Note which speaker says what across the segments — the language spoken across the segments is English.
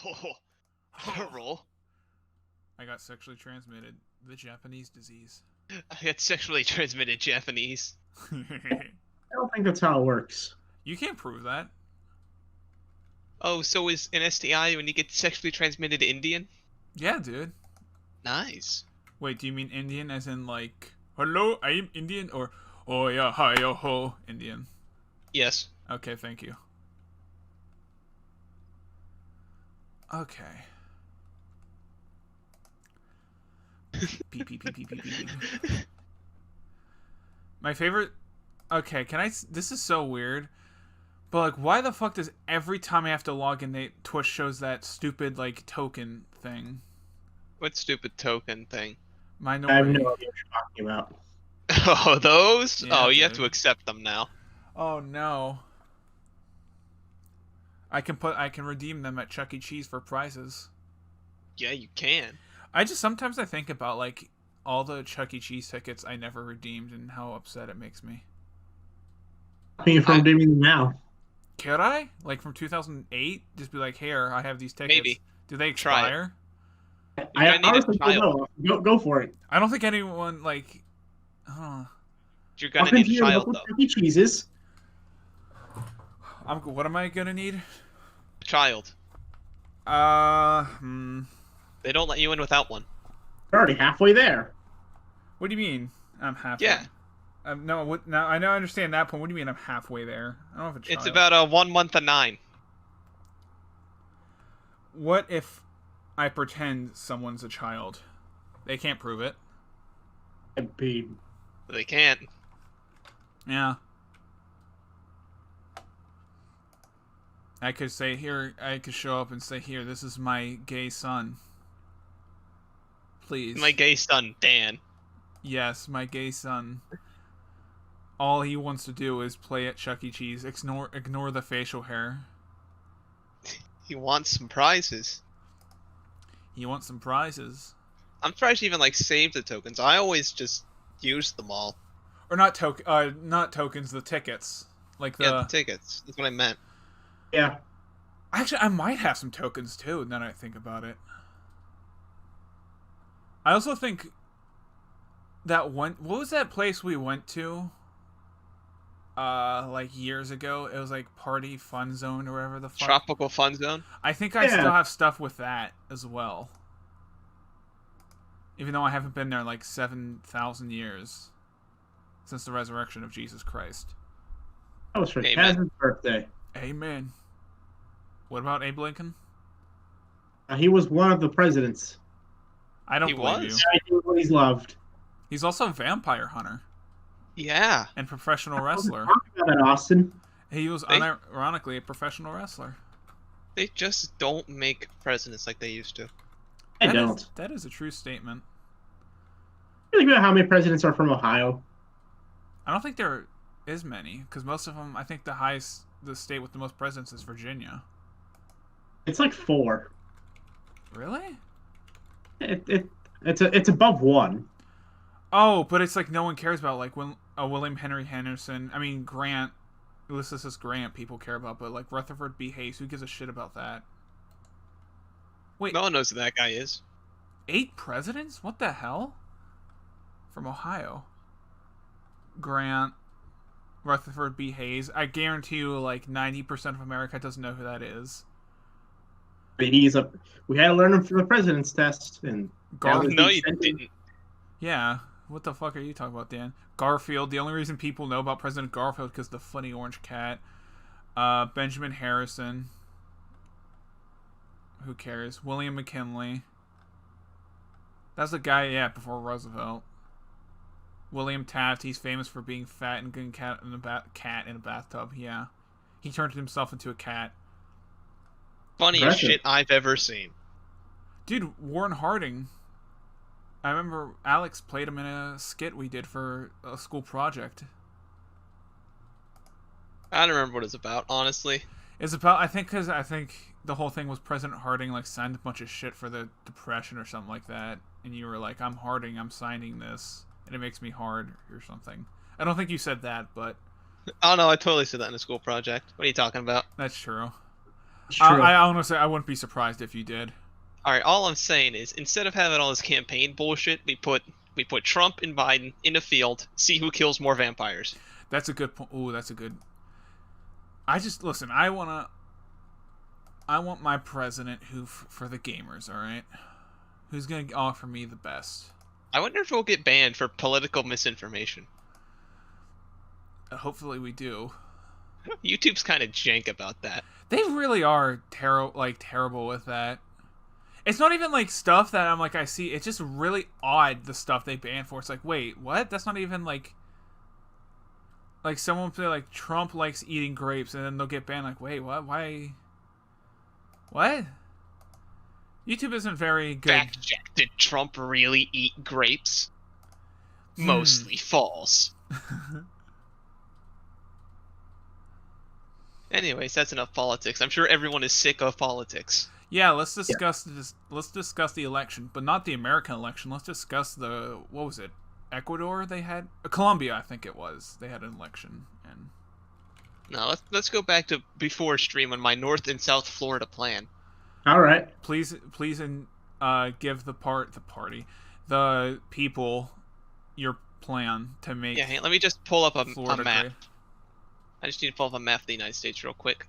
Speaker 1: Oh, roll.
Speaker 2: I got sexually transmitted. The Japanese disease.
Speaker 1: I got sexually transmitted Japanese.
Speaker 3: I don't think that's how it works.
Speaker 2: You can't prove that.
Speaker 1: Oh, so is an STI when you get sexually transmitted Indian?
Speaker 2: Yeah, dude.
Speaker 1: Nice.
Speaker 2: Wait, do you mean Indian as in like, hello, I am Indian, or oh yeah, hi yo ho, Indian?
Speaker 1: Yes.
Speaker 2: Okay, thank you. Okay. Beep, beep, beep, beep, beep, beep, beep. My favorite. Okay, can I? This is so weird. But like, why the fuck does every time I have to log in, Twitch shows that stupid like token thing?
Speaker 1: What stupid token thing?
Speaker 3: I have
Speaker 2: Minority.
Speaker 3: no idea what you're talking about.
Speaker 1: Oh, those?
Speaker 2: Yeah,
Speaker 1: Oh, you have
Speaker 2: dude.
Speaker 1: to accept them now.
Speaker 2: Oh no. I can redeem them at Chuck E. Cheese for prizes.
Speaker 1: Yeah, you can.
Speaker 2: Sometimes I think about like all the Chuck E. Cheese tickets I never redeemed and how upset it makes me.
Speaker 3: Stopping you from redeeming them now.
Speaker 2: Could I? Like from 2008? Just be like, here, I have these tickets.
Speaker 1: Maybe.
Speaker 2: Do they
Speaker 1: Try it.
Speaker 2: expire?
Speaker 1: You're gonna need a
Speaker 3: honestly don't
Speaker 1: child.
Speaker 3: know. Go for it.
Speaker 2: I don't think anyone like.
Speaker 1: You're gonna need a child, though.
Speaker 3: Chuck E. Cheese's.
Speaker 2: What am I gonna need?
Speaker 1: A child. They don't let you in without one.
Speaker 3: You're already halfway there.
Speaker 2: What do you mean? I'm halfway.
Speaker 1: Yeah.
Speaker 2: No. What? Now I know. I understand that point. What do you mean? I'm halfway there. I don't have a child.
Speaker 1: It's about 1 month and 9.
Speaker 2: What if I pretend someone's a child? They can't prove it.
Speaker 1: They can't.
Speaker 2: Yeah. I could say here. I could show up and say here. This is my gay son. Please.
Speaker 1: My gay son, Dan.
Speaker 2: Yes, my gay son. All he wants to do is play at Chuck E. Cheese. Ignore the facial hair.
Speaker 1: He wants some prizes.
Speaker 2: He wants some prizes.
Speaker 1: I'm surprised you even like saved the tokens. I always just use them all.
Speaker 2: Or not tokens, the tickets. Like the...
Speaker 1: Yeah, the tickets. That's what I meant.
Speaker 3: Yeah.
Speaker 2: Actually, I might have some tokens too, now that I think about it. I also think that one... What was that place we went to? Like years ago? It was like Party Fun Zone or whatever the fuck.
Speaker 1: Tropical Fun Zone?
Speaker 2: I think I still have stuff with that as well. Even though I haven't been there like 7,000 years. Since the resurrection of Jesus Christ.
Speaker 3: That was for Kaz's birthday.
Speaker 2: Amen. What about Abe Lincoln?
Speaker 3: He was one of the presidents.
Speaker 2: I don't believe you.
Speaker 3: Yeah, he was what he's loved.
Speaker 2: He's also a vampire hunter.
Speaker 1: Yeah.
Speaker 2: And professional wrestler.
Speaker 3: Talk about that, Austin.
Speaker 2: He was unironically a professional wrestler.
Speaker 1: They just don't make presidents like they used to.
Speaker 3: They don't.
Speaker 2: That is a true statement.
Speaker 3: Think about how many presidents are from Ohio.
Speaker 2: I don't think there is many, because most of them, I think the state with the most presidents is Virginia.
Speaker 3: It's like 4.
Speaker 2: Really?
Speaker 3: It's above 1.
Speaker 2: Oh, but it's like no one cares about like William Henry Henderson. I mean Grant, Ulysses Grant. People care about, but like Rutherford B. Hayes, who gives a shit about that? Wait,
Speaker 1: no one knows who that guy is.
Speaker 2: 8 presidents? What the hell? From Ohio. Grant, Rutherford B. Hayes. I guarantee you, like 90% of America doesn't know who that is.
Speaker 3: We had to learn him for the president's test, and
Speaker 1: Garfield. No, you didn't.
Speaker 2: Yeah, what the fuck are you talking about, Dan? Garfield. The only reason people know about President Garfield because the funny orange cat. Benjamin Harrison. Who cares? William McKinley. That's the guy, yeah, before Roosevelt. William Taft. He's famous for being fat and getting cat in a bathtub. Yeah, he turned himself into a cat.
Speaker 1: Funniest shit I've ever seen.
Speaker 2: Dude, Warren Harding. I remember Alex played him in a skit we did for a school project.
Speaker 1: I don't remember what it's about, honestly.
Speaker 2: It's about, I think the whole thing was President Harding like signed a bunch of shit for the Depression or something like that, and you were like, "I'm Harding, I'm signing this, and it makes me hard" or something. I don't think you said that, but
Speaker 1: oh no, I totally said that in a school project. What are you talking about?
Speaker 2: that's true.
Speaker 3: It's true.
Speaker 2: I honestly, I wouldn't be surprised if you did.
Speaker 1: All right, all I'm saying is instead of having all this campaign bullshit, we put Trump and Biden in a field, see who kills more vampires.
Speaker 2: That's a good point. Ooh, that's a good. Listen. I want my president who for the gamers. All right, who's gonna offer me the best?
Speaker 1: I wonder if we'll get banned for political misinformation.
Speaker 2: Hopefully we do.
Speaker 1: YouTube's kind of jank about that.
Speaker 2: They really are terrible with that. It's not even like stuff that I'm like I see. It's just really odd the stuff they ban for. It's like, wait, what? That's not even like someone say like Trump likes eating grapes, and then they'll get banned. Like, wait, what? Why? What? YouTube isn't very good.
Speaker 1: Fact check: did Trump really eat grapes? Mostly false. Anyways, that's enough politics. I'm sure everyone is sick of politics.
Speaker 2: Yeah, let's discuss this. Let's discuss the election, but not the American election. Let's discuss what was it? Ecuador? They had Colombia, I think it was. They had an election, and
Speaker 1: Now let's go back to before stream on my North and South Florida plan.
Speaker 3: All right.
Speaker 2: please, and give the people your plan to make.
Speaker 1: Yeah, let me just pull up a
Speaker 2: Florida
Speaker 1: map.
Speaker 2: great.
Speaker 1: I just need to pull up a map of the United States real quick.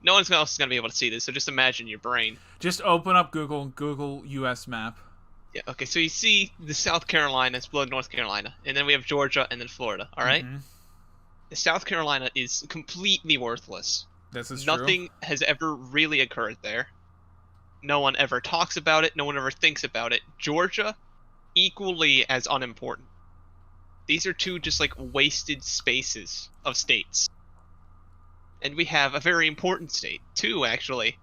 Speaker 1: No one else is going to be able to see this, so just imagine your brain.
Speaker 2: Just open up Google U.S. map.
Speaker 1: Yeah, okay, so you see the South Carolina, it's below North Carolina, and then we have Georgia and then Florida, alright?
Speaker 2: Mm-hmm.
Speaker 1: The South Carolina is completely worthless.
Speaker 2: This is
Speaker 1: Nothing
Speaker 2: true.
Speaker 1: has ever really occurred there. No one ever talks about it, no one ever thinks about it. Georgia, equally as unimportant. These are two just like wasted spaces of states. And we have a very important state, too, actually.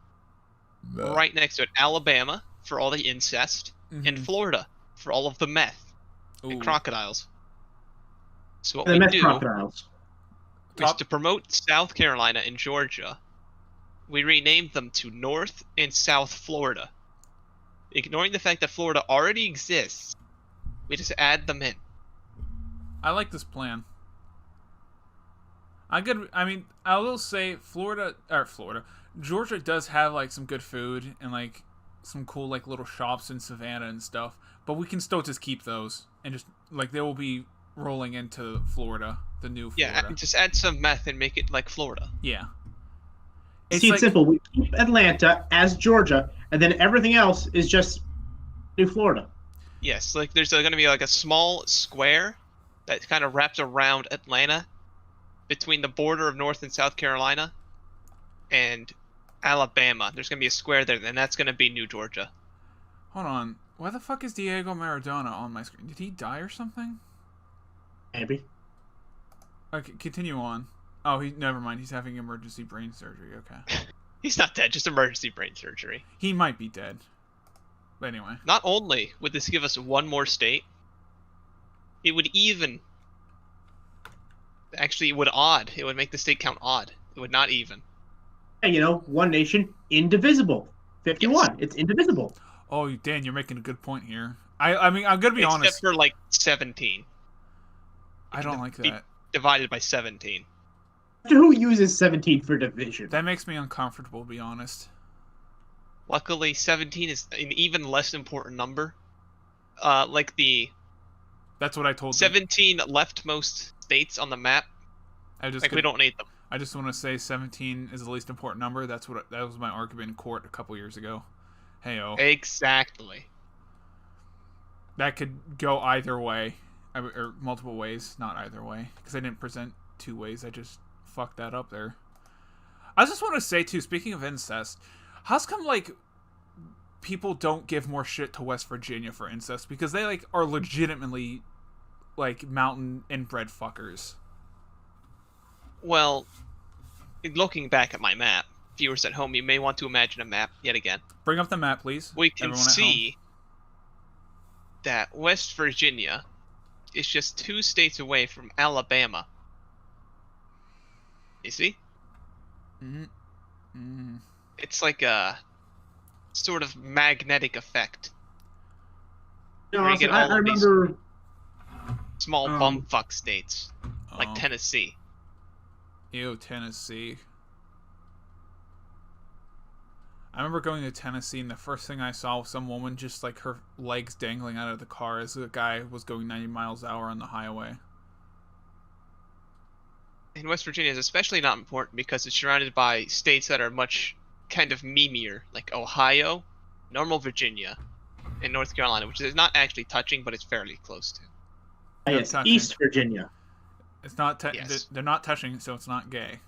Speaker 1: Right next to it, Alabama, for all the incest, and Florida, for all of the meth and crocodiles. So what
Speaker 3: The
Speaker 1: we
Speaker 3: meth
Speaker 1: do
Speaker 3: crocodiles.
Speaker 1: is to promote South Carolina and Georgia, we renamed them to North and South Florida. Ignoring the fact that Florida already exists, we just add them in.
Speaker 2: I like this plan. I will say Georgia does have like some good food and like some cool like little shops in Savannah and stuff, but we can still just keep those and just like they will be rolling into Florida, the new Florida.
Speaker 1: Yeah, just add some meth and make it like Florida.
Speaker 2: Yeah.
Speaker 3: It's simple. We keep Atlanta as Georgia, and then everything else is just New Florida.
Speaker 1: Yes, like there's going to be like a small square that kind of wraps around Atlanta between the border of North and South Carolina and Alabama. There's going to be a square there, and that's going to be New Georgia.
Speaker 2: Hold on. Why the fuck is Diego Maradona on my screen? Did he die or something?
Speaker 3: Maybe.
Speaker 2: Okay, continue on. Oh, never mind. He's having emergency brain surgery. Okay.
Speaker 1: He's not dead, just emergency brain surgery.
Speaker 2: He might be dead. But anyway.
Speaker 1: Not only would this give us one more state, it would even... Actually, it would odd. It would make the state count odd. It would not even.
Speaker 3: Yeah, one nation, indivisible. 51. Yes. It's indivisible.
Speaker 2: Oh, Dan, you're making a good point here. I mean, I'm gonna be honest.
Speaker 1: Except for like 17.
Speaker 2: I don't like that.
Speaker 1: Divided by 17.
Speaker 3: Who uses 17 for division?
Speaker 2: That makes me uncomfortable, to be honest.
Speaker 1: Luckily, 17 is an even less important number. Like the...
Speaker 2: That's what I told
Speaker 1: 17 leftmost states on the map. We don't need them.
Speaker 2: I just want to say 17 is the least important number. That was my argument in court a couple years ago. Hey-oh.
Speaker 1: Exactly.
Speaker 2: That could go either way. Or multiple ways, not either way. Because I didn't present two ways. I just fucked that up there. I just want to say, too, speaking of incest, how's come, like, people don't give more shit to West Virginia for incest? Because they, like, are legitimately, like, mountain inbred fuckers.
Speaker 1: Well, looking back at my map, viewers at home, you may want to imagine a map yet again.
Speaker 2: Bring up the map, please.
Speaker 1: We can see that West Virginia is just 2 states away from Alabama. You see?
Speaker 2: Mm-hmm. Mm-hmm.
Speaker 1: It's like a sort of magnetic effect.
Speaker 3: No, I remember
Speaker 1: small bumfuck states like Tennessee.
Speaker 2: Ew, Tennessee. I remember going to Tennessee, and the first thing I saw was some woman just like her legs dangling out of the car as the guy was going 90 miles an hour on the highway.
Speaker 1: In West Virginia is especially not important because it's surrounded by states that are much kind of memeier, like Ohio, normal Virginia, and North Carolina, which is not actually touching, but it's fairly close to.
Speaker 3: Yes,
Speaker 2: touching.
Speaker 3: East Virginia.
Speaker 2: It's not.
Speaker 1: Yes.
Speaker 2: They're not touching, so it's not gay.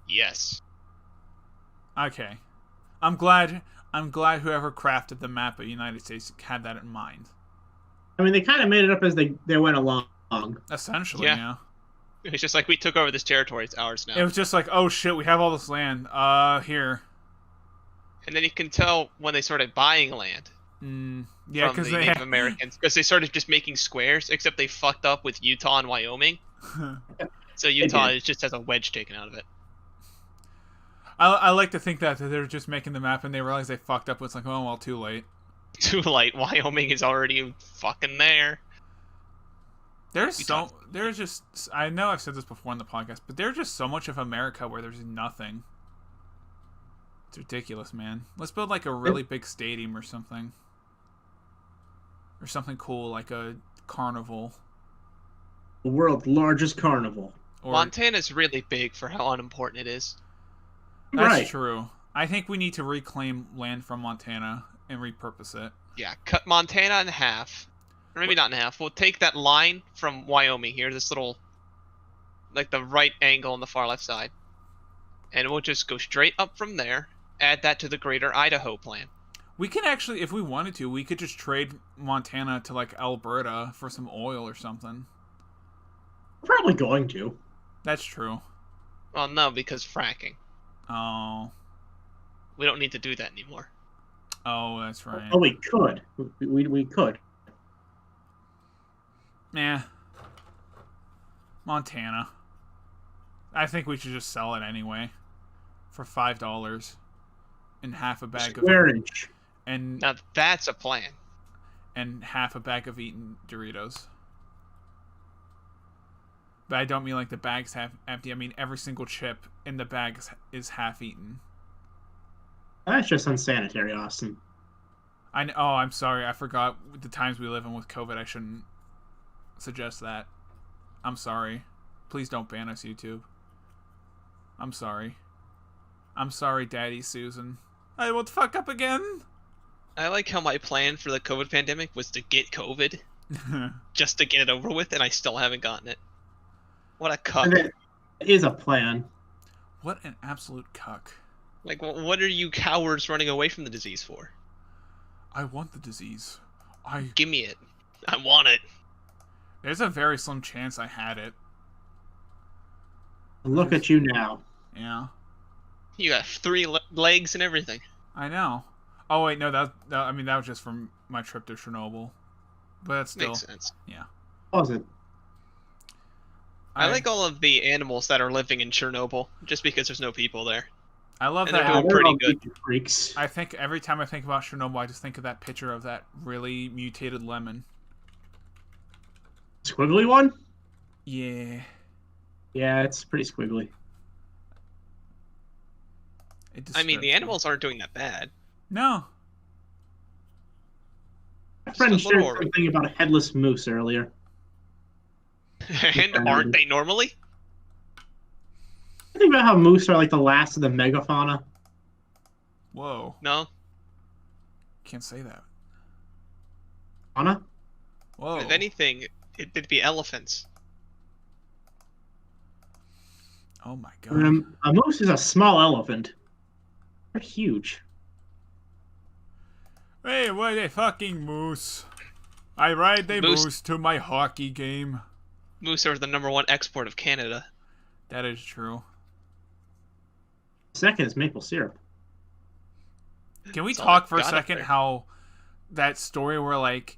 Speaker 1: Yes.
Speaker 2: Okay, I'm glad whoever crafted the map of the United States had that in mind.
Speaker 3: I mean, they kind of made it up as they went along.
Speaker 2: Essentially,
Speaker 1: Yeah.
Speaker 2: yeah.
Speaker 1: It's just like we took over this territory; it's ours now.
Speaker 2: It was just like, oh shit, we have all this land. Here.
Speaker 1: And then you can tell when they started buying land
Speaker 2: Yeah,
Speaker 1: from
Speaker 2: because
Speaker 1: the
Speaker 2: they
Speaker 1: Native Americans, because they started just making squares. Except they fucked up with Utah and Wyoming, so Utah just has a wedge taken out of it.
Speaker 2: I like to think that they're just making the map and they realize they fucked up. It's like, oh well, too late.
Speaker 1: Too late. Wyoming is already fucking there.
Speaker 2: There's just, I know I've said this before on the podcast, but there's just so much of America where there's nothing. It's ridiculous, man. Let's build like a really big stadium or something. Or something cool, like a carnival.
Speaker 3: The world's largest carnival.
Speaker 2: Or,
Speaker 1: Montana's really big for how unimportant it is.
Speaker 2: that's
Speaker 3: Right.
Speaker 2: true. I think we need to reclaim land from Montana and repurpose it.
Speaker 1: Yeah, cut Montana in half. Or maybe not in half. We'll take that line from Wyoming here, this little, like the right angle on the far left side. And we'll just go straight up from there, add that to the greater Idaho plan.
Speaker 2: We can actually, if we wanted to, we could just trade Montana to like Alberta for some oil or something.
Speaker 3: Probably going to.
Speaker 2: That's true.
Speaker 1: Well, no, because fracking.
Speaker 2: Oh.
Speaker 1: We don't need to do that anymore.
Speaker 2: Oh, that's right.
Speaker 3: Oh, we could. We could.
Speaker 2: Nah. Montana. I think we should just sell it anyway. For $5. And half a bag
Speaker 3: Square
Speaker 2: of...
Speaker 3: inch.
Speaker 2: And,
Speaker 1: Now that's a plan.
Speaker 2: and half a bag of eaten Doritos. But I don't mean like the bag's half empty. I mean every single chip in the bag is half eaten.
Speaker 3: That's just unsanitary, Austin.
Speaker 2: Oh, I'm sorry. I forgot the times we live in with COVID. I shouldn't suggest that. I'm sorry. Please don't ban us, YouTube. I'm sorry. I'm sorry, Daddy Susan. I will fuck up again.
Speaker 1: I like how my plan for the COVID pandemic was to get COVID, just to get it over with, and I still haven't gotten it. What a cuck.
Speaker 3: And that is a plan.
Speaker 2: What an absolute cuck.
Speaker 1: Like, what are you cowards running away from the disease for?
Speaker 2: I want the disease.
Speaker 1: Give me it. I want it.
Speaker 2: There's a very slim chance I had it.
Speaker 3: Look at you now.
Speaker 2: Yeah.
Speaker 1: You got 3 legs and everything.
Speaker 2: I know. Oh wait, no, that was just from my trip to Chernobyl. But that's still...
Speaker 1: Makes sense.
Speaker 2: Yeah.
Speaker 3: Was it?
Speaker 1: I like all of the animals that are living in Chernobyl, just because there's no people there.
Speaker 2: I love
Speaker 1: And
Speaker 2: that.
Speaker 1: they're doing pretty good.
Speaker 3: Freaks.
Speaker 2: I think every time I think about Chernobyl, I just think of that picture of that really mutated lemon.
Speaker 3: Squiggly one?
Speaker 2: Yeah.
Speaker 3: Yeah, it's pretty squiggly.
Speaker 1: I mean,
Speaker 2: disturbs
Speaker 1: the
Speaker 2: me.
Speaker 1: animals aren't doing that bad.
Speaker 2: No.
Speaker 3: My friend
Speaker 1: Just a little
Speaker 3: shared something about a headless moose earlier.
Speaker 1: And aren't they normally?
Speaker 3: Think about how moose are like the last of the megafauna.
Speaker 2: Whoa.
Speaker 1: No.
Speaker 2: Can't say that.
Speaker 3: Fauna?
Speaker 2: Whoa.
Speaker 1: If anything, it'd be elephants.
Speaker 2: Oh my god.
Speaker 3: A moose is a small elephant. They're huge.
Speaker 2: Hey, what a fucking moose. I ride the moose to my hockey game.
Speaker 1: Moose are the #1 export of Canada.
Speaker 2: That is true.
Speaker 3: Second is maple syrup.
Speaker 2: Can we
Speaker 1: That's all
Speaker 2: talk
Speaker 1: I
Speaker 2: for a
Speaker 1: got up
Speaker 2: second
Speaker 1: there.
Speaker 2: how that story where like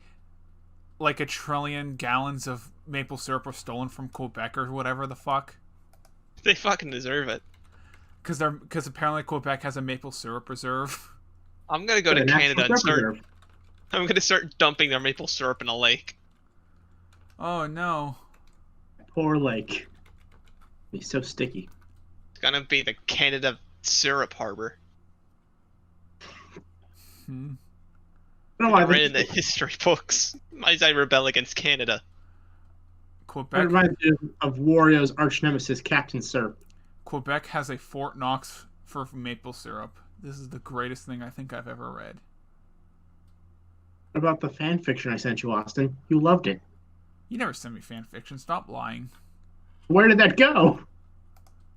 Speaker 2: 1 trillion gallons of maple syrup were stolen from Quebec or whatever the fuck?
Speaker 1: They fucking deserve it.
Speaker 2: Because apparently Quebec has a maple syrup reserve.
Speaker 1: I'm gonna go to
Speaker 3: The National
Speaker 1: Canada and
Speaker 3: Syrup
Speaker 1: start.
Speaker 3: Reserve.
Speaker 1: I'm gonna start dumping their maple syrup in a lake.
Speaker 2: Oh no.
Speaker 3: Poor lake. He's so sticky.
Speaker 1: It's gonna be the Canada syrup harbor.
Speaker 3: I don't know why
Speaker 1: Right in the history books. Why does I rebel against Canada?
Speaker 3: It
Speaker 2: Quebec.
Speaker 3: reminds me of Wario's arch nemesis, Captain Sir.
Speaker 2: Quebec has a Fort Knox for maple syrup. This is the greatest thing I think I've ever read.
Speaker 3: What about the fan fiction I sent you, Austin? You loved it.
Speaker 2: You never sent me fan fiction. Stop lying.
Speaker 3: Where did that go?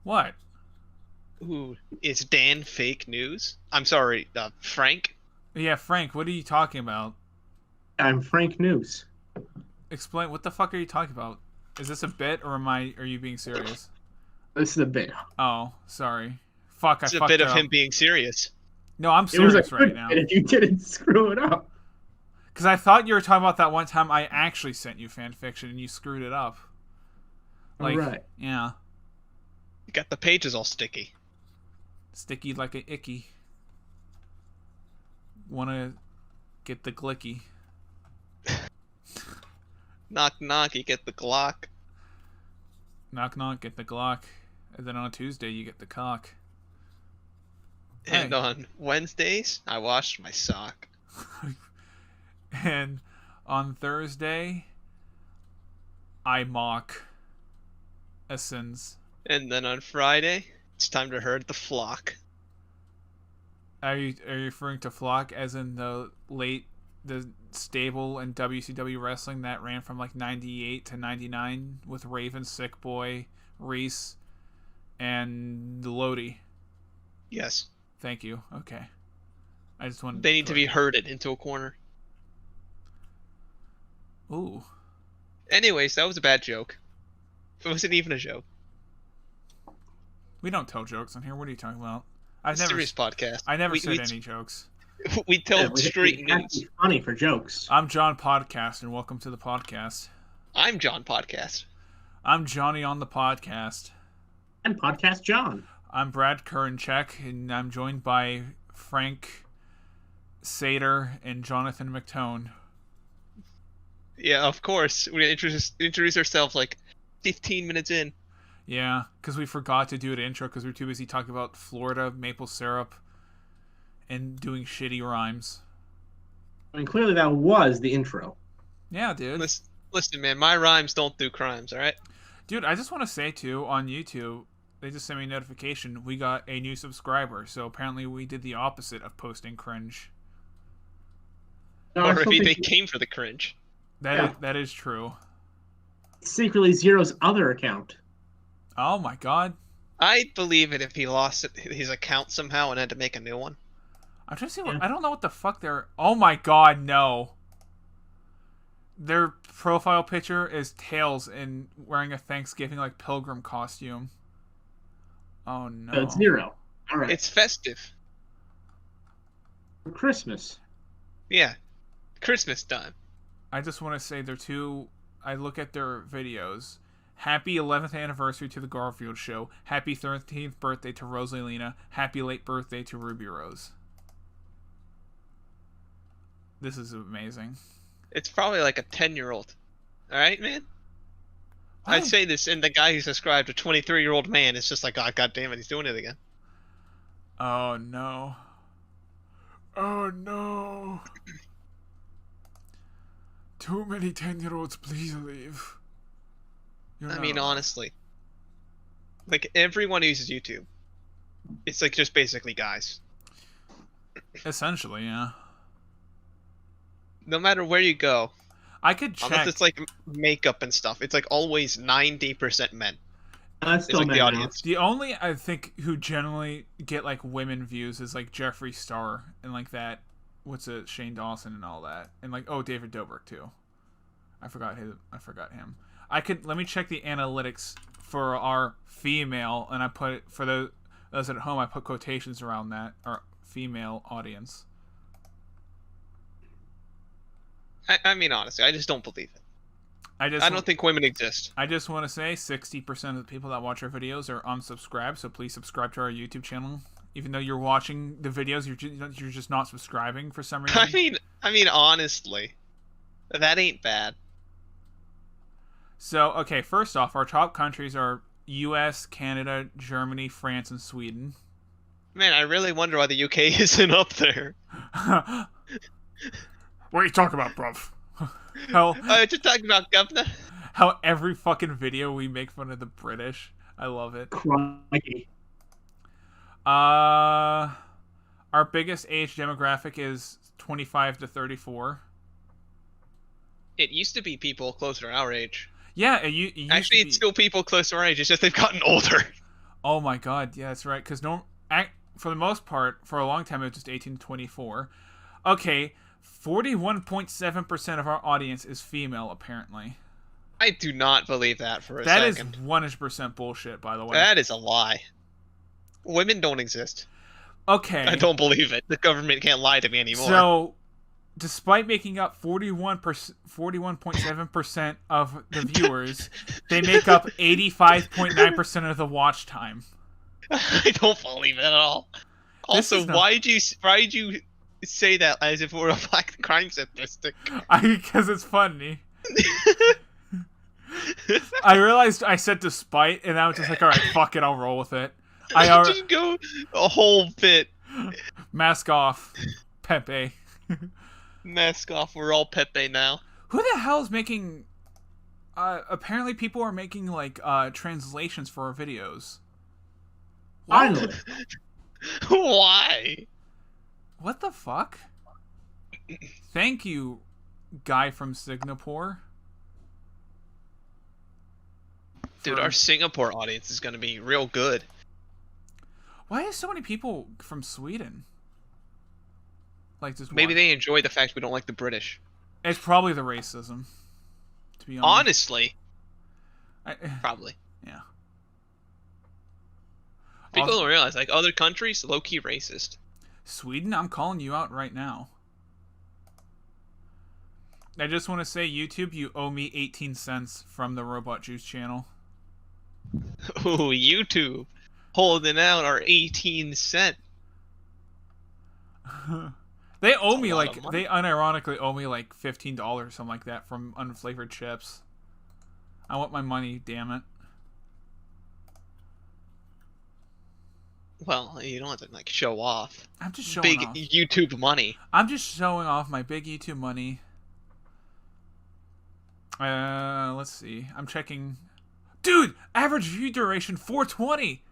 Speaker 2: What?
Speaker 1: Ooh, is Dan fake news? I'm sorry, Frank?
Speaker 2: Yeah, Frank, what are you talking about?
Speaker 3: I'm Frank News.
Speaker 2: Explain, what the fuck are you talking about? Is this a bit, or are you being serious?
Speaker 3: This is a bit.
Speaker 2: Oh, sorry. Fuck,
Speaker 1: It's
Speaker 2: I
Speaker 1: a
Speaker 2: fucked
Speaker 1: bit
Speaker 2: it
Speaker 1: of
Speaker 2: up.
Speaker 1: him being serious.
Speaker 2: No, I'm
Speaker 3: It was a
Speaker 2: serious right
Speaker 3: good
Speaker 2: now.
Speaker 3: bit if you didn't screw it up.
Speaker 2: Because I thought you were talking about that one time I actually sent you fan fiction and you screwed it up. Like,
Speaker 3: Alright.
Speaker 2: yeah.
Speaker 1: You got the pages all sticky.
Speaker 2: Sticky like a icky. Wanna get the glicky.
Speaker 1: Knock knock, you get the Glock.
Speaker 2: Knock knock, get the Glock. And then on a Tuesday you get the cock.
Speaker 1: And
Speaker 2: Hey.
Speaker 1: on Wednesdays, I washed my sock.
Speaker 2: And on Thursday, I mock Essence.
Speaker 1: And then on Friday, it's time to herd the flock.
Speaker 2: Are you referring to Flock as in the stable in WCW wrestling that ran from like 98 to 99 with Raven, Sick Boy, Reese, and Lodi?
Speaker 1: Yes.
Speaker 2: Thank you. Okay. I just wanted
Speaker 1: They need to be
Speaker 2: correct.
Speaker 1: herded into a corner.
Speaker 2: Ooh.
Speaker 1: Anyways, that was a bad joke. It wasn't even a joke.
Speaker 2: We don't tell jokes on here. What are you talking about?
Speaker 1: It's a serious podcast.
Speaker 2: I never
Speaker 1: we,
Speaker 2: said
Speaker 1: we,
Speaker 2: any jokes.
Speaker 1: we tell
Speaker 3: Yeah,
Speaker 1: straight
Speaker 3: it has
Speaker 1: news.
Speaker 3: to be funny for jokes.
Speaker 2: I'm John Podcast, and welcome to the podcast.
Speaker 1: I'm John Podcast.
Speaker 2: I'm Johnny on the podcast.
Speaker 3: And Podcast John.
Speaker 2: I'm Brad Kernchek, and I'm joined by Frank Sater and Jonathan McTone.
Speaker 1: Yeah, of course. We're gonna introduce ourselves like 15 minutes in.
Speaker 2: Yeah, because we forgot to do an intro because we were too busy talking about Florida maple syrup and doing shitty rhymes.
Speaker 3: I mean, clearly that was the intro.
Speaker 2: Yeah, dude.
Speaker 1: Listen, man, my rhymes don't do crimes, all right?
Speaker 2: Dude, I just want to say, too, on YouTube, they just sent me a notification. We got a new subscriber, so apparently we did the opposite of posting cringe.
Speaker 3: No, I
Speaker 1: Or
Speaker 3: still
Speaker 1: maybe they
Speaker 3: think
Speaker 1: came for the cringe.
Speaker 2: That is true.
Speaker 3: it's secretly Zero's other account.
Speaker 2: Oh, my God.
Speaker 1: I'd believe it if he lost his account somehow and had to make a new one.
Speaker 2: I'm trying to see what...
Speaker 3: Yeah.
Speaker 2: I don't know what the fuck they're... Oh, my God, no. Their profile picture is Tails in wearing a Thanksgiving, like, pilgrim costume. Oh, no.
Speaker 3: So it's Zero. All right.
Speaker 1: It's festive.
Speaker 3: For Christmas.
Speaker 1: Yeah. Christmas time.
Speaker 2: I just want to say they're two... I look at their videos. Happy 11th anniversary to the Garfield Show. Happy 13th birthday to Rosalina. Happy late birthday to Ruby Rose. This is amazing.
Speaker 1: It's probably like a 10-year-old. All right, man? I'd
Speaker 2: Why?
Speaker 1: say this, and the guy who subscribed, a 23-year-old man, is just like, oh, God damn it, he's doing it again.
Speaker 2: Oh, no. Oh, no. Too many 10-year-olds, please leave.
Speaker 1: I mean, honestly. Like, everyone who uses YouTube, it's like just basically guys.
Speaker 2: Essentially, yeah.
Speaker 1: No matter where you go,
Speaker 2: I could check.
Speaker 1: unless it's like makeup and stuff, it's like always 90% men.
Speaker 3: That's
Speaker 1: It's
Speaker 3: still
Speaker 1: like the
Speaker 3: men now.
Speaker 1: audience.
Speaker 2: The only, I think, who generally get, like, women views is, like, Jeffree Star and, like, that, Shane Dawson and all that. And, like, David Dobrik, too. I forgot him. Let me check the analytics for our female, and I put, for those at home, I put quotations around that, our female audience.
Speaker 1: I mean, honestly, I just don't believe it.
Speaker 2: I
Speaker 1: don't think women exist.
Speaker 2: I just want to say 60% of the people that watch our videos are unsubscribed, so please subscribe to our YouTube channel. Even though you're watching the videos, you're just not subscribing for some reason.
Speaker 1: I mean, honestly, that ain't bad.
Speaker 2: So, okay, first off, our top countries are US, Canada, Germany, France, and Sweden.
Speaker 1: Man, I really wonder why the UK isn't up there.
Speaker 2: What are you talking about, bruv? How
Speaker 1: Just talking about governor.
Speaker 2: how every fucking video we make fun of the British. I love it.
Speaker 3: Crikey.
Speaker 2: Our biggest age demographic is 25 to 34.
Speaker 1: It used to be people closer to our age.
Speaker 2: Yeah, it used
Speaker 1: Actually,
Speaker 2: to be...
Speaker 1: it's still people close to our age. It's just they've gotten older.
Speaker 2: Oh my god, yeah, that's right. Because for the most part, for a long time, it was just 18 to 24. Okay, 41.7% of our audience is female, apparently.
Speaker 1: I do not believe that for a
Speaker 2: That
Speaker 1: second.
Speaker 2: is 100% bullshit, by the way.
Speaker 1: That is a lie. Women don't exist.
Speaker 2: Okay.
Speaker 1: I don't believe it. The government can't lie to me anymore.
Speaker 2: So, despite making up 41.7% of the viewers, they make up 85.9% of the watch time.
Speaker 1: I don't believe it at all. Also, why'd you say that as if it were a black crime statistic?
Speaker 2: Because it's funny. I realized I said despite, and I was just like, all right, fuck it, I'll roll with it.
Speaker 1: Just go a whole bit.
Speaker 2: Mask off, Pepe.
Speaker 1: Mask off. We're all Pepe now.
Speaker 2: Who the hell is making? Apparently, people are making like translations for our videos.
Speaker 3: Finally.
Speaker 1: Why?
Speaker 2: What the fuck? Thank you, guy from Singapore.
Speaker 1: Dude, our Singapore audience is gonna be real good.
Speaker 2: Why is so many people from Sweden? Like just
Speaker 1: maybe they enjoy the fact we don't like the British.
Speaker 2: It's probably the racism. To be honest.
Speaker 1: Honestly, probably.
Speaker 2: Yeah.
Speaker 1: People don't realize, like, other countries, low-key racist.
Speaker 2: Sweden, I'm calling you out right now. I just want to say, YouTube, you owe me 18 cents from the Robot Juice channel.
Speaker 1: Ooh, YouTube. Holding out our 18 cent.
Speaker 2: They owe me, like, they unironically owe me, like, $15, something like that, from unflavored chips. I want my money, damn it.
Speaker 1: Well, you don't have to, like, show off.
Speaker 2: I'm just showing
Speaker 1: off.
Speaker 2: Big
Speaker 1: YouTube money.
Speaker 2: I'm just showing off my big YouTube money. Let's see. I'm checking. Dude, average view duration 420.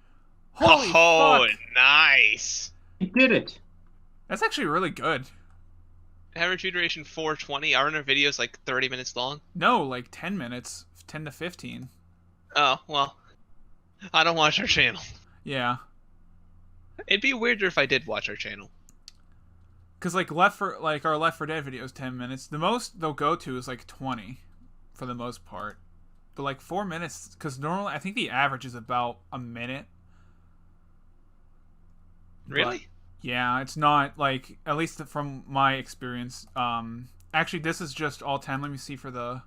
Speaker 2: Holy fuck.
Speaker 1: Nice.
Speaker 3: You did it.
Speaker 2: That's actually really good.
Speaker 1: Average view duration 420. Aren't our videos like 30 minutes long?
Speaker 2: No, like 10 minutes, 10 to 15.
Speaker 1: Oh, well. I don't watch our channel.
Speaker 2: Yeah.
Speaker 1: It'd be weirder if I did watch our channel.
Speaker 2: Cause like our Left 4 Dead video is 10 minutes. The most they'll go to is like 20, for the most part. But like 4 minutes, cause normally I think the average is about a minute.
Speaker 1: Really?
Speaker 2: But, yeah, it's not like, at least from my experience. Actually, this is just all 10. Let me see for the.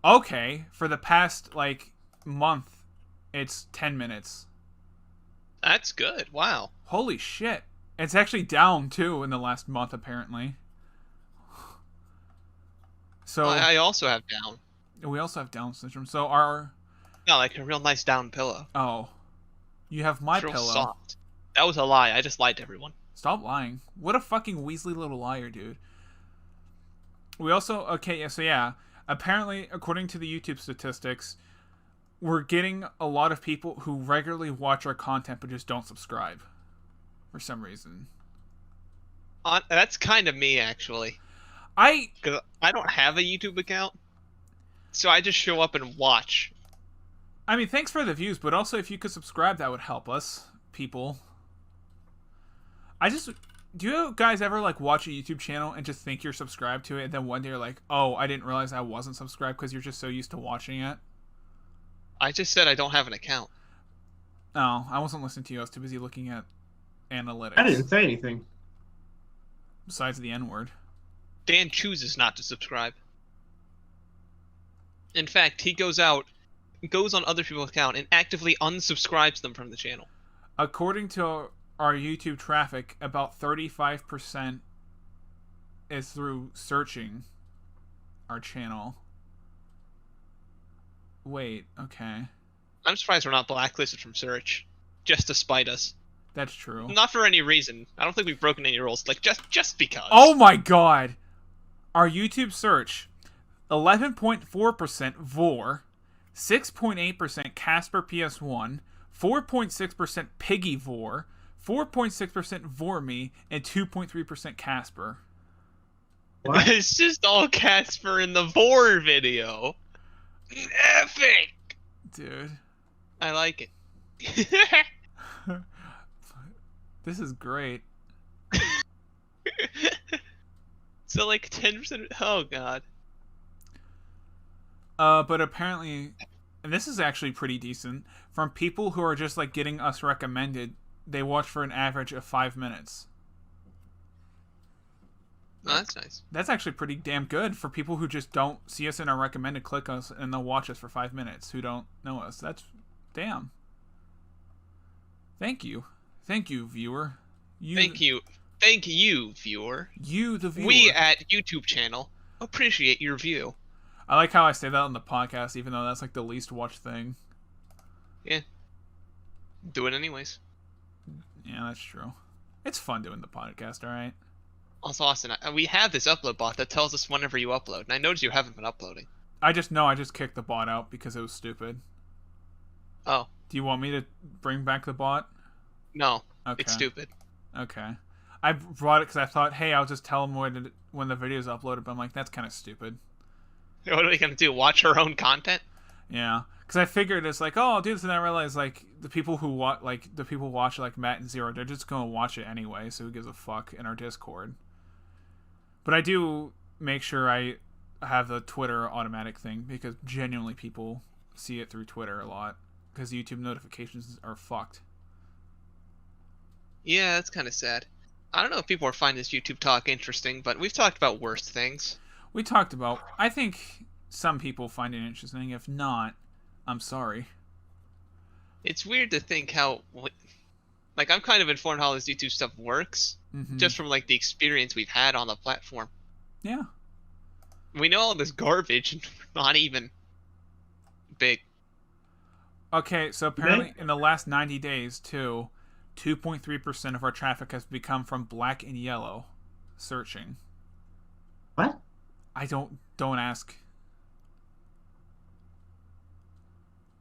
Speaker 2: Okay, for the past like month, it's 10 minutes.
Speaker 1: That's good. Wow.
Speaker 2: Holy shit. It's actually down, too, in the last month, apparently. So
Speaker 1: I also have down.
Speaker 2: We also have Down syndrome. So our...
Speaker 1: No, like a real nice down pillow.
Speaker 2: Oh. You have my
Speaker 1: it's real
Speaker 2: pillow.
Speaker 1: Soft. That was a lie. I just lied to everyone.
Speaker 2: Stop lying. What a fucking Weasley little liar, dude. We also... Okay, so yeah. Apparently, according to the YouTube statistics... We're getting a lot of people who regularly watch our content but just don't subscribe. For some reason.
Speaker 1: That's kind of me, actually. Because I don't have a YouTube account. So I just show up and watch.
Speaker 2: I mean, thanks for the views, but also if you could subscribe, that would help us, people. Do you guys ever, like, watch a YouTube channel and just think you're subscribed to it, and then one day you're like, oh, I didn't realize I wasn't subscribed because you're just so used to watching it?
Speaker 1: I just said I don't have an account.
Speaker 2: Oh, I wasn't listening to you. I was too busy looking at analytics.
Speaker 3: I didn't say anything.
Speaker 2: Besides the N-word.
Speaker 1: Dan chooses not to subscribe. In fact, he goes on other people's account and actively unsubscribes them from the channel.
Speaker 2: According to our YouTube traffic, about 35% is through searching our channel. Wait, okay.
Speaker 1: I'm surprised we're not blacklisted from search, just to spite us.
Speaker 2: That's true.
Speaker 1: Not for any reason. I don't think we've broken any rules. Like, just because.
Speaker 2: Oh my god! Our YouTube search, 11.4% Vor, 6.8% Casper PS1, 4.6% Piggy Vor, 4.6% Vorme, and 2.3% Casper.
Speaker 3: What?
Speaker 1: It's just all Casper in the Vor video. Epic!
Speaker 2: Dude.
Speaker 1: I like it.
Speaker 2: This is great.
Speaker 1: So like 10%. Oh god.
Speaker 2: But apparently, and this is actually pretty decent, from people who are just like getting us recommended, they watch for an average of 5 minutes.
Speaker 1: Oh, that's nice.
Speaker 2: That's actually pretty damn good for people who just don't see us in our recommended, click us, and they'll watch us for 5 minutes who don't know us. That's damn. Thank you. Thank you, viewer.
Speaker 1: Thank you. Thank you, viewer.
Speaker 2: You, the viewer.
Speaker 1: We at YouTube channel appreciate your view.
Speaker 2: I like how I say that on the podcast, even though that's like the least watched thing.
Speaker 1: Yeah. Do it anyways.
Speaker 2: Yeah, that's true. It's fun doing the podcast, alright?
Speaker 1: Also, Austin, we have this upload bot that tells us whenever you upload, and I noticed you haven't been uploading.
Speaker 2: I just kicked the bot out because it was stupid.
Speaker 1: Oh.
Speaker 2: Do you want me to bring back the bot?
Speaker 1: No.
Speaker 2: Okay.
Speaker 1: It's stupid.
Speaker 2: Okay. I brought it because I thought, hey, I'll just tell them when the video's uploaded, but I'm like, that's kind of stupid.
Speaker 1: What are we gonna do? Watch our own content?
Speaker 2: Yeah, because I figured it's like, oh, I'll do this, and I realized like the people who watch like Matt and Zero, they're just gonna watch it anyway. So who gives a fuck in our Discord? But I do make sure I have the Twitter automatic thing because genuinely people see it through Twitter a lot because YouTube notifications are fucked.
Speaker 1: Yeah, that's kind of sad. I don't know if people are finding this YouTube talk interesting, but we've talked about worse things.
Speaker 2: We talked about. I think some people find it interesting. If not, I'm sorry.
Speaker 1: It's weird to think how, like, I'm kind of informed how this YouTube stuff works, just from like the experience we've had on the platform.
Speaker 2: Yeah.
Speaker 1: We know all this garbage, and we're not even big.
Speaker 2: Okay, so apparently in the last 90 days too, 2.3% of our traffic has become from black and yellow searching.
Speaker 3: What?
Speaker 2: I don't ask.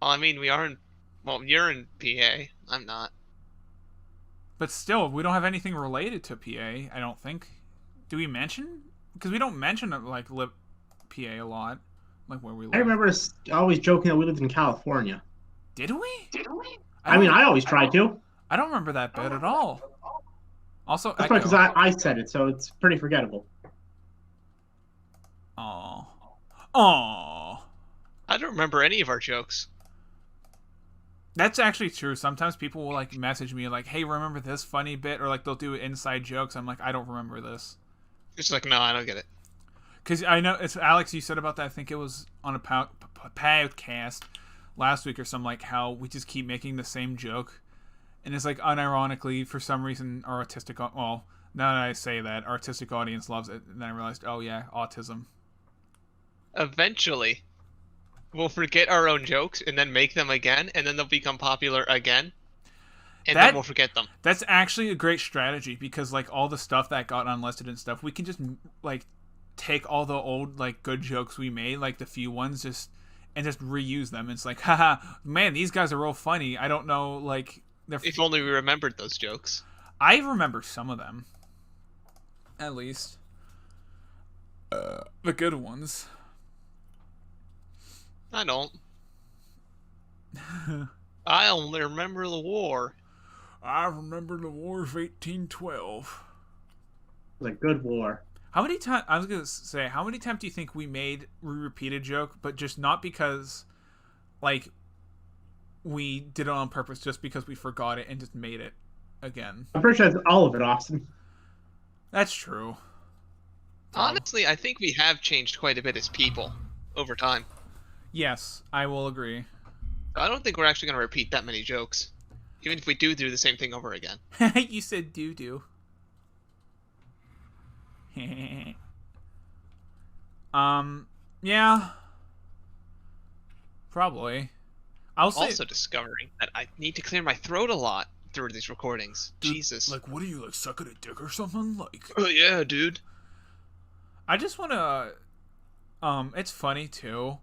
Speaker 1: Well, I mean, we are in. Well, you're in PA. I'm not.
Speaker 2: But still, we don't have anything related to PA. I don't think. Do we mention? Because we don't mention like PA a lot, like where we live.
Speaker 3: I remember us always joking that we lived in California.
Speaker 2: Did we?
Speaker 3: I mean, I always tried to.
Speaker 2: I don't remember that bit at all. Also,
Speaker 3: that's probably because I said it, so it's pretty forgettable.
Speaker 2: Aww.
Speaker 1: I don't remember any of our jokes.
Speaker 2: That's actually true. Sometimes people will like message me like, "Hey, remember this funny bit?" Or like they'll do inside jokes. I'm like, I don't remember this.
Speaker 1: It's like, no, I don't get it.
Speaker 2: Because I know it's Alex. You said about that. I think it was on a podcast last week or something. Like how we just keep making the same joke, and it's like unironically for some reason our autistic. Well, now that I say that, our autistic audience loves it, and then I realized, oh yeah, autism.
Speaker 1: Eventually, we'll forget our own jokes and then make them again, and then they'll become popular again, and then we'll forget them.
Speaker 2: That's actually a great strategy because like all the stuff that got unlisted and stuff, we can just like take all the old like good jokes we made, like the few ones, just reuse them. It's like, haha, man, these guys are real funny. I don't know, like
Speaker 1: if only we remembered those jokes.
Speaker 2: I remember some of them, at least the good ones.
Speaker 1: I don't. I only remember the war.
Speaker 2: I remember the War of 1812.
Speaker 3: It was a good war.
Speaker 2: How many times? I was gonna say, how many times do you think we repeated a joke, but just not because, like, we did it on purpose, just because we forgot it and just made it again?
Speaker 3: I'm pretty sure that's all of it, Austin.
Speaker 2: That's true.
Speaker 1: Honestly, I think we have changed quite a bit as people over time.
Speaker 2: Yes, I will agree.
Speaker 1: I don't think we're actually going to repeat that many jokes. Even if we do the same thing over again.
Speaker 2: You said doo-doo. Yeah. Probably. I'll say...
Speaker 1: Also discovering that I need to clear my throat a lot. through these recordings.
Speaker 2: Dude,
Speaker 1: Jesus.
Speaker 2: Like, what are you, like, sucking a dick or something? Like,
Speaker 1: oh yeah, dude.
Speaker 2: I just want to, it's funny, too,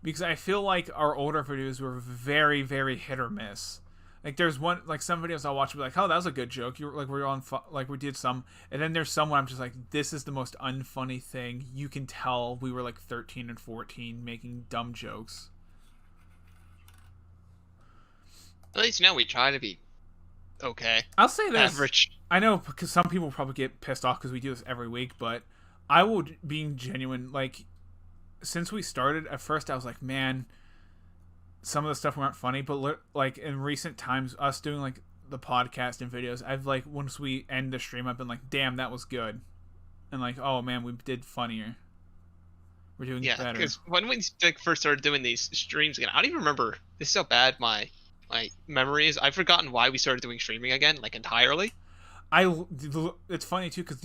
Speaker 2: because I feel like our older videos were very, very hit or miss. Like, there's one, like, some videos I'll watch and be like, oh, that was a good joke. You were, like, we're on, like, we did some. And then there's some where I'm just like, this is the most unfunny thing. You can tell we were, like, 13 and 14 making dumb jokes.
Speaker 1: At least now we try to be okay.
Speaker 2: I'll say this.
Speaker 1: Average.
Speaker 2: I know, because some people probably get pissed off because we do this every week, but I will, being genuine, like, since we started, at first I was like, man, some of the stuff weren't funny, but like in recent times, us doing like the podcast and videos, I've like, once we end the stream, I've been like, damn, that was good, and like, oh man, we did funnier. We're doing better.
Speaker 1: Because when we like, first started doing these streams again, I don't even remember. This is how bad my memory is. I've forgotten why we started doing streaming again, like entirely.
Speaker 2: It's funny too, because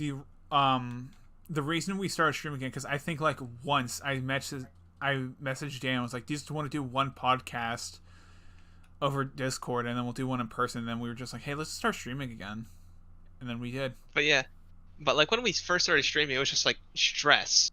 Speaker 2: the reason we started streaming again, because I think like once I messaged Dan, I was like, do you just want to do one podcast over Discord and then we'll do one in person? And then we were just like, hey, let's start streaming again. And then we did.
Speaker 1: But yeah. But like when we first started streaming, it was just like stress.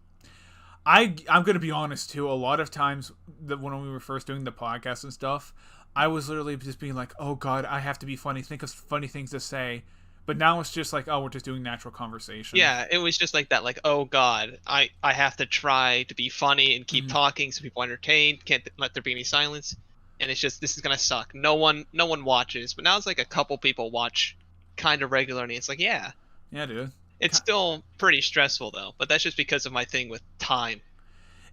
Speaker 2: I'm going to be honest too. A lot of times when we were first doing the podcast and stuff, I was literally just being like, oh God, I have to be funny. Think of funny things to say. But now it's just like, oh, we're just doing natural conversation.
Speaker 1: Yeah, it was just like that. Like, oh God, I have to try to be funny and keep talking so people are entertained. Can't let there be any silence. And it's just, this is gonna suck. No one watches. But now it's like a couple people watch kind of regularly. It's like, yeah,
Speaker 2: dude.
Speaker 1: It's still pretty stressful though. But that's just because of my thing with time.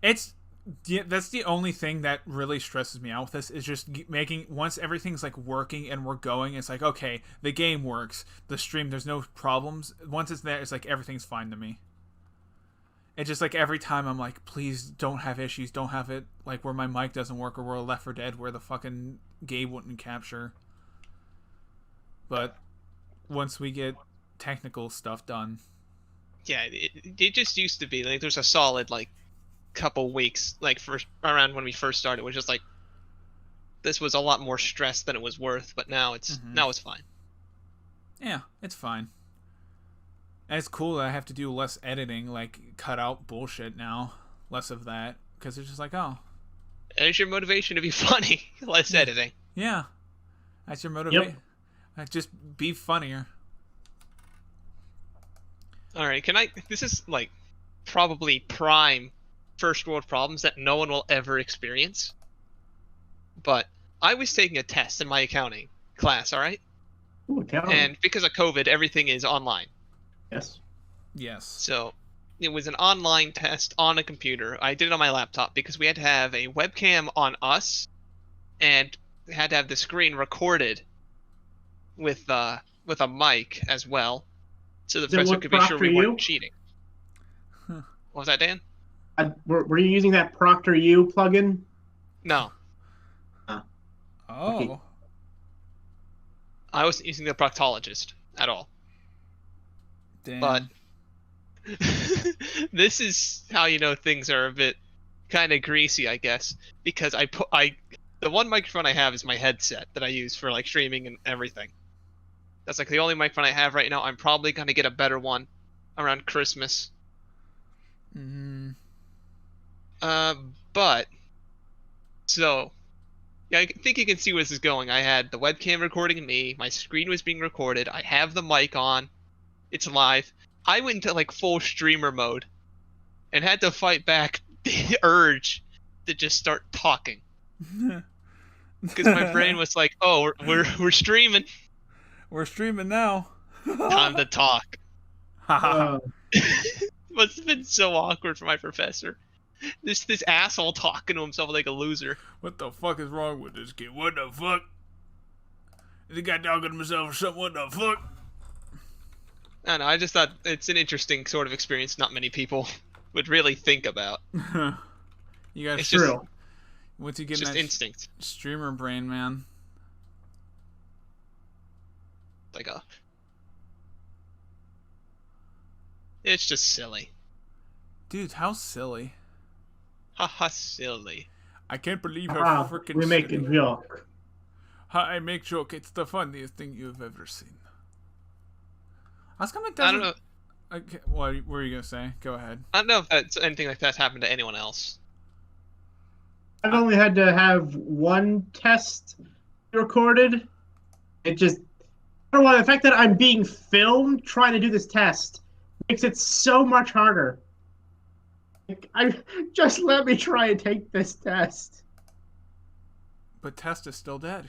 Speaker 2: That's the only thing that really stresses me out with this, is just making, once everything's like working and we're going, it's like, okay, the game works, the stream, there's no problems. Once it's there, it's like everything's fine to me. It's just like every time I'm like, please don't have issues, don't have it like where my mic doesn't work or we're Left 4 Dead where the fucking game wouldn't capture. But once we get technical stuff done.
Speaker 1: Yeah, it just used to be like there's a solid like couple weeks like first around when we first started, which is like this was a lot more stress than it was worth, but now it's fine.
Speaker 2: Yeah, it's fine. And it's cool that I have to do less editing, like cut out bullshit now, less of that, because it's just like, oh,
Speaker 1: there's your motivation to be funny. Less editing.
Speaker 2: Yeah, that's your motivation.
Speaker 3: Yep.
Speaker 2: Just be funnier.
Speaker 1: All right, this is like probably prime first world problems that no one will ever experience. But I was taking a test in my accounting class, all right?
Speaker 3: Ooh, accounting.
Speaker 1: And because of COVID, everything is online.
Speaker 3: Yes.
Speaker 1: So it was an online test on a computer. I did it on my laptop because we had to have a webcam on us and had to have the screen recorded with a mic as well, so the professor could be sure we weren't cheating. What was that, Dan?
Speaker 3: Were you using that ProctorU plugin?
Speaker 1: No.
Speaker 2: Oh.
Speaker 3: Okay.
Speaker 1: I wasn't using the proctologist at all.
Speaker 2: Damn.
Speaker 1: But this is how you know things are a bit kind of greasy, I guess, because the one microphone I have is my headset that I use for like streaming and everything. That's like the only microphone I have right now. I'm probably gonna get a better one around Christmas. But so yeah, I think you can see where this is going. I had the webcam recording me, my screen was being recorded, I have the mic on, it's live. I went into like full streamer mode and had to fight back the urge to just start talking. Because my brain was like, oh, we're streaming.
Speaker 2: We're streaming now.
Speaker 1: Time to talk.
Speaker 3: Oh.
Speaker 1: Must have been so awkward for my professor. This asshole talking to himself like a loser.
Speaker 2: What the fuck is wrong with this kid? What the fuck? Is the guy talking to himself or something? What the fuck?
Speaker 1: I don't know, I just thought it's an interesting sort of experience not many people would really think about.
Speaker 2: You guys,
Speaker 1: it's just,
Speaker 2: once you get
Speaker 1: just
Speaker 2: that
Speaker 1: instinct.
Speaker 2: Streamer brain, man.
Speaker 1: Like it's just silly.
Speaker 2: Dude, how silly.
Speaker 1: Haha, silly.
Speaker 2: I can't believe how freaking
Speaker 3: we make a
Speaker 2: silly.
Speaker 3: joke.
Speaker 2: I make joke. It's the funniest thing you've ever seen. How come it
Speaker 1: I
Speaker 2: doesn't?
Speaker 1: don't know.
Speaker 2: Okay, what were you gonna say? Go ahead.
Speaker 1: I don't know if that's anything like that's happened to anyone else.
Speaker 3: I've only had to have one test recorded. It just, I don't know, the fact that I'm being filmed trying to do this test makes it so much harder. Like, just let me try and take this test.
Speaker 2: But Test is still dead.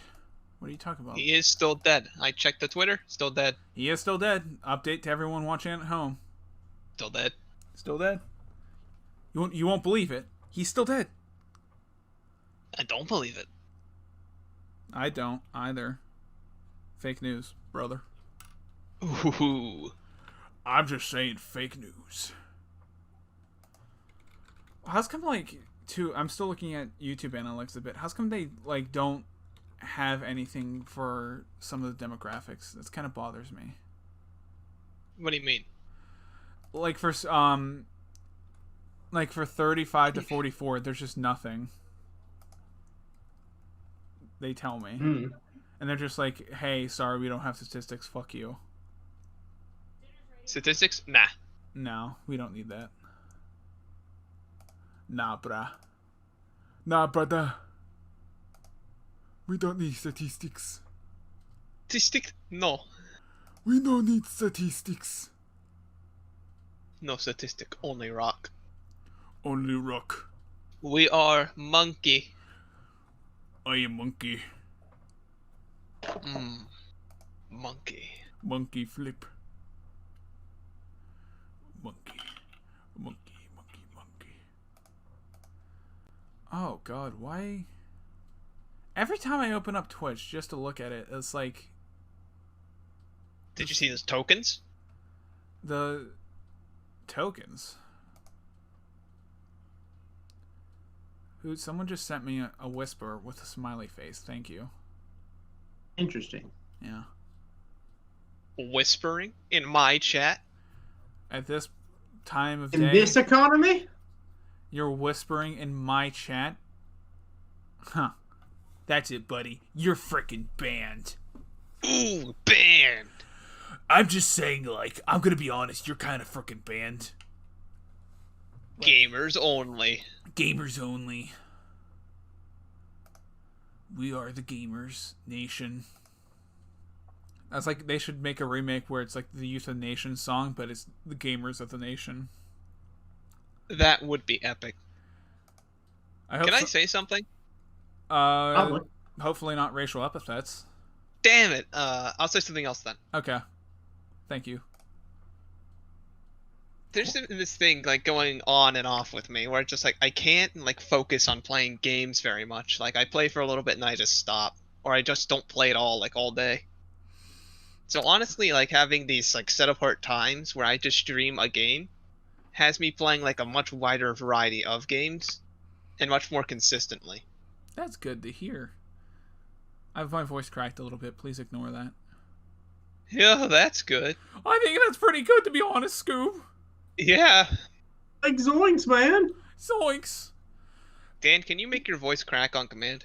Speaker 2: What are you talking about?
Speaker 1: He is still dead. I checked the Twitter. Still dead.
Speaker 2: He is still dead. Update to everyone watching at home.
Speaker 1: Still dead.
Speaker 2: Still dead. You won't believe it. He's still dead.
Speaker 1: I don't believe it.
Speaker 2: I don't either. Fake news, brother.
Speaker 1: Ooh.
Speaker 2: I'm just saying fake news. How's come I'm still looking at YouTube analytics a bit. How's come they don't have anything for some of the demographics? That kind of bothers me.
Speaker 1: What do you mean?
Speaker 2: Like for 35 to 44, there's just nothing. They tell me. And they're just like, hey, sorry, we don't have statistics. Fuck you.
Speaker 1: Statistics? Nah.
Speaker 2: No, we don't need that. Nah, bruh. Nah, brother. We don't need statistics.
Speaker 1: Statistic? No.
Speaker 2: We don't need statistics.
Speaker 1: No statistic. Only rock.
Speaker 2: Only rock.
Speaker 1: We are monkey.
Speaker 2: I am monkey.
Speaker 1: Monkey.
Speaker 2: Monkey flip. Monkey. Oh god, why? Every time I open up Twitch just to look at it, it's like...
Speaker 1: Did you see those tokens?
Speaker 2: The tokens? Someone just sent me a whisper with a smiley face. Thank you.
Speaker 3: Interesting.
Speaker 2: Yeah.
Speaker 1: Whispering in my chat?
Speaker 2: At this time of
Speaker 3: In
Speaker 2: day...
Speaker 3: this economy?
Speaker 2: You're whispering in my chat? Huh. That's it, buddy. You're freaking banned.
Speaker 1: Ooh, banned!
Speaker 2: I'm just saying, I'm gonna be honest, you're kind of freaking banned.
Speaker 1: Gamers only.
Speaker 2: Gamers only. We are the gamers nation. That's they should make a remake where it's the Youth of the Nation song, but it's the gamers of the nation.
Speaker 1: That would be epic. Can I say something?
Speaker 2: Hopefully not racial epithets.
Speaker 1: Damn it. I'll say something else then.
Speaker 2: Okay. Thank you.
Speaker 1: There's this thing going on and off with me where it's just I can't focus on playing games very much. I play for a little bit and I just stop, or I just don't play at all all day. So honestly, having these set apart times where I just stream a game has me playing a much wider variety of games and much more consistently.
Speaker 2: That's good to hear. I have my voice cracked a little bit. Please ignore that.
Speaker 1: Yeah, that's good.
Speaker 2: I think that's pretty good, to be honest, Scoob.
Speaker 1: Yeah.
Speaker 3: Zoinks, man.
Speaker 2: Zoinks.
Speaker 1: Dan, can you make your voice crack on command?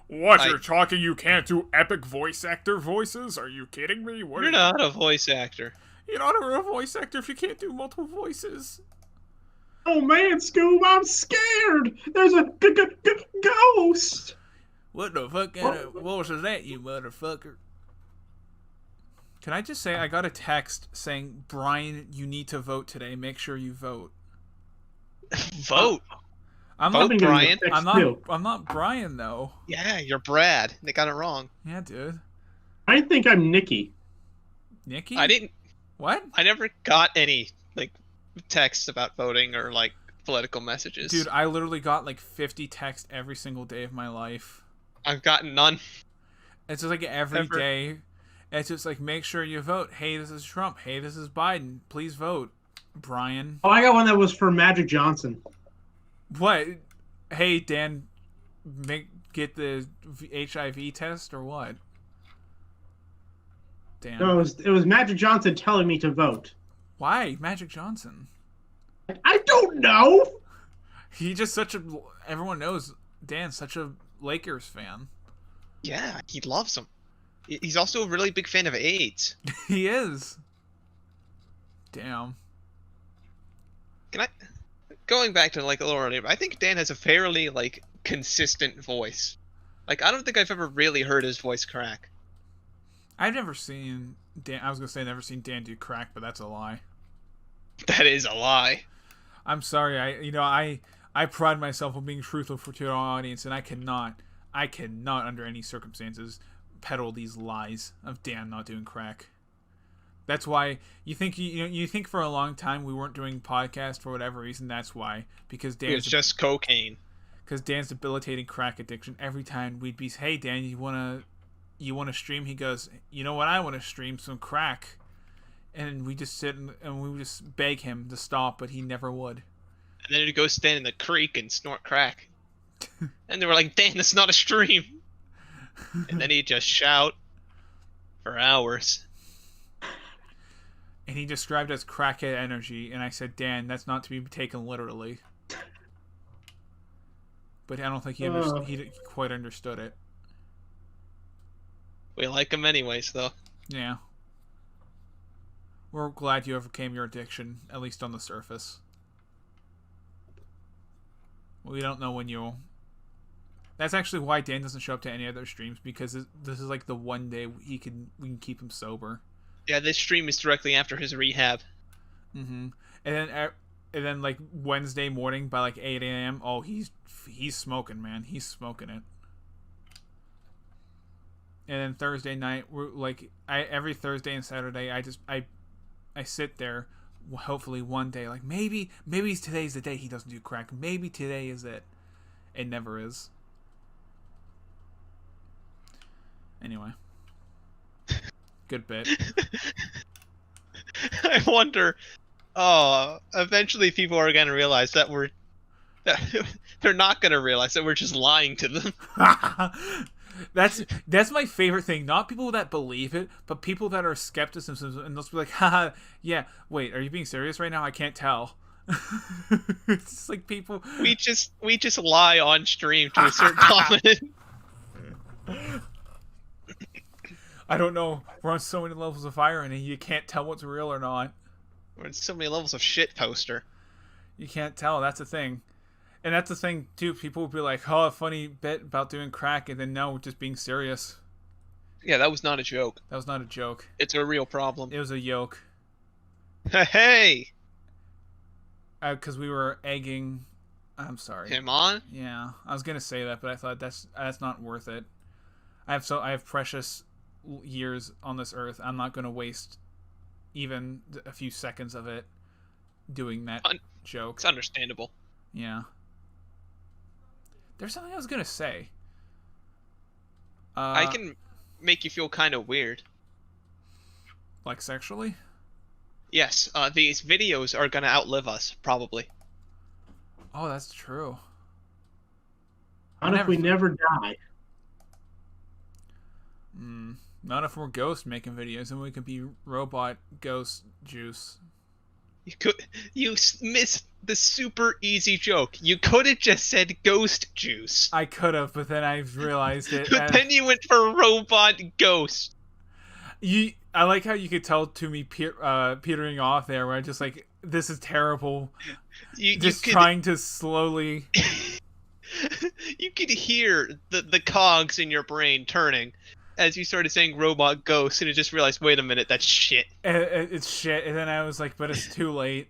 Speaker 2: What, you're talking you can't do epic voice actor voices? Are you kidding me?
Speaker 1: You're not a voice actor.
Speaker 2: You're not a real voice actor if you can't do multiple voices.
Speaker 3: Oh man, Scoob, I'm scared. There's a ghost.
Speaker 2: What the fuck kind of voice is that, you motherfucker? Can I just say I got a text saying, Brian, you need to vote today. Make sure you vote.
Speaker 1: Vote?
Speaker 2: I'm
Speaker 1: vote,
Speaker 2: not
Speaker 1: Brian.
Speaker 2: I'm not Brian, though.
Speaker 1: Yeah, you're Brad. They got it wrong.
Speaker 2: Yeah, dude.
Speaker 3: I think I'm Nikki.
Speaker 2: Nikki?
Speaker 1: I didn't...
Speaker 2: What?
Speaker 1: I never got any, texts about voting or, political messages.
Speaker 2: Dude, I literally got, 50 texts every single day of my life.
Speaker 1: I've gotten none.
Speaker 2: It's just, every day. It's just, make sure you vote. Hey, this is Trump. Hey, this is Biden. Please vote. Brian.
Speaker 3: Oh, I got one that was for Magic Johnson.
Speaker 2: What? Hey, Dan, get the HIV test or what? Dan.
Speaker 3: No, it was Magic Johnson telling me to vote.
Speaker 2: Why Magic Johnson?
Speaker 3: I don't know.
Speaker 2: He just everyone knows Dan's such a Lakers fan.
Speaker 1: Yeah, he loves them. He's also a really big fan of AIDS.
Speaker 2: He is. Damn.
Speaker 1: Can I... Going back to, like, a little earlier, I think Dan has a fairly, like, consistent voice. Like, I don't think I've ever really heard his voice crack.
Speaker 2: I've never seen Dan. I was gonna say I've never seen Dan do crack, but that's a lie.
Speaker 1: That is a lie.
Speaker 2: I'm sorry. I pride myself on being truthful to our audience, and I cannot under any circumstances peddle these lies of Dan not doing crack. That's why you think for a long time we weren't doing podcasts for whatever reason. That's why, because
Speaker 1: It's just cocaine.
Speaker 2: Because Dan's debilitating crack addiction. Every time we'd be, hey Dan, you wanna stream? He goes, you know what? I want to stream some crack, and we just sit and we would just beg him to stop, but he never would.
Speaker 1: And then he'd go stand in the creek and snort crack. And they were like, Dan, that's not a stream. And then he'd just shout for hours.
Speaker 2: And he described it as crackhead energy, and I said, Dan, that's not to be taken literally. But I don't think he quite understood it.
Speaker 1: We like him anyways, though.
Speaker 2: Yeah. We're glad you overcame your addiction, at least on the surface. We don't know when you'll... That's actually why Dan doesn't show up to any other streams, because this is like the one day we can keep him sober. Yeah,
Speaker 1: this stream is directly after his rehab.
Speaker 2: Mm-hmm. And then like Wednesday morning by like 8 a.m. Oh, he's smoking, man. He's smoking it. And then Thursday night, we're like every Thursday and Saturday, I sit there. Hopefully one day, like maybe today's the day he doesn't do crack. Maybe today is it. It never is. Anyway. Good bit.
Speaker 1: I wonder. Oh, eventually people are gonna realize that they're not gonna realize that we're just lying to them.
Speaker 2: That's my favorite thing. Not people that believe it, but people that are skeptics and they'll be like, haha, yeah, wait, are you being serious right now? I can't tell. It's just like people
Speaker 1: we just lie on stream to assert dominance.
Speaker 2: I don't know. We're on so many levels of fire and you can't tell what's real or not.
Speaker 1: We're on so many levels of shit poster.
Speaker 2: You can't tell. That's the thing. And that's the thing, too. People would be like, oh, a funny bit about doing crack, and then no, just being serious.
Speaker 1: Yeah, that was not a joke.
Speaker 2: That was not a joke.
Speaker 1: It's a real problem.
Speaker 2: It was a yoke.
Speaker 1: Hey!
Speaker 2: Because we were egging... I'm sorry.
Speaker 1: Him on?
Speaker 2: Yeah. I was going to say that, but I thought that's not worth it. I have precious years on this earth. I'm not going to waste even a few seconds of it doing that joke.
Speaker 1: It's understandable.
Speaker 2: Yeah. There's something I was going to say.
Speaker 1: I can make you feel kind of weird.
Speaker 2: Like sexually?
Speaker 1: Yes. These videos are going to outlive us, probably.
Speaker 2: Oh, that's true.
Speaker 3: Not if we never die.
Speaker 2: Not if we're ghosts making videos, and we could be robot ghost juice.
Speaker 1: You missed the super easy joke. You could have just said ghost juice.
Speaker 2: I could have, but then I realized it.
Speaker 1: But then you went for robot ghost.
Speaker 2: I like how you could tell to me petering off there, where I just like, this is terrible. Trying to slowly.
Speaker 1: You could hear the cogs in your brain turning as you started saying robot ghost, and I just realized, wait a minute, that's shit.
Speaker 2: It's shit, and then I was like, but it's too late.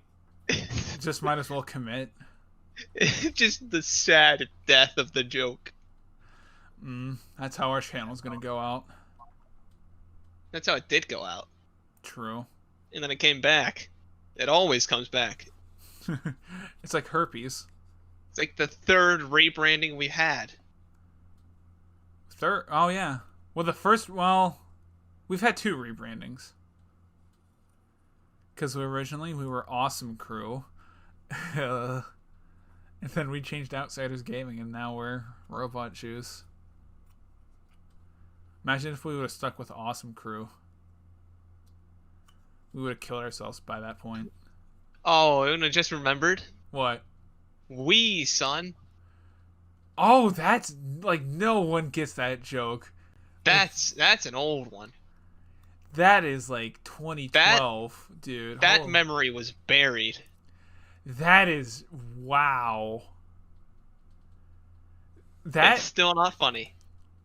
Speaker 2: Just might as well commit.
Speaker 1: Just the sad death of the joke.
Speaker 2: That's how our channel's gonna go out.
Speaker 1: That's how it did go out.
Speaker 2: True.
Speaker 1: And then it came back. It always comes back.
Speaker 2: It's like herpes.
Speaker 1: It's like the third rebranding we had.
Speaker 2: Third? Oh, yeah. Well, we've had 2 rebrandings. Because originally we were Awesome Crew. And then we changed Outsiders Gaming, and now we're Robot Juice. Imagine if we would have stuck with Awesome Crew. We would have killed ourselves by that point.
Speaker 1: Oh, and I just remembered.
Speaker 2: What?
Speaker 1: Son.
Speaker 2: Oh, that's like no one gets that joke.
Speaker 1: That's an old one.
Speaker 2: That is like
Speaker 1: That
Speaker 2: 2012, dude.
Speaker 1: that memory was buried.
Speaker 2: That is wow.
Speaker 1: It's
Speaker 2: That
Speaker 1: still not funny.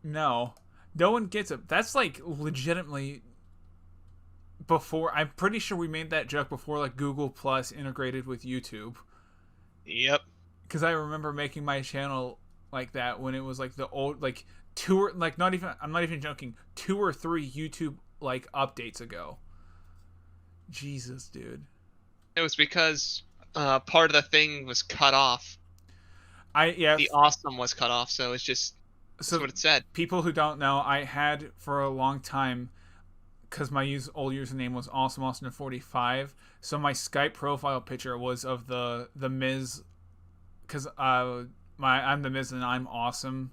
Speaker 2: no, no one gets it. That's like legitimately before. I'm pretty sure we made that joke before like Google Plus integrated with YouTube.
Speaker 1: Yep.
Speaker 2: Because I remember making my channel like that when it was like the old like two or like not even I'm not even joking 2 or 3 YouTube like updates ago. Jesus, dude.
Speaker 1: It was because part of the thing was cut off.
Speaker 2: Yeah.
Speaker 1: The awesome was cut off, so it's just that's what it said.
Speaker 2: People who don't know, I had for a long time because my old username was AwesomeAustin45. So my Skype profile picture was of the Miz, because I'm the Miz and I'm awesome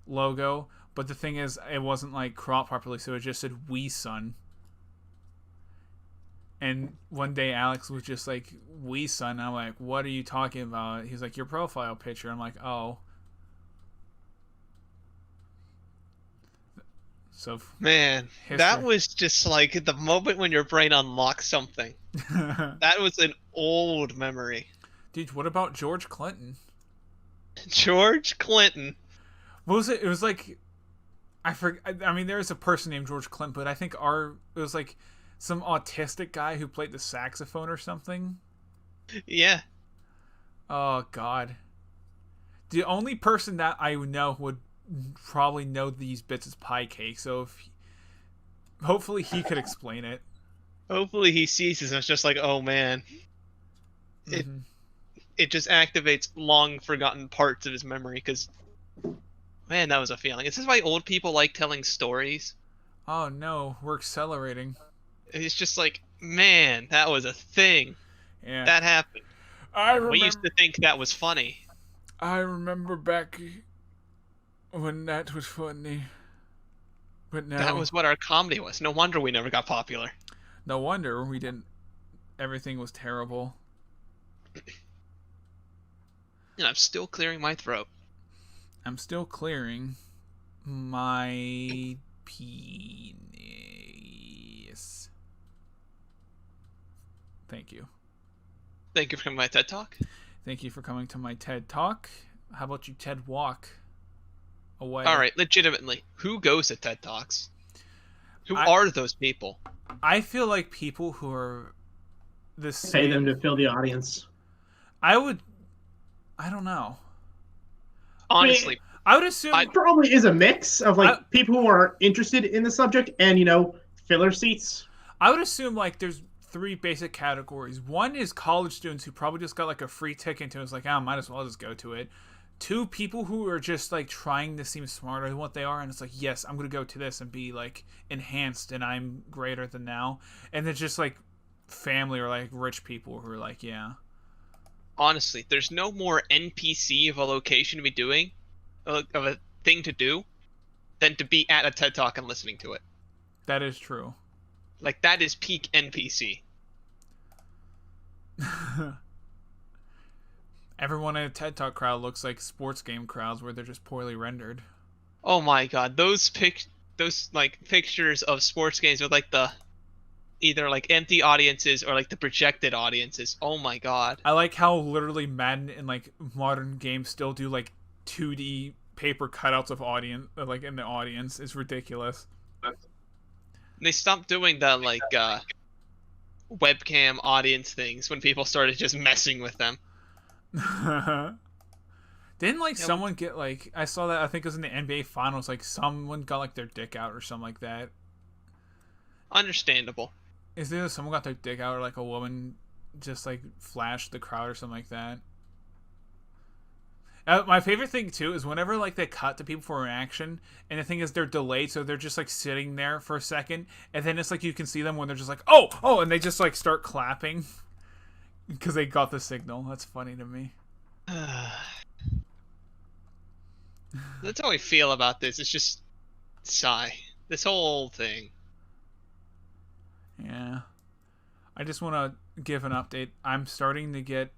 Speaker 2: logo. But the thing is, it wasn't like cropped properly, so it just said "We Son." And one day Alex was just like, "We Son." I'm like, "What are you talking about?" He's like, "Your profile picture." I'm like, "Oh." So
Speaker 1: Man,
Speaker 2: history.
Speaker 1: that was just like the moment when your brain unlocks something. That was an old memory.
Speaker 2: Dude, what about George Clinton?
Speaker 1: George Clinton.
Speaker 2: What was it? It was like I forget. I mean, there's a person named George Clinton, but I think it was like some autistic guy who played the saxophone or something.
Speaker 1: Yeah.
Speaker 2: Oh God. The only person that I know would probably know these bits is Pie Cake. So hopefully he could explain it.
Speaker 1: Hopefully he sees this and it's just like, oh man. It just activates long forgotten parts of his memory because, man, that was a feeling. Is this why old people like telling stories?
Speaker 2: Oh no, we're accelerating.
Speaker 1: It's just like, man, that was a thing.
Speaker 2: Yeah.
Speaker 1: That happened. We used to think that was funny.
Speaker 2: I remember back when that was funny. But now
Speaker 1: that was what our comedy was. No wonder we never got popular.
Speaker 2: No wonder we didn't. Everything was terrible.
Speaker 1: And I'm still clearing my throat.
Speaker 2: I'm still clearing my penis. Thank you.
Speaker 1: Thank you for coming to my TED Talk.
Speaker 2: Thank you for coming to my TED Talk. How about you TED Walk away?
Speaker 1: All right, legitimately, who goes to TED Talks? Who are those people?
Speaker 2: I feel like people who are the same.
Speaker 3: Pay them to fill the audience.
Speaker 2: I don't know.
Speaker 1: Honestly,
Speaker 2: I would assume
Speaker 3: it probably is a mix of like people who are interested in the subject and filler seats.
Speaker 2: I would assume like there's 3 basic categories. One is college students who probably just got like a free ticket and was like, might as well just go to it. 2, people who are just like trying to seem smarter than what they are, and it's like, yes, I'm gonna go to this and be like enhanced and I'm greater than now. And then just like family or like rich people who are like, yeah.
Speaker 1: Honestly, there's no more NPC of a location to be doing, of a thing to do, than to be at a TED Talk and listening to it.
Speaker 2: That is true.
Speaker 1: Like, that is peak NPC.
Speaker 2: Everyone in a TED Talk crowd looks like sports game crowds where they're just poorly rendered.
Speaker 1: Oh my god, those like pictures of sports games with like the either like empty audiences or like the projected audiences. Oh my god.
Speaker 2: I like how literally Madden and like modern games still do like 2D paper cutouts of audience like in the audience. It's ridiculous.
Speaker 1: They stopped doing the like webcam audience things when people started just messing with them.
Speaker 2: Didn't like someone get like I saw that I think it was in the NBA finals like someone got like their dick out or something like that.
Speaker 1: Understandable.
Speaker 2: Is there someone got their dick out or like a woman just like flashed the crowd or something like that? My favorite thing too is whenever like they cut to people for reaction, and the thing is they're delayed, so they're just like sitting there for a second, and then it's like you can see them when they're just like oh, and they just like start clapping because they got the signal. That's funny to me.
Speaker 1: That's how I feel about this. It's just sigh. This whole thing.
Speaker 2: Yeah. I just want to give an update. I'm starting to get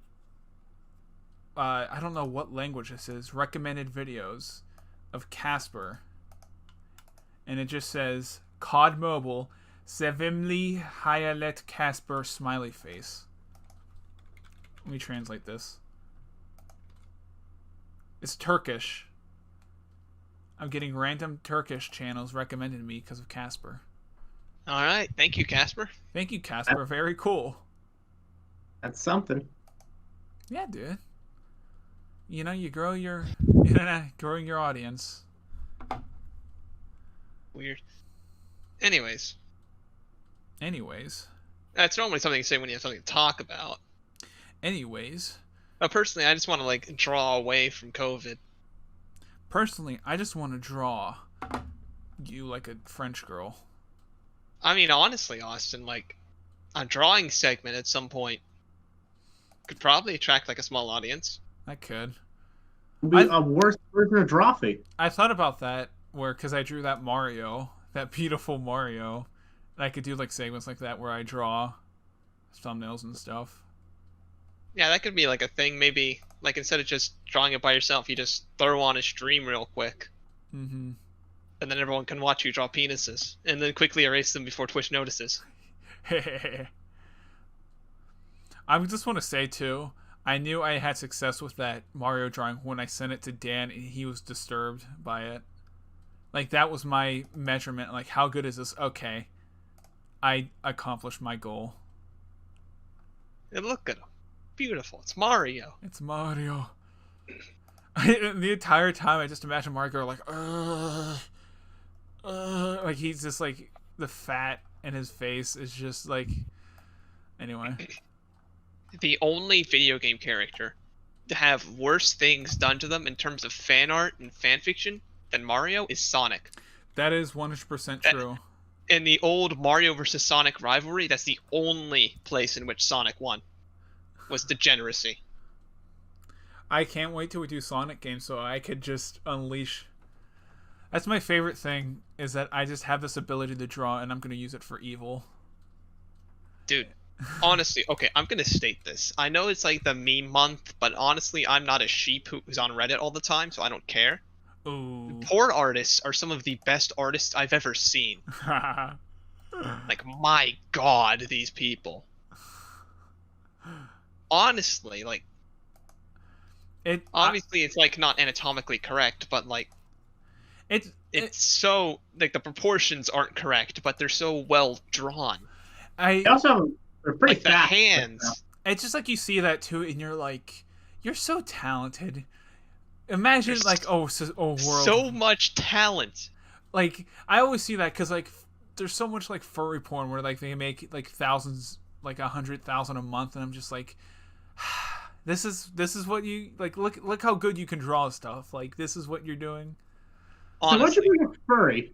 Speaker 2: I don't know what language this is, recommended videos of Casper. And it just says, COD Mobile, Sevimli Hayalet Casper smiley face. Let me translate this. It's Turkish. I'm getting random Turkish channels recommended to me because of Casper.
Speaker 1: All right, thank you, Casper.
Speaker 2: Thank you, Casper. Very cool.
Speaker 3: That's something.
Speaker 2: Yeah, dude. You know, you grow your internet, growing your audience.
Speaker 1: Weird. Anyways, that's normally something you say when you have something to talk about. But personally, I just want to like draw away from COVID.
Speaker 2: Personally, I just want to draw you like a French girl.
Speaker 1: I mean, honestly, Austin, like a drawing segment at some point could probably attract like a small audience.
Speaker 2: I could.
Speaker 3: It'd be a worse version of Drawfee.
Speaker 2: I thought about that because I drew that Mario, that beautiful Mario. And I could do like segments like that where I draw thumbnails and stuff.
Speaker 1: Yeah, that could be like a thing. Maybe like instead of just drawing it by yourself, you just throw on a stream real quick.
Speaker 2: Mm-hmm.
Speaker 1: And then everyone can watch you draw penises, and then quickly erase them before Twitch notices.
Speaker 2: I just want to say too, I knew I had success with that Mario drawing when I sent it to Dan and he was disturbed by it. Like that was my measurement. Like how good is this? Okay, I accomplished my goal.
Speaker 1: And look at him, beautiful. It's Mario.
Speaker 2: It's Mario. The entire time I just imagine Mario like, like he's just like the fat in his face is just like. Anyway.
Speaker 1: The only video game character to have worse things done to them in terms of fan art and fan fiction than Mario is Sonic.
Speaker 2: That is 100% true.
Speaker 1: In the old Mario vs. Sonic rivalry, that's the only place in which Sonic won. Was degeneracy.
Speaker 2: I can't wait till we do Sonic games so I could just unleash. That's my favorite thing, is that I just have this ability to draw and I'm going to use it for evil.
Speaker 1: Dude, honestly, okay, I'm going to state this. I know it's like the meme month, but honestly, I'm not a sheep who's on Reddit all the time, so I don't care.
Speaker 2: Ooh.
Speaker 1: Poor artists are some of the best artists I've ever seen. Like, my god, these people. Honestly, like, obviously it's like not anatomically correct, but like it's so like the proportions aren't correct, but they're so well drawn.
Speaker 3: They're pretty
Speaker 1: like
Speaker 3: fast.
Speaker 1: The hands.
Speaker 2: It's just like you see that too, and you're like, you're so talented. Imagine like world.
Speaker 1: So much talent.
Speaker 2: Like I always see that because like there's so much like furry porn where like they make like thousands, like 100,000 a month, and I'm just like. This is what you like. Look how good you can draw stuff. Like this is what you're doing.
Speaker 3: Honestly. So why'd you bring up furry?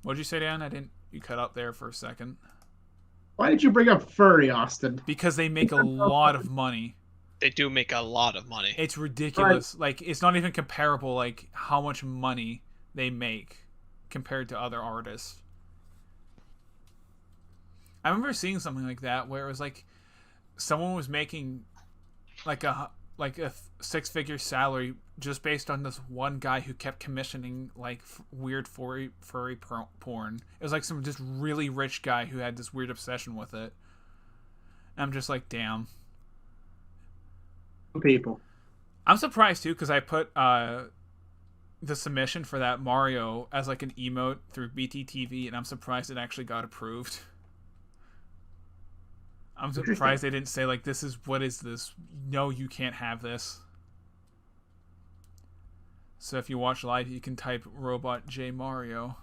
Speaker 2: What'd you say, Dan? I didn't. You cut out there for a second.
Speaker 3: Why did you bring up furry, Austin?
Speaker 2: Because they make a lot of money.
Speaker 1: They do make a lot of money.
Speaker 2: It's ridiculous. Right. Like it's not even comparable. Like how much money they make compared to other artists. I remember seeing something like that where it was like someone was making like a 6-figure salary just based on this one guy who kept commissioning like weird furry porn. It was like some just really rich guy who had this weird obsession with it. And I'm just like, damn.
Speaker 3: People.
Speaker 2: I'm surprised too because I put the submission for that Mario as like an emote through BTTV, and I'm surprised it actually got approved. I'm surprised they didn't say, like, what is this? No, you can't have this. So if you watch live, you can type robotjuiceyt Mario,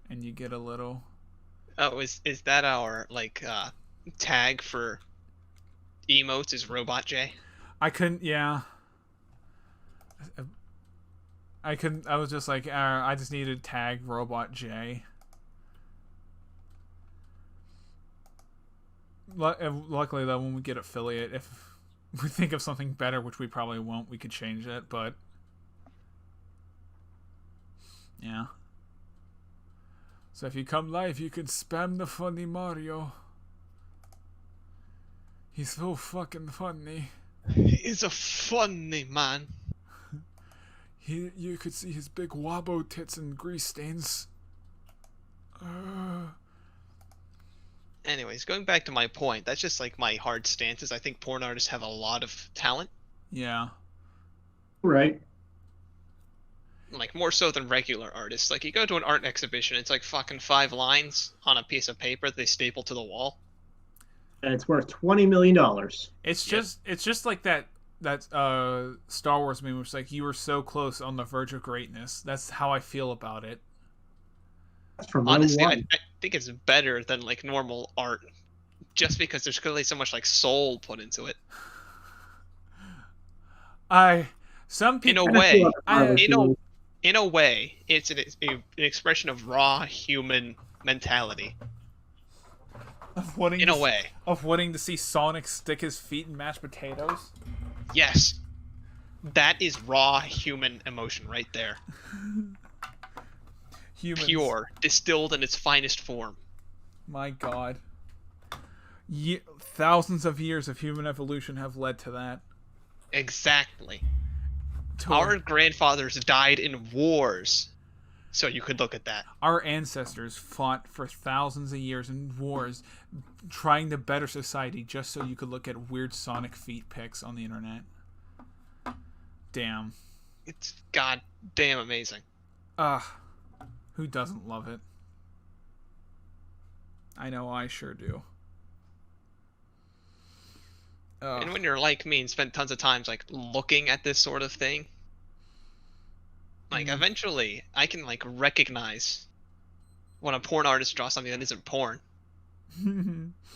Speaker 2: and you get a little...
Speaker 1: Oh, is that our, like, tag for emotes is robotj?
Speaker 2: I couldn't, yeah. I was just like, I just needed tag robotj. Luckily, though, when we get affiliate, if we think of something better, which we probably won't, we could change it, but... Yeah. So if you come live, you can spam the funny Mario. He's so fucking funny.
Speaker 1: He's a funny man.
Speaker 2: You could see his big wabo tits and grease stains.
Speaker 1: Anyways, going back to my point, that's just like my hard stance is I think porn artists have a lot of talent.
Speaker 2: Yeah.
Speaker 3: Right.
Speaker 1: Like more so than regular artists. Like you go to an art exhibition, it's like fucking 5 lines on a piece of paper that they staple to the wall.
Speaker 3: And it's worth $20 million.
Speaker 2: It's just like that Star Wars meme, which is like, you were so close on the verge of greatness. That's how I feel about it.
Speaker 3: That's from
Speaker 1: Honestly,
Speaker 3: Rogue
Speaker 1: I
Speaker 3: One.
Speaker 1: think it's better than like normal art, just because there's clearly so much like soul put into it.
Speaker 2: Some people
Speaker 1: In a way,
Speaker 2: I-
Speaker 1: in a way, it's an expression of raw human mentality.
Speaker 2: of wanting
Speaker 1: In
Speaker 2: to
Speaker 1: a way,
Speaker 2: of wanting to see Sonic stick his feet in mashed potatoes.
Speaker 1: yes, that is raw human emotion right there.
Speaker 2: Humans.
Speaker 1: Pure, distilled in its finest form.
Speaker 2: My God. Thousands of years of human evolution have led to that.
Speaker 1: Exactly. Our grandfathers died in wars, so you could look at that.
Speaker 2: Our ancestors fought for thousands of years in wars, trying to better society, just so you could look at weird Sonic feet pics on the internet. Damn.
Speaker 1: It's goddamn amazing.
Speaker 2: Who doesn't love it? I know I sure do.
Speaker 1: And when you're like me and spend tons of times like looking at this sort of thing, like eventually I can like recognize when a porn artist draws something that isn't porn,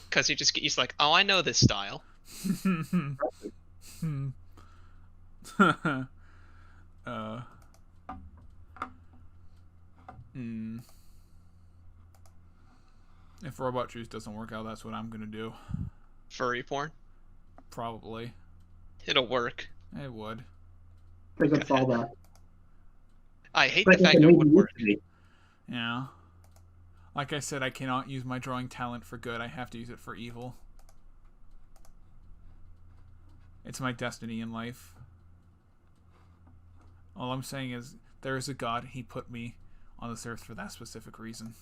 Speaker 1: because he's like, oh, I know this style. If Robot Juice doesn't work out, that's what I'm gonna do. Furry porn.
Speaker 2: Probably.
Speaker 1: It'll work.
Speaker 2: It would.
Speaker 3: They could fall back.
Speaker 1: I hate the fact that it would work.
Speaker 2: Yeah. Like I said, I cannot use my drawing talent for good. I have to use it for evil. It's my destiny in life. All I'm saying is, there is a God. He put me on this earth for that specific reason.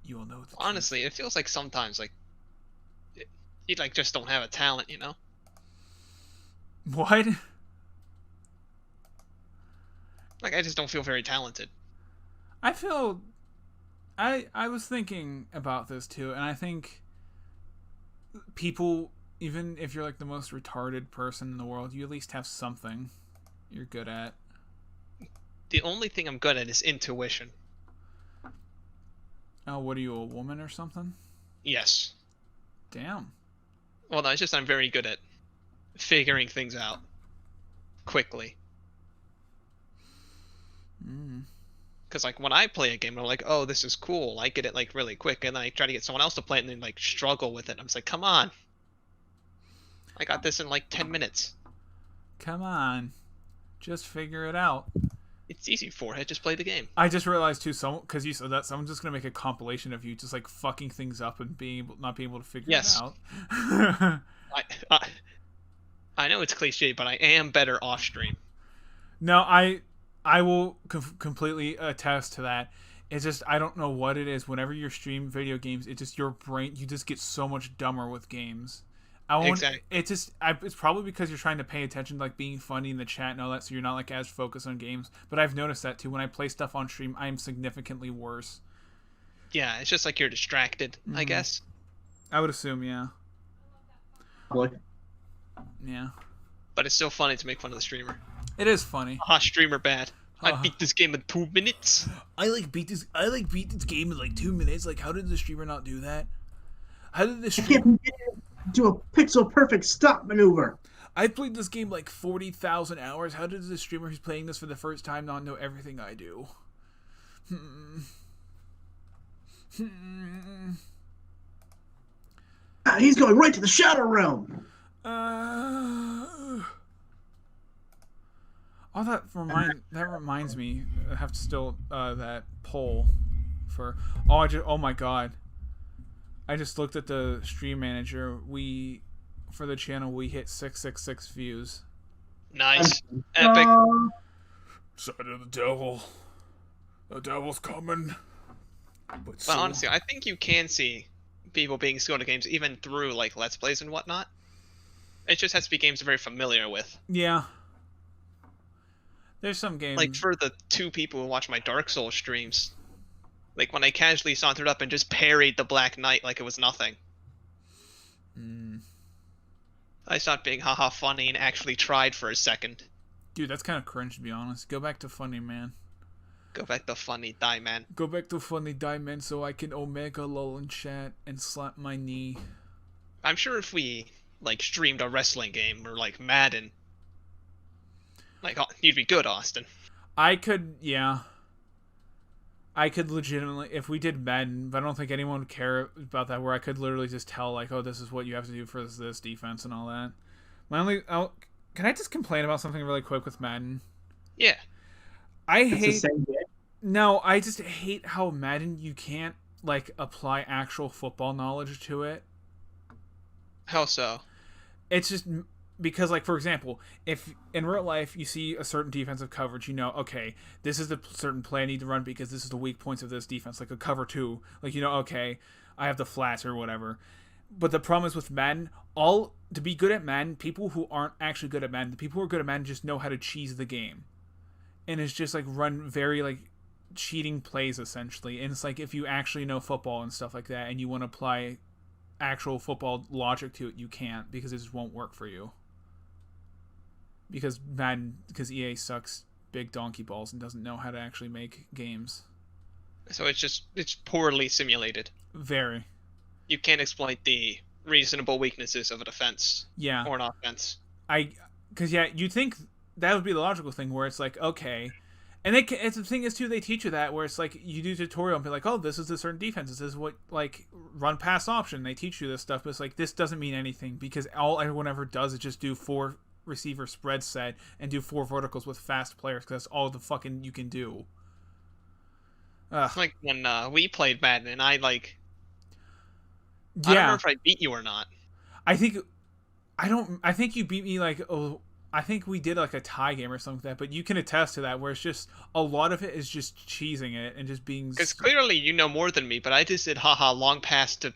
Speaker 2: You will know the
Speaker 1: Honestly, it feels like sometimes like you like just don't have a talent, you know?
Speaker 2: What?
Speaker 1: Like I just don't feel very talented.
Speaker 2: I feel... I was thinking about this too, and I think people, even if you're like the most retarded person in the world, you at least have something you're good at.
Speaker 1: The only thing I'm good at is intuition.
Speaker 2: Oh, what are you, a woman or something?
Speaker 1: Yes.
Speaker 2: Damn.
Speaker 1: Well, no, it's just I'm very good at figuring things out quickly. Because like when I play a game, I'm like, oh, this is cool. I get it like really quick, and then I try to get someone else to play it, and then like struggle with it. I'm just like, come on, I got this in like 10 minutes.
Speaker 2: Come on, just figure it out.
Speaker 1: It's easy, Forehead. Just play the game.
Speaker 2: I just realized too, because you said that, someone's just gonna make a compilation of you just like fucking things up and not being able to figure it out.
Speaker 1: I know it's cliche, but I am better off stream.
Speaker 2: No, I will completely attest to that. It's just, I don't know what it is. Whenever you stream video games, it just, your brain, you just get so much dumber with games.
Speaker 1: Exactly.
Speaker 2: It's probably because you're trying to pay attention, like being funny in the chat and all that, so you're not like as focused on games. But I've noticed that too. When I play stuff on stream, I am significantly worse.
Speaker 1: Yeah, it's just like you're distracted, I guess.
Speaker 2: I would assume, yeah.
Speaker 3: Probably.
Speaker 2: Yeah.
Speaker 1: But it's still funny to make fun of the streamer.
Speaker 2: It is funny.
Speaker 1: Streamer bad. I beat this game in 2 minutes.
Speaker 2: I beat this game in like 2 minutes. Like, how did the streamer not do that? How did the streamer
Speaker 3: do a pixel perfect stop maneuver?
Speaker 2: I played this game like 40,000 hours. How did the streamer who's playing this for the first time not know everything I do?
Speaker 3: He's going right to the Shadow Realm.
Speaker 2: Oh, that reminds me. I have to still that poll for. Oh my god! I just looked at the stream manager. for the channel, we hit 666 views.
Speaker 1: Nice. Epic.
Speaker 2: Side of the devil. The devil's coming.
Speaker 1: But honestly, I think you can see people being skilled at games even through like Let's Plays and whatnot. It just has to be games they're very familiar with.
Speaker 2: Yeah. There's some games...
Speaker 1: Like for the 2 people who watch my Dark Souls streams, like when I casually sauntered up and just parried the Black Knight like it was nothing. I stopped being haha funny and actually tried for a second.
Speaker 2: Dude, that's kind of cringe, to be honest. Go back to funny, man.
Speaker 1: Go back to funny, die man.
Speaker 2: Go back to funny, die man, so I can omega lol in chat and slap my knee.
Speaker 1: I'm sure if we like streamed a wrestling game or like Madden, like you'd be good, Austin.
Speaker 2: I could, yeah. I could legitimately, if we did Madden, but I don't think anyone would care about that, where I could literally just tell, like, oh, this is what you have to do for this defense and all that. Can I just complain about something really quick with Madden?
Speaker 1: Yeah.
Speaker 2: No, I just hate how Madden, you can't, like, apply actual football knowledge to it.
Speaker 1: How so?
Speaker 2: It's just because, like, for example, if in real life you see a certain defensive coverage, you know, okay, this is the certain play I need to run because this is the weak points of this defense, like a cover 2. Like, you know, okay, I have the flats or whatever. But the problem is with Madden, to be good at Madden, people who aren't actually good at Madden, the people who are good at Madden just know how to cheese the game. And it's just, like, run very, like, cheating plays, essentially. And it's like, if you actually know football and stuff like that, and you want to apply actual football logic to it, you can't, because it just won't work for you. Because EA sucks big donkey balls and doesn't know how to actually make games.
Speaker 1: So it's poorly simulated.
Speaker 2: Very.
Speaker 1: You can't exploit the reasonable weaknesses of a defense.
Speaker 2: Yeah.
Speaker 1: Or an offense.
Speaker 2: Because you'd think that would be the logical thing, where it's like, okay, and the thing is too, they teach you that, where it's like you do a tutorial and be like, oh, this is a certain defense, this is what, like, run pass option. They teach you this stuff, but it's like, this doesn't mean anything, because all everyone ever does is just do 4 receiver spread set and do 4 verticals with fast players, because that's all the fucking you can do.
Speaker 1: Like when we played Madden and I don't remember if I beat you or not.
Speaker 2: I think you beat me, like, I think we did like a tie game or something like that, but you can attest to that, where it's just a lot of it is just cheesing it and just being...
Speaker 1: Because clearly you know more than me, but I just did haha long pass to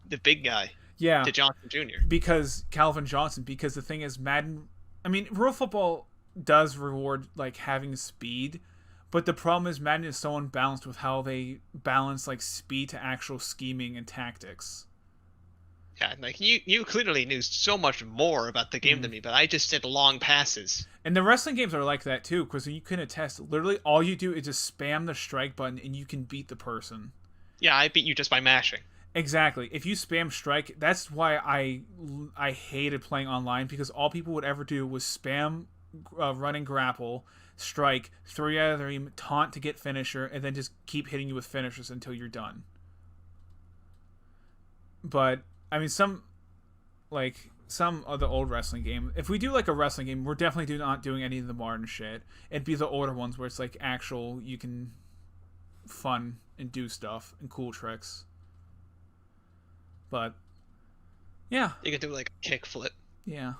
Speaker 1: the big guy.
Speaker 2: Yeah.
Speaker 1: To Johnson Jr.
Speaker 2: Because Calvin Johnson, because the thing is, Madden... I mean, real football does reward, like, having speed, but the problem is Madden is so unbalanced with how they balance, like, speed to actual scheming and tactics.
Speaker 1: Yeah, like, you clearly knew so much more about the game than me, but I just did long passes.
Speaker 2: And the wrestling games are like that, too, because you can attest, literally all you do is just spam the strike button and you can beat the person.
Speaker 1: Yeah, I beat you just by mashing.
Speaker 2: Exactly. If you spam strike, that's why I hated playing online, because all people would ever do was spam running grapple, strike, 3 out of 3, taunt to get finisher, and then just keep hitting you with finishers until you're done. But, I mean, some of the old wrestling game, if we do like a wrestling game, we're definitely not doing any of the modern shit. It'd be the older ones where it's like actual, you can fun and do stuff and cool tricks. But yeah,
Speaker 1: you can do like a kickflip.
Speaker 2: Yeah,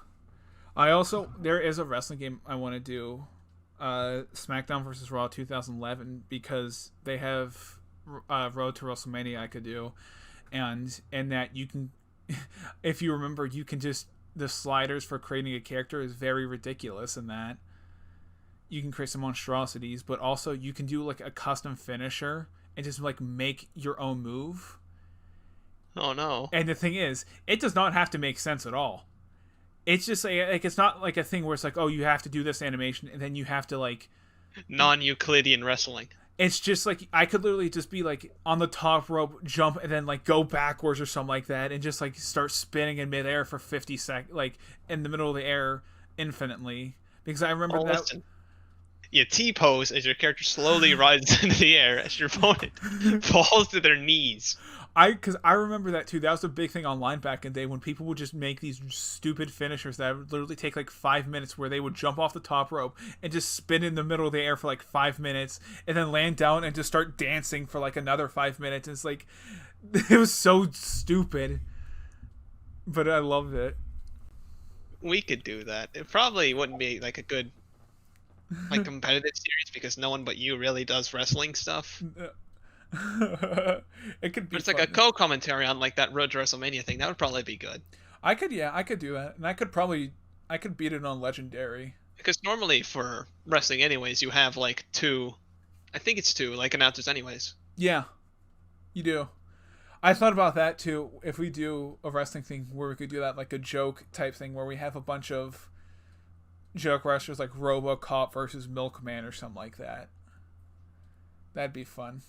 Speaker 2: there is a wrestling game I want to do, SmackDown vs. Raw 2011, because they have Road to WrestleMania I could do, and that you can, if you remember, you can just, the sliders for creating a character is very ridiculous in that you can create some monstrosities, but also you can do like a custom finisher and just like make your own move.
Speaker 1: Oh no.
Speaker 2: And the thing is, it does not have to make sense at all. It's just like it's not like a thing where it's like, oh, you have to do this animation and then you have to like
Speaker 1: non-Euclidean wrestling.
Speaker 2: It's just like, I could literally just be like on the top rope, jump, and then like go backwards or something like that, and just like start spinning in midair for 50 seconds, like in the middle of the air infinitely. Because I remember that.
Speaker 1: Listen. You T-pose as your character slowly rises into the air as your opponent falls to their knees.
Speaker 2: Because I remember that too. That was a big thing online back in the day, when people would just make these stupid finishers that would literally take like 5 minutes, where they would jump off the top rope and just spin in the middle of the air for like 5 minutes and then land down and just start dancing for like another 5 minutes. And it's like, it was so stupid, but I loved it.
Speaker 1: We could do that. It probably wouldn't be like a good like competitive series because no one but you really does wrestling stuff.
Speaker 2: It could be.
Speaker 1: But it's like a
Speaker 2: fun.
Speaker 1: co-commentary on like that Road to WrestleMania thing. That would probably be good.
Speaker 2: I could do that, and I could beat it on Legendary.
Speaker 1: Because normally for wrestling, anyways, you have like two. I think it's two like announcers, anyways.
Speaker 2: Yeah, you do. I thought about that too. If we do a wrestling thing where we could do that like a joke type thing where we have a bunch of joke wrestlers like RoboCop versus Milkman or something like that. That'd be fun.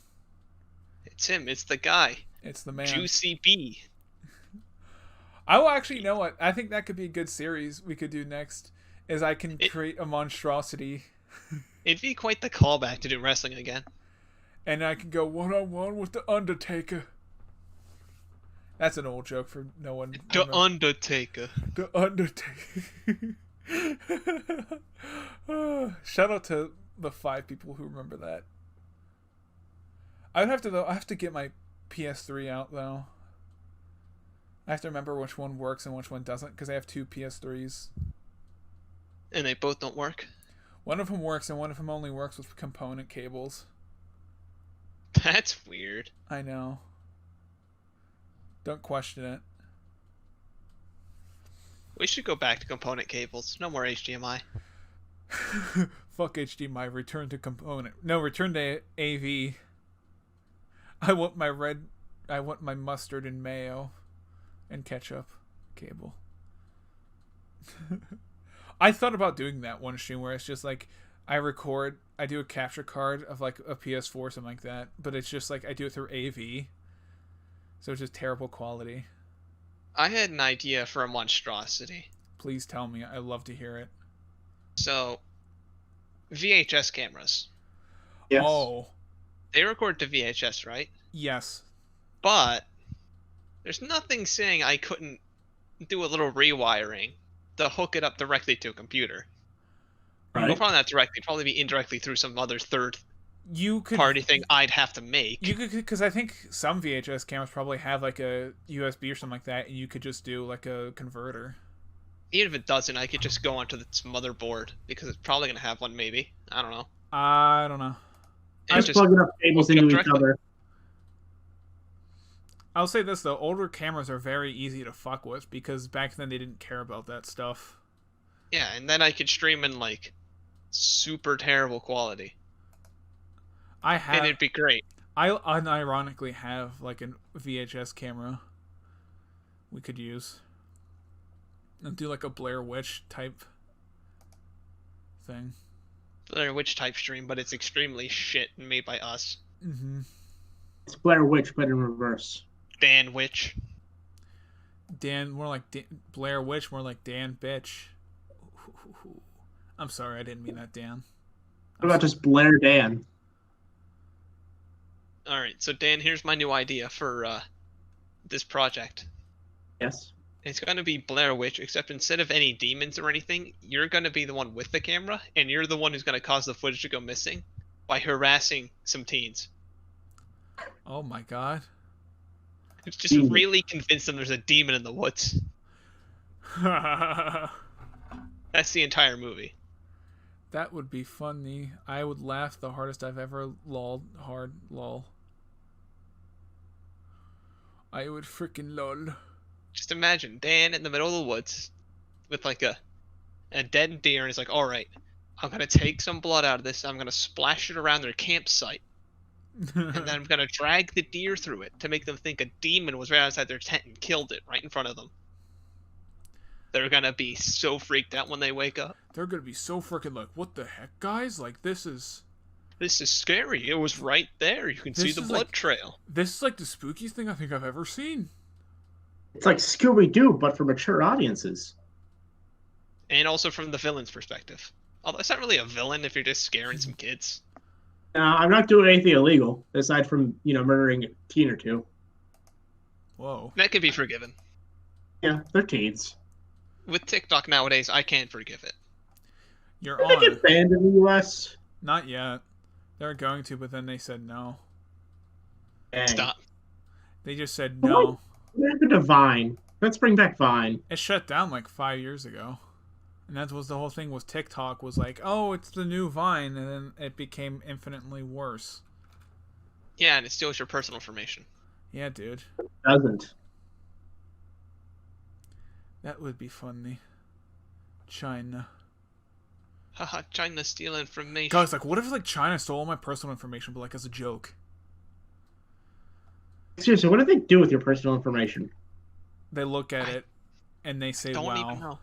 Speaker 1: It's him. It's the guy.
Speaker 2: It's the man.
Speaker 1: Juicy B.
Speaker 2: I will actually, you know what? I think that could be a good series we could do next. Is I can create a monstrosity.
Speaker 1: It'd be quite the callback to do wrestling again.
Speaker 2: And I can go one-on-one with the Undertaker. That's an old joke for no one.
Speaker 1: The Undertaker.
Speaker 2: The Undertaker. Shout out to the 5 people who remember that. I have to get my PS3 out though. I have to remember which one works and which one doesn't because I have 2 PS3s.
Speaker 1: And they both don't work?
Speaker 2: One of them works and one of them only works with component cables.
Speaker 1: That's weird.
Speaker 2: I know. Don't question it.
Speaker 1: We should go back to component cables. No more HDMI.
Speaker 2: Fuck HDMI. Return to component. No, return to AV. I want my mustard and mayo and ketchup cable. I thought about doing that one stream where it's just like I do a capture card of like a PS4 or something like that, but it's just like I do it through AV. So it's just terrible quality.
Speaker 1: I had an idea for a monstrosity.
Speaker 2: Please tell me. I'd love to hear it.
Speaker 1: So, VHS cameras.
Speaker 3: Yes.
Speaker 2: Oh.
Speaker 1: They record to VHS, right?
Speaker 2: Yes.
Speaker 1: But there's nothing saying I couldn't do a little rewiring to hook it up directly to a computer.
Speaker 3: Right.
Speaker 1: Well, probably not directly. It'd probably be indirectly through some other
Speaker 2: You could
Speaker 1: party thing I'd have to make.
Speaker 2: You could, because I think some VHS cameras probably have like a USB or something like that, and you could just do like a converter.
Speaker 1: Even if it doesn't, I could just go onto this motherboard because it's probably gonna have one. Maybe, I don't know.
Speaker 2: I don't know.
Speaker 3: I'm
Speaker 1: And
Speaker 3: just plugging up cables
Speaker 1: hook it up
Speaker 3: into each
Speaker 1: directly.
Speaker 3: other.
Speaker 2: I'll say this though: older cameras are very easy to fuck with because back then they didn't care about that stuff.
Speaker 1: Yeah, and then I could stream in like super terrible quality,
Speaker 2: I
Speaker 1: and
Speaker 2: have.
Speaker 1: it'd be great.
Speaker 2: I unironically have like a VHS camera we could use and do like a Blair Witch type thing.
Speaker 1: Blair Witch type stream, but it's extremely shit and made by us.
Speaker 2: Mm-hmm.
Speaker 3: It's Blair Witch, but in reverse.
Speaker 1: Dan Witch.
Speaker 2: Dan, more like Blair Witch, more like Dan Bitch. I'm sorry, I didn't mean that, Dan.
Speaker 3: What about just Blair Dan?
Speaker 1: All right, so Dan, here's my new idea for this project.
Speaker 3: Yes.
Speaker 1: It's going to be Blair Witch, except instead of any demons or anything, you're going to be the one with the camera, and you're the one who's going to cause the footage to go missing by harassing some teens.
Speaker 2: Oh my god.
Speaker 1: It's just really convince them there's a demon in the woods.
Speaker 2: That
Speaker 1: That's the entire movie.
Speaker 2: would be funny. I would laugh the hardest I've ever lolled hard lol. I would freaking lol.
Speaker 1: Just imagine Dan in the middle of the woods with like a dead deer, and he's like, all right, I'm going to take some blood out of this, and I'm going to splash it around their campsite, and then I'm going to drag the deer through it to make them think a demon was right outside their tent and killed it right in front of them. They're going to be so freaked out when they wake up.
Speaker 2: They're gonna be so freaking like, what the heck, guys? Like, this is
Speaker 1: scary. It was right there. You can see
Speaker 2: This
Speaker 1: the
Speaker 2: is
Speaker 1: blood
Speaker 2: like-
Speaker 1: trail.
Speaker 2: this is like the spookiest thing I think I've ever seen.
Speaker 3: It's like Scooby-Doo, but for mature audiences.
Speaker 1: And also from the villain's perspective. Although it's not really a villain if you're just scaring some kids.
Speaker 3: I'm not doing anything illegal, aside from, murdering a teen or two.
Speaker 2: Whoa.
Speaker 1: That could be forgiven.
Speaker 3: Yeah, they're teens.
Speaker 1: With TikTok nowadays, I can't forgive it.
Speaker 2: You're
Speaker 3: Did they
Speaker 2: on.
Speaker 3: get banned in the U.S.?
Speaker 2: Not yet. They were going to, but then they said no.
Speaker 3: Dang.
Speaker 1: Stop.
Speaker 2: They just said
Speaker 3: What?
Speaker 2: no.
Speaker 3: What happened to Vine? Let's bring back Vine.
Speaker 2: It shut down like 5 years ago. And that was the whole thing was TikTok was like, oh, it's the new Vine, and then it became infinitely worse.
Speaker 1: Yeah, and it steals your personal information.
Speaker 2: Yeah, dude.
Speaker 3: It doesn't.
Speaker 2: That would be funny. China.
Speaker 1: Haha, China steal information.
Speaker 2: Guys, like, what if like China stole all my personal information, but like as a joke?
Speaker 3: Seriously, what do they do with your personal information?
Speaker 2: They look at it and they say,
Speaker 1: Don't
Speaker 2: wow.
Speaker 1: even know.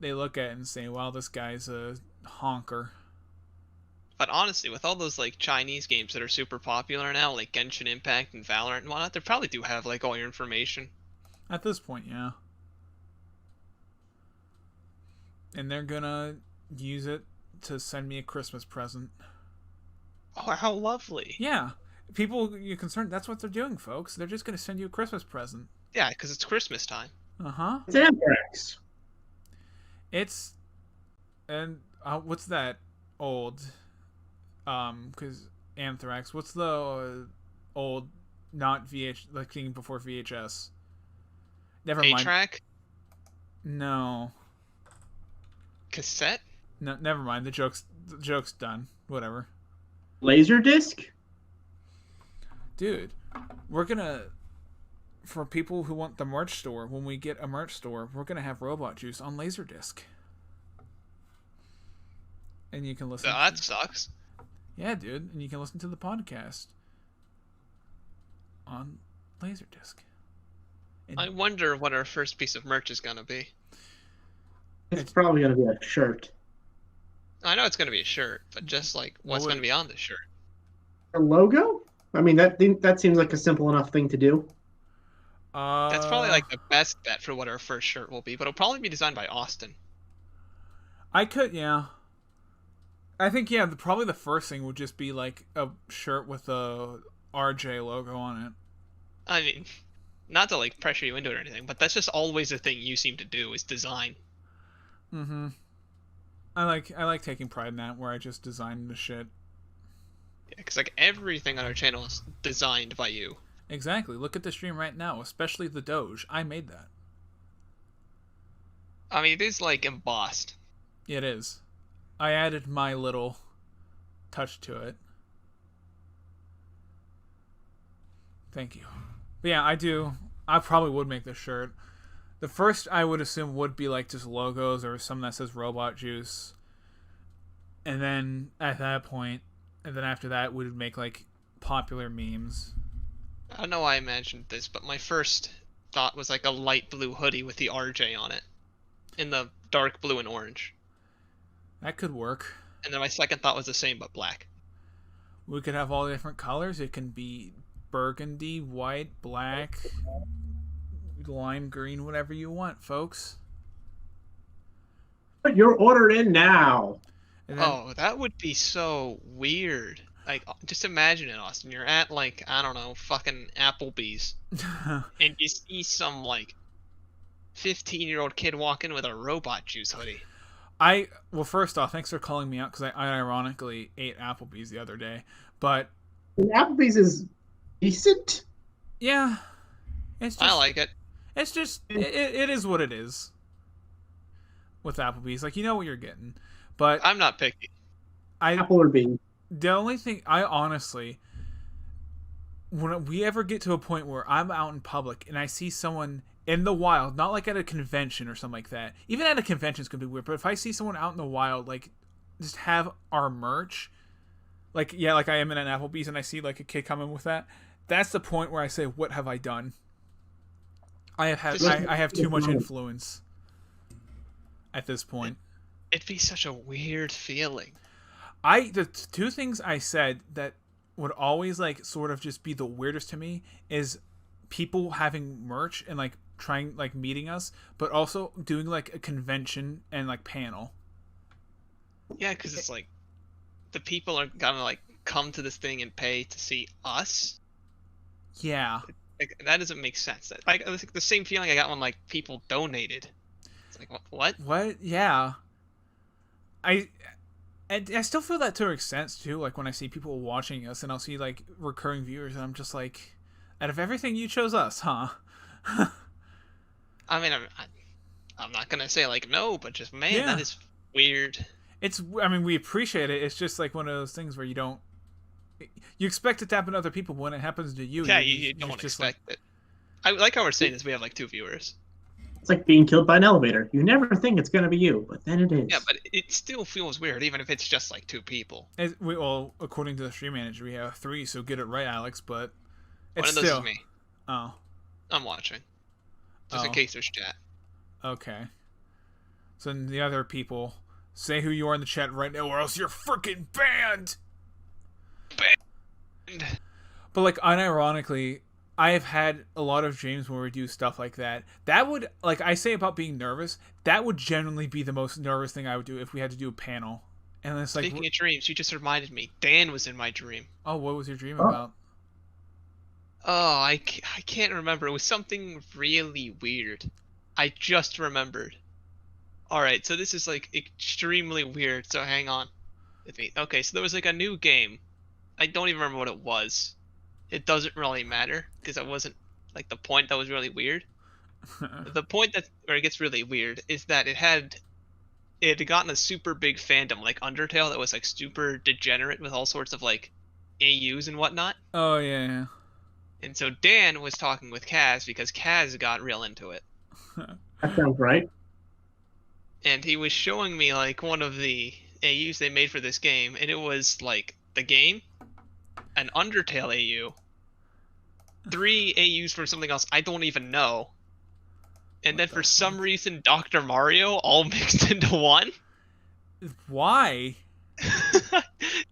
Speaker 2: They look at it and say, wow, this guy's a honker.
Speaker 1: But honestly, with all those like Chinese games that are super popular now, like Genshin Impact and Valorant and whatnot, they probably do have like all your information.
Speaker 2: At this point, yeah. And they're gonna use it to send me a Christmas present.
Speaker 1: Oh, how lovely.
Speaker 2: Yeah. People you're concerned, that's what they're doing, folks. They're just gonna send you a Christmas present.
Speaker 1: Yeah, because it's Christmas time.
Speaker 2: Uh-huh.
Speaker 3: It's Anthrax.
Speaker 2: It's and what's that old because Anthrax, what's the old not like thing before VHS? Never mind.
Speaker 1: 8-track?
Speaker 2: No.
Speaker 1: Cassette?
Speaker 2: No, never mind. The joke's done. Whatever.
Speaker 3: Laserdisc?
Speaker 2: Dude, we're gonna for people who want the merch store, when we get a merch store, we're gonna have Robot Juice on Laserdisc. And you can listen
Speaker 1: That sucks.
Speaker 2: Yeah, dude, and you can listen to the podcast on Laserdisc. And
Speaker 1: I wonder what our first piece of merch is gonna be.
Speaker 3: It's probably going to be a shirt.
Speaker 1: I know it's gonna be a shirt, but just like what's gonna be on the shirt?
Speaker 3: A logo? I mean, that seems like a simple enough thing to do.
Speaker 1: That's probably like the best bet for what our first shirt will be, but it'll probably be designed by Austin.
Speaker 2: yeah. I think, yeah, probably the first thing would just be like a shirt with a RJ logo on it.
Speaker 1: I mean, not to like pressure you into it or anything, but that's just always the thing you seem to do is design.
Speaker 2: Mm-hmm. I like taking pride in that, where I just design the shit.
Speaker 1: Yeah, because like everything on our channel is designed by you.
Speaker 2: Exactly. Look at the stream right now, especially the Doge. I made that.
Speaker 1: I mean, it is like embossed.
Speaker 2: It is. I added my little touch to it. Thank you. But yeah, I probably would make this shirt. The first I would assume would be like just logos or something that says Robot Juice. And then at that point, and then after that, we'd make like popular memes.
Speaker 1: I don't know why I imagined this, but my first thought was like a light blue hoodie with the RJ on it, in the dark blue and orange.
Speaker 2: That could work.
Speaker 1: And then my second thought was the same but black.
Speaker 2: We could have all the different colors. It can be burgundy, white, black, lime green, whatever you want, folks.
Speaker 3: Put your order in now.
Speaker 2: And then,
Speaker 1: Oh, that would be so weird. Like, just imagine it, Austin. You're at, like, I don't know, fucking Applebee's. And you see some, like, 15-year-old kid walk in with a Robot Juice hoodie.
Speaker 2: well, first off, thanks for calling me out, because I ironically ate Applebee's the other day. But
Speaker 3: And Applebee's is decent.
Speaker 2: yeah, it's just,
Speaker 1: I like it.
Speaker 2: It's just it is what it is. With Applebee's, like, you know what you're getting. But
Speaker 1: I'm not picky.
Speaker 3: Apple or bean.
Speaker 2: The only thing I honestly, when we ever get to a point where I'm out in public and I see someone in the wild, not like at a convention or something like that. Even at a convention is gonna be weird. But if I see someone out in the wild, like, just have our merch, like, yeah, like I am in an Applebee's and I see like a kid coming with that. That's the point where I say, "What have I done?" I have too much influence at this point.
Speaker 1: It'd be such a weird feeling.
Speaker 2: The two things I said that would always like sort of just be the weirdest to me is people having merch and like trying like meeting us, but also doing like a convention and like panel.
Speaker 1: Yeah, because it's like the people are gonna like come to this thing and pay to see us.
Speaker 2: Yeah.
Speaker 1: Like, that doesn't make sense. Like, it was like the same feeling I got when like people donated. It's like, what?
Speaker 2: What? Yeah. I still feel that to an extent too. Like when I see people watching us, and I'll see like recurring viewers, and I'm just like, out of everything, you chose us, huh?
Speaker 1: I mean, I'm not gonna say like no, but just man,
Speaker 2: Yeah.
Speaker 1: that is weird.
Speaker 2: I mean, we appreciate it. It's just like one of those things where you expect it to happen to other people, but when it happens to you,
Speaker 1: Yeah,
Speaker 2: you're,
Speaker 1: you
Speaker 2: you're
Speaker 1: don't
Speaker 2: just like,
Speaker 1: expect it. I like how we're saying this. We have like 2 viewers.
Speaker 3: It's like being killed by an elevator. You never think it's gonna be you, but then it is.
Speaker 1: Yeah, but it still feels weird, even if it's just like 2 people.
Speaker 2: well, according to the stream manager, we have 3, so get it right, Alex. But
Speaker 1: One
Speaker 2: it's
Speaker 1: of those
Speaker 2: still.
Speaker 1: is me.
Speaker 2: Oh,
Speaker 1: I'm watching, just in
Speaker 2: Oh.
Speaker 1: case there's chat.
Speaker 2: okay. So then the other people, say who you are in the chat right now, or else you're freaking banned.
Speaker 1: Banned.
Speaker 2: But like, unironically, I have had a lot of dreams where we do stuff like that. That would, like I say about being nervous, that would genuinely be the most nervous thing I would do if we had to do a panel. And it's like,
Speaker 1: Speaking of dreams, you just reminded me. Dan was in my dream.
Speaker 2: oh, what was your dream
Speaker 3: Oh.
Speaker 2: about?
Speaker 1: Oh, I can't remember. It was something really weird. I just remembered. Alright, so this is like extremely weird, so hang on with me. Okay, so there was like a new game. I don't even remember what it was. It doesn't really matter, because that wasn't like the point that was really weird. The point where it gets really weird is that it had gotten a super big fandom, like Undertale, that was like super degenerate with all sorts of like AUs and whatnot.
Speaker 2: Oh yeah.
Speaker 1: And so Dan was talking with Kaz because Kaz got real into it.
Speaker 3: That sounds right.
Speaker 1: And he was showing me like one of the AUs they made for this game, and it was like the game, an Undertale AU, 3 AUs from something else I don't even know, and then for some reason Dr. Mario all mixed into one.
Speaker 2: Why?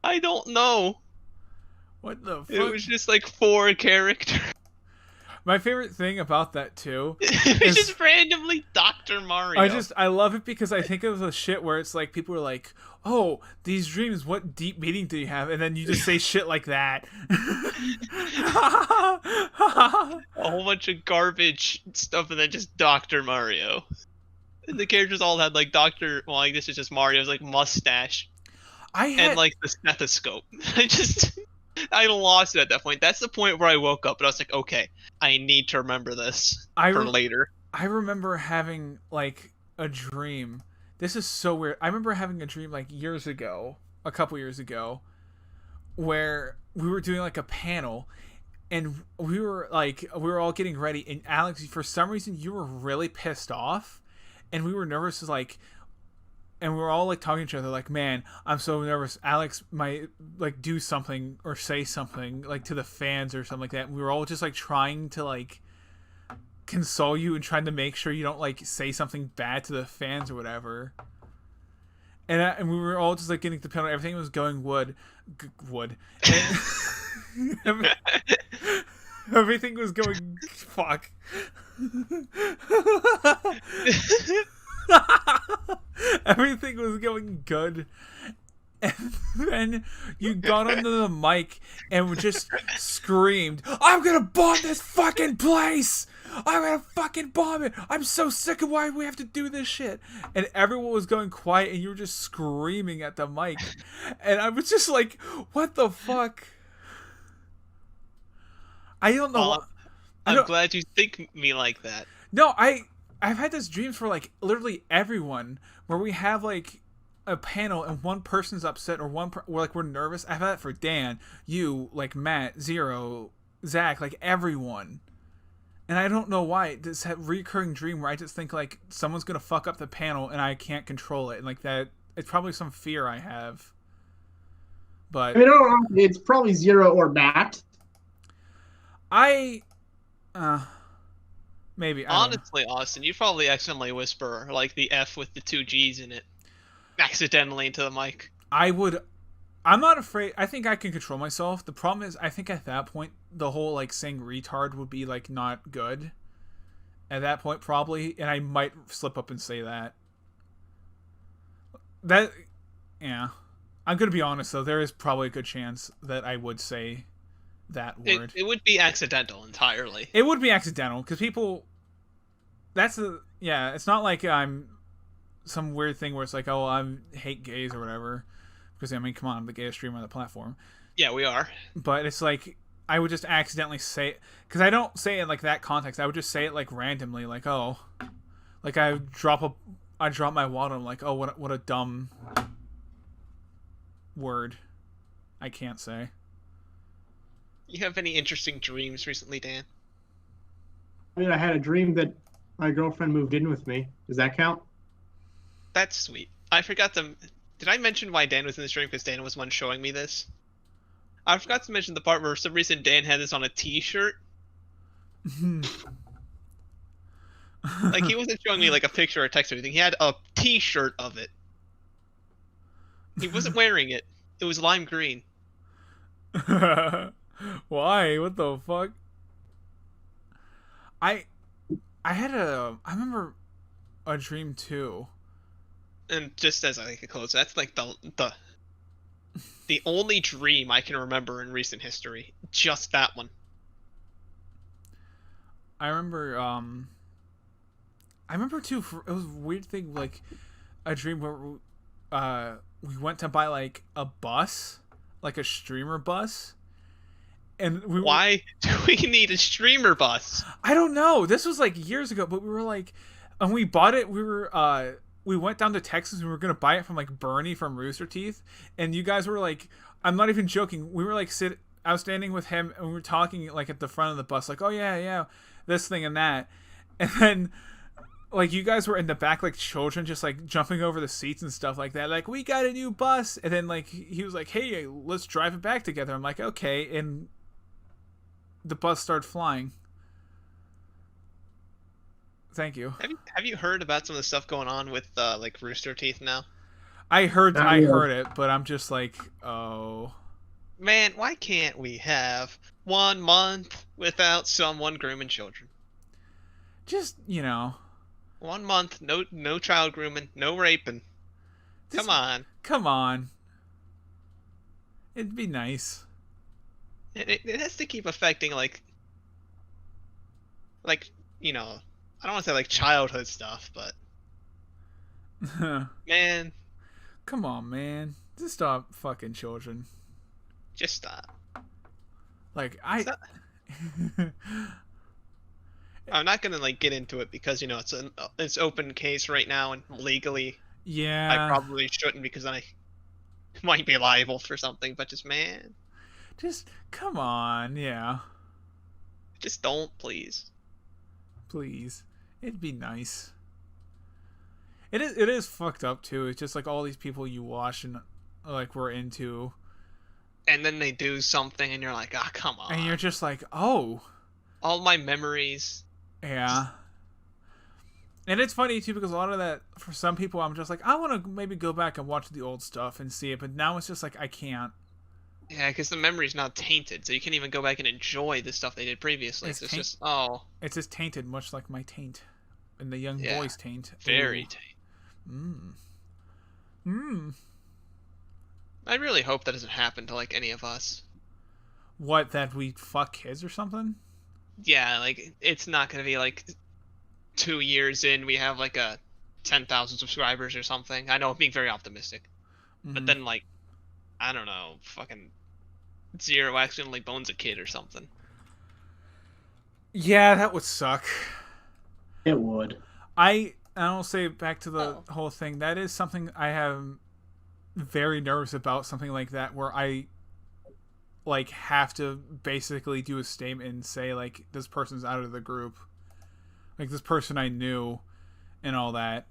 Speaker 1: I don't know.
Speaker 2: What the fuck?
Speaker 1: It was just like 4 characters.
Speaker 2: My favorite thing about that too.
Speaker 1: It was just randomly Dr. Mario.
Speaker 2: I love it because I think of the shit where it's like people are like, "Oh, these dreams, what deep meaning do you have?" And then you just say shit like that.
Speaker 1: A whole bunch of garbage stuff, and then just Dr. Mario. And the characters all had like well, like this is just Mario's like mustache and like the stethoscope. I lost it at that point. That's the point where I woke up and I was like, okay, I need to remember this for later.
Speaker 2: I remember having like a dream. This is so weird. I remember having a dream like a couple years ago, where we were doing like a panel, and we were all getting ready, and Alex, for some reason, you were really pissed off, and we were nervous, like. And we were all like talking to each other, like, man, I'm so nervous. Alex might like do something or say something like to the fans or something like that. And we were all just like trying to like console you and trying to make sure you don't like say something bad to the fans or whatever. And we were all just like getting to the panel. Everything was going wood. And everything was going fuck. Everything was going good, and then you got onto the mic and just screamed, "I'm gonna bomb this fucking place! I'm gonna fucking bomb it! I'm so sick of why we have to do this shit!" And everyone was going quiet, and you were just screaming at the mic, and I was just like, "What the fuck?" I don't know.
Speaker 1: I'm glad you think me like that.
Speaker 2: No, I've had these dreams for like literally everyone, where we have like a panel and one person's upset or we're nervous. I've had that for Dan, you, like Matt, Zero, Zach, like everyone. And I don't know why this recurring dream where I just think like someone's gonna fuck up the panel and I can't control it, and like that it's probably some fear I have. But
Speaker 3: I mean, it's probably Zero or Matt.
Speaker 2: Maybe.
Speaker 1: Honestly, Austin, you probably accidentally whisper like the F with the 2 G's in it accidentally into the mic.
Speaker 2: I'm not afraid. I think I can control myself. The problem is, I think at that point, the whole like saying retard would be like not good. At that point, probably, and I might slip up and say that. Yeah. I'm gonna be honest though. There is probably a good chance that I would say that word.
Speaker 1: It would be accidental entirely.
Speaker 2: It would be accidental because people. It's not like I'm some weird thing where it's like, oh, I hate gays or whatever. Because I mean, come on, I'm the gayest streamer on the platform.
Speaker 1: Yeah, we are.
Speaker 2: But it's like I would just accidentally say it, because I don't say it like that context. I would just say it like randomly, like, oh, like I drop my water. I'm like, oh, what a dumb word. I can't say.
Speaker 1: You have any interesting dreams recently, Dan?
Speaker 3: I mean, I had a dream that my girlfriend moved in with me. Does that count?
Speaker 1: That's sweet. I forgot to. Did I mention why Dan was in this dream? Because Dan was one showing me this. I forgot to mention the part where for some reason Dan had this on a T-shirt. Like he wasn't showing me like a picture or text or anything. He had a T-shirt of it. He wasn't wearing it. It was lime green.
Speaker 2: Why? What the fuck? I remember a dream too.
Speaker 1: And just as I close, that's like the only dream I can remember in recent history. Just that one.
Speaker 2: I remember too. It was a weird thing, like a dream where we went to buy like a bus, like a streamer bus, and
Speaker 1: Why do we need a streamer bus?
Speaker 2: I don't know. This was like years ago, but we were like, and we bought it. We went down to Texas and we were gonna buy it from like Bernie from Rooster Teeth, and you guys were like, I'm not even joking. We were like I was standing with him and we were talking like at the front of the bus, like, oh yeah, this thing and that, and then like you guys were in the back like children, just like jumping over the seats and stuff like that, like we got a new bus, and then like he was like, hey, let's drive it back together. I'm like, okay, and the bus started flying. Thank you.
Speaker 1: Have you heard about some of the stuff going on with like Rooster Teeth now?
Speaker 2: I heard it, but I'm just like, oh.
Speaker 1: Man, why can't we have 1 month without someone grooming children?
Speaker 2: Just,
Speaker 1: 1 month, no child grooming, no raping. Come on.
Speaker 2: Come on. It'd be nice.
Speaker 1: It has to keep affecting like I don't want to say like childhood stuff, but man,
Speaker 2: come on, man, just stop fucking children.
Speaker 1: Just stop.
Speaker 2: Like
Speaker 1: I'm not gonna like get into it because it's open case right now and legally.
Speaker 2: Yeah.
Speaker 1: I probably shouldn't because I might be liable for something. But
Speaker 2: just come on, yeah.
Speaker 1: Just don't, please.
Speaker 2: Please. It'd be nice. It is fucked up too. It's just like all these people you watch and like we're into,
Speaker 1: and then they do something and you're like, ah, come on.
Speaker 2: And you're just like, oh,
Speaker 1: all my memories.
Speaker 2: Yeah. And it's funny too because a lot of that, for some people, I'm just like, I want to maybe go back and watch the old stuff and see it, but now it's just like I can't.
Speaker 1: Yeah, because the memory's now tainted, so you can't even go back and enjoy the stuff they did previously. It's just
Speaker 2: it's just tainted, much like my taint, and the young boy's taint.
Speaker 1: Very taint. I really hope that doesn't happen to like any of us.
Speaker 2: What, that we fuck kids or something?
Speaker 1: Yeah, like it's not gonna be like 2 years in we have like a 10,000 subscribers or something. I know I'm being very optimistic, but then like I don't know, fucking Zero accidentally bones a kid or something.
Speaker 2: Yeah, that would suck.
Speaker 3: It would.
Speaker 2: I'll say back to the whole thing. That is something I am very nervous about. Something like that, where I like have to basically do a statement and say like this person's out of the group, like this person I knew, and all that.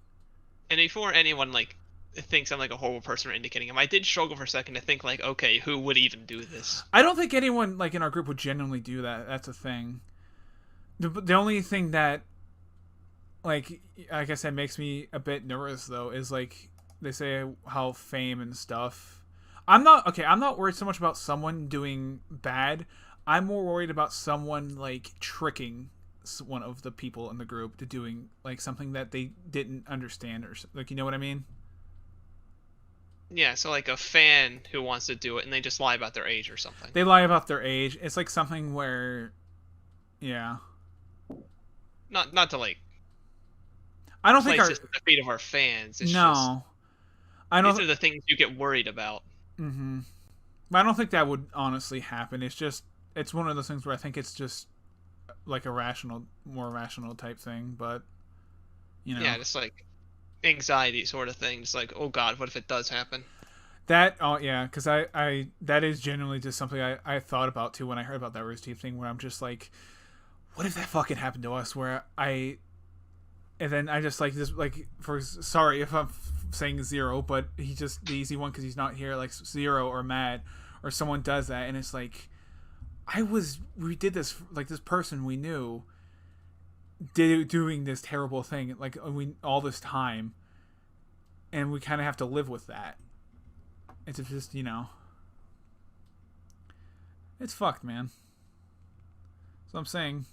Speaker 1: And before anyone like thinks I'm like a horrible person or indicating him, I did struggle for a second to think like, okay, who would even do this?
Speaker 2: I don't think anyone like in our group would genuinely do that. That's a thing. The only thing that, like I said, makes me a bit nervous though is like they say how fame and stuff. I'm not worried so much about someone doing bad. I'm more worried about someone like tricking one of the people in the group to doing like something that they didn't understand, or like, you know what I mean?
Speaker 1: Yeah, so like a fan who wants to do it and they just lie about their age or something.
Speaker 2: They lie about their age. It's like something where, yeah.
Speaker 1: Not to like.
Speaker 2: I don't think
Speaker 1: place this at the feet of our fans. It's
Speaker 2: no. I don't.
Speaker 1: These are the things you get worried about.
Speaker 2: Mm-hmm. But I don't think that would honestly happen. It's just it's one of those things where I think it's just like a more rational type thing, but you know.
Speaker 1: Yeah, just like anxiety sort of thing. Just like, oh God, what if it does happen?
Speaker 2: That, oh yeah, because I that is genuinely just something I thought about too when I heard about that Rooster Teeth thing, where I'm just like, what if that fucking happened to us? And then I just like this, like, sorry if I'm saying Zero, but he just the easy one because he's not here, like Zero or Matt or someone does that, and it's like, we did this, like, this person we knew doing this terrible thing, like, all this time, and we kind of have to live with that. It's just, you know, it's fucked, man. So I'm saying,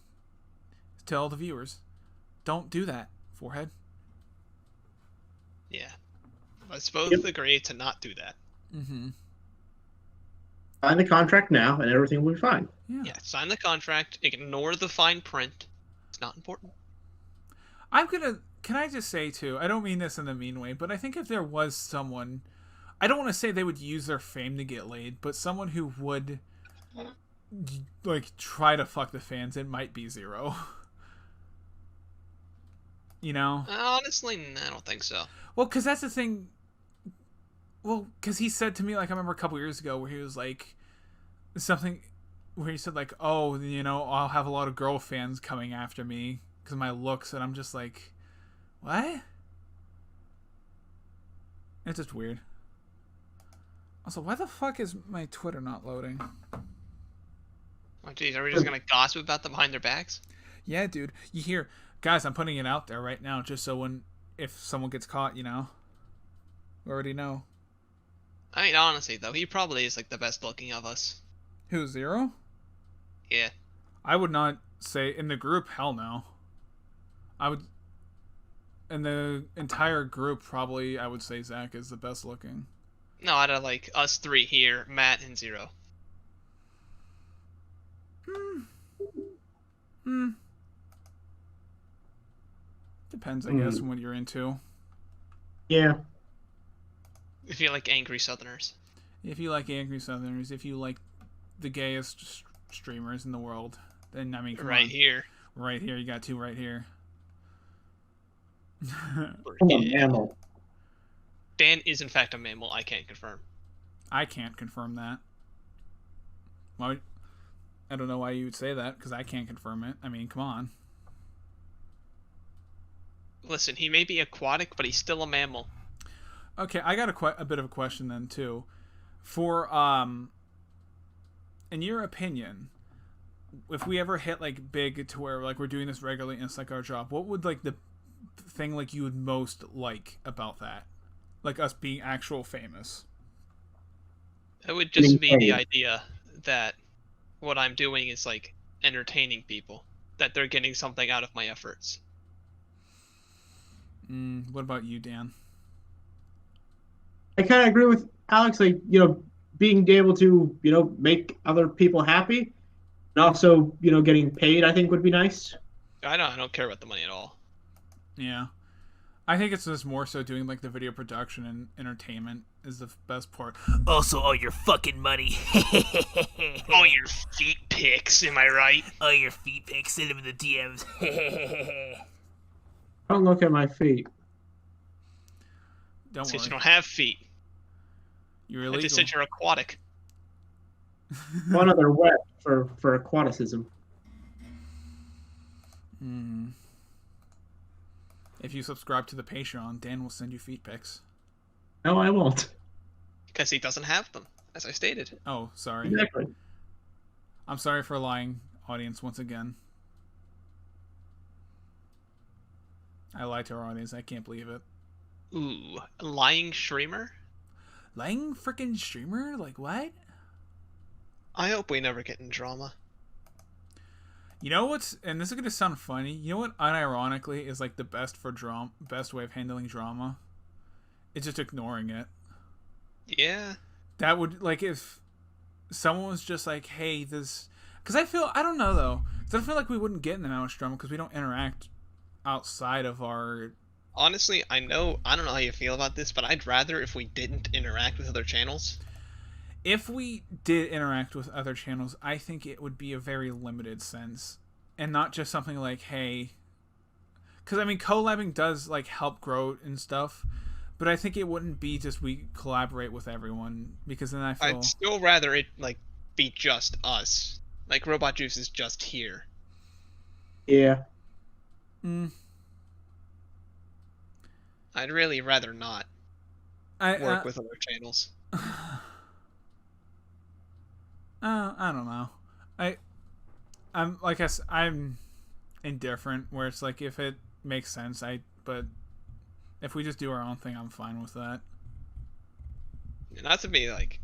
Speaker 2: tell the viewers, don't do that, forehead.
Speaker 1: Yeah. Let's both agree to not do that.
Speaker 2: Mm-hmm.
Speaker 3: Sign the contract now, and everything will be fine.
Speaker 1: Yeah, sign the contract. Ignore the fine print. It's not important.
Speaker 2: Can I just say, too, I don't mean this in a mean way, but I think if there was someone, I don't want to say they would use their fame to get laid, but someone who would, like, try to fuck the fans, it might be Zero. You know?
Speaker 1: Honestly, I don't think so.
Speaker 2: Well, because that's the thing. Well, because he said to me, like, I remember a couple years ago where he was like, something where he said, like, oh, you know, I'll have a lot of girl fans coming after me because of my looks, and I'm just like, what? It's just weird. Also, why the fuck is my Twitter not loading?
Speaker 1: Oh, geez, are we just gonna gossip about them behind their backs?
Speaker 2: Yeah, dude. You hear, guys, I'm putting it out there right now just so if someone gets caught, you know, we already know.
Speaker 1: I mean, honestly, though, he probably is, like, the best looking of us.
Speaker 2: Who, Zero?
Speaker 1: Yeah.
Speaker 2: I would not say, in the group, hell no. I would, in the entire group, probably, I would say Zach is the best looking.
Speaker 1: No, out of, like, us three here, Matt and Zero.
Speaker 2: Depends, I guess, on what you're into.
Speaker 3: Yeah.
Speaker 1: If you like angry Southerners.
Speaker 2: If you like angry Southerners, if you like the gayest streamers in the world, then, I mean, come on.
Speaker 1: Here.
Speaker 2: Right here, you got two right here.
Speaker 3: I'm a mammal.
Speaker 1: Dan is, in fact, a mammal. I can't confirm.
Speaker 2: I can't confirm that. Well, I don't know why you would say that, because I can't confirm it. I mean, come on.
Speaker 1: Listen, he may be aquatic, but he's still a mammal.
Speaker 2: Okay, I got a bit of a question then, too. For, in your opinion, if we ever hit, like, big to where, like, we're doing this regularly and it's, like, our job, what would, like, the thing, like, you would most like about that? Like, us being actual famous?
Speaker 1: It would just be the idea that what I'm doing is, like, entertaining people. That they're getting something out of my efforts.
Speaker 2: What about you, Dan?
Speaker 3: I kind of agree with Alex. Like, you know, being able to, you know, make other people happy, and also, you know, getting paid, I think would be nice.
Speaker 1: I don't care about the money at all.
Speaker 2: Yeah. I think it's just more so doing, like, the video production and entertainment is the best part.
Speaker 4: Also, all your fucking money.
Speaker 1: All your feet pics, am I right?
Speaker 4: All your feet pics, send them in the DMs.
Speaker 3: Don't look at my feet.
Speaker 2: Don't
Speaker 1: Since
Speaker 2: worry.
Speaker 1: you don't have feet.
Speaker 2: You're
Speaker 1: I
Speaker 2: illegal.
Speaker 1: just said you're aquatic.
Speaker 3: One other wet for aquaticism.
Speaker 2: If you subscribe to the Patreon, Dan will send you feet pics.
Speaker 3: No, I won't.
Speaker 1: Because he doesn't have them, as I stated.
Speaker 2: Oh, sorry.
Speaker 3: Exactly.
Speaker 2: I'm sorry for lying, audience, once again. I lied to our audience. I can't believe it.
Speaker 1: Ooh, lying streamer?
Speaker 2: Lying freaking streamer? Like, what?
Speaker 1: I hope we never get in drama.
Speaker 2: You know what's, and this is gonna sound funny, you know what unironically is, like, the best way of handling drama? It's just ignoring it.
Speaker 1: Yeah.
Speaker 2: That would, like, if someone was just like, hey, this, because I don't know though, because I feel like we wouldn't get in that much drama because we don't interact outside of our.
Speaker 1: Honestly, I don't know how you feel about this, but I'd rather if we didn't interact with other channels.
Speaker 2: if we did interact with other channels, I think it would be a very limited sense, and not just something like, hey, because I mean, collabing does like help grow and stuff, but I think it wouldn't be just we collaborate with everyone, because then I feel
Speaker 1: I'd still rather it like be just us. Like Robot Juice is just here.
Speaker 3: Yeah.
Speaker 1: I'd really rather not work with other channels.
Speaker 2: I don't know. I'm like I'm indifferent. Where it's like if it makes sense, but if we just do our own thing, I'm fine with that.
Speaker 1: Not to be like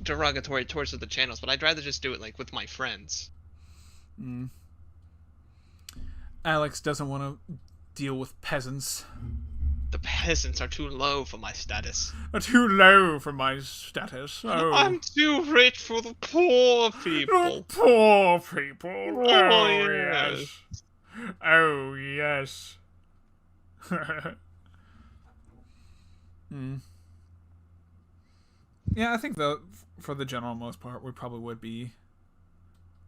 Speaker 1: derogatory towards the channels, but I'd rather just do it like with my friends.
Speaker 2: Alex doesn't want to deal with peasants.
Speaker 1: The peasants are too low for my status.
Speaker 2: Are too low for my status. Oh.
Speaker 1: I'm too rich for the poor people.
Speaker 2: The poor people.
Speaker 1: Oh, yes.
Speaker 2: Oh, yes. Yeah, I think though, for the general most part, we probably would be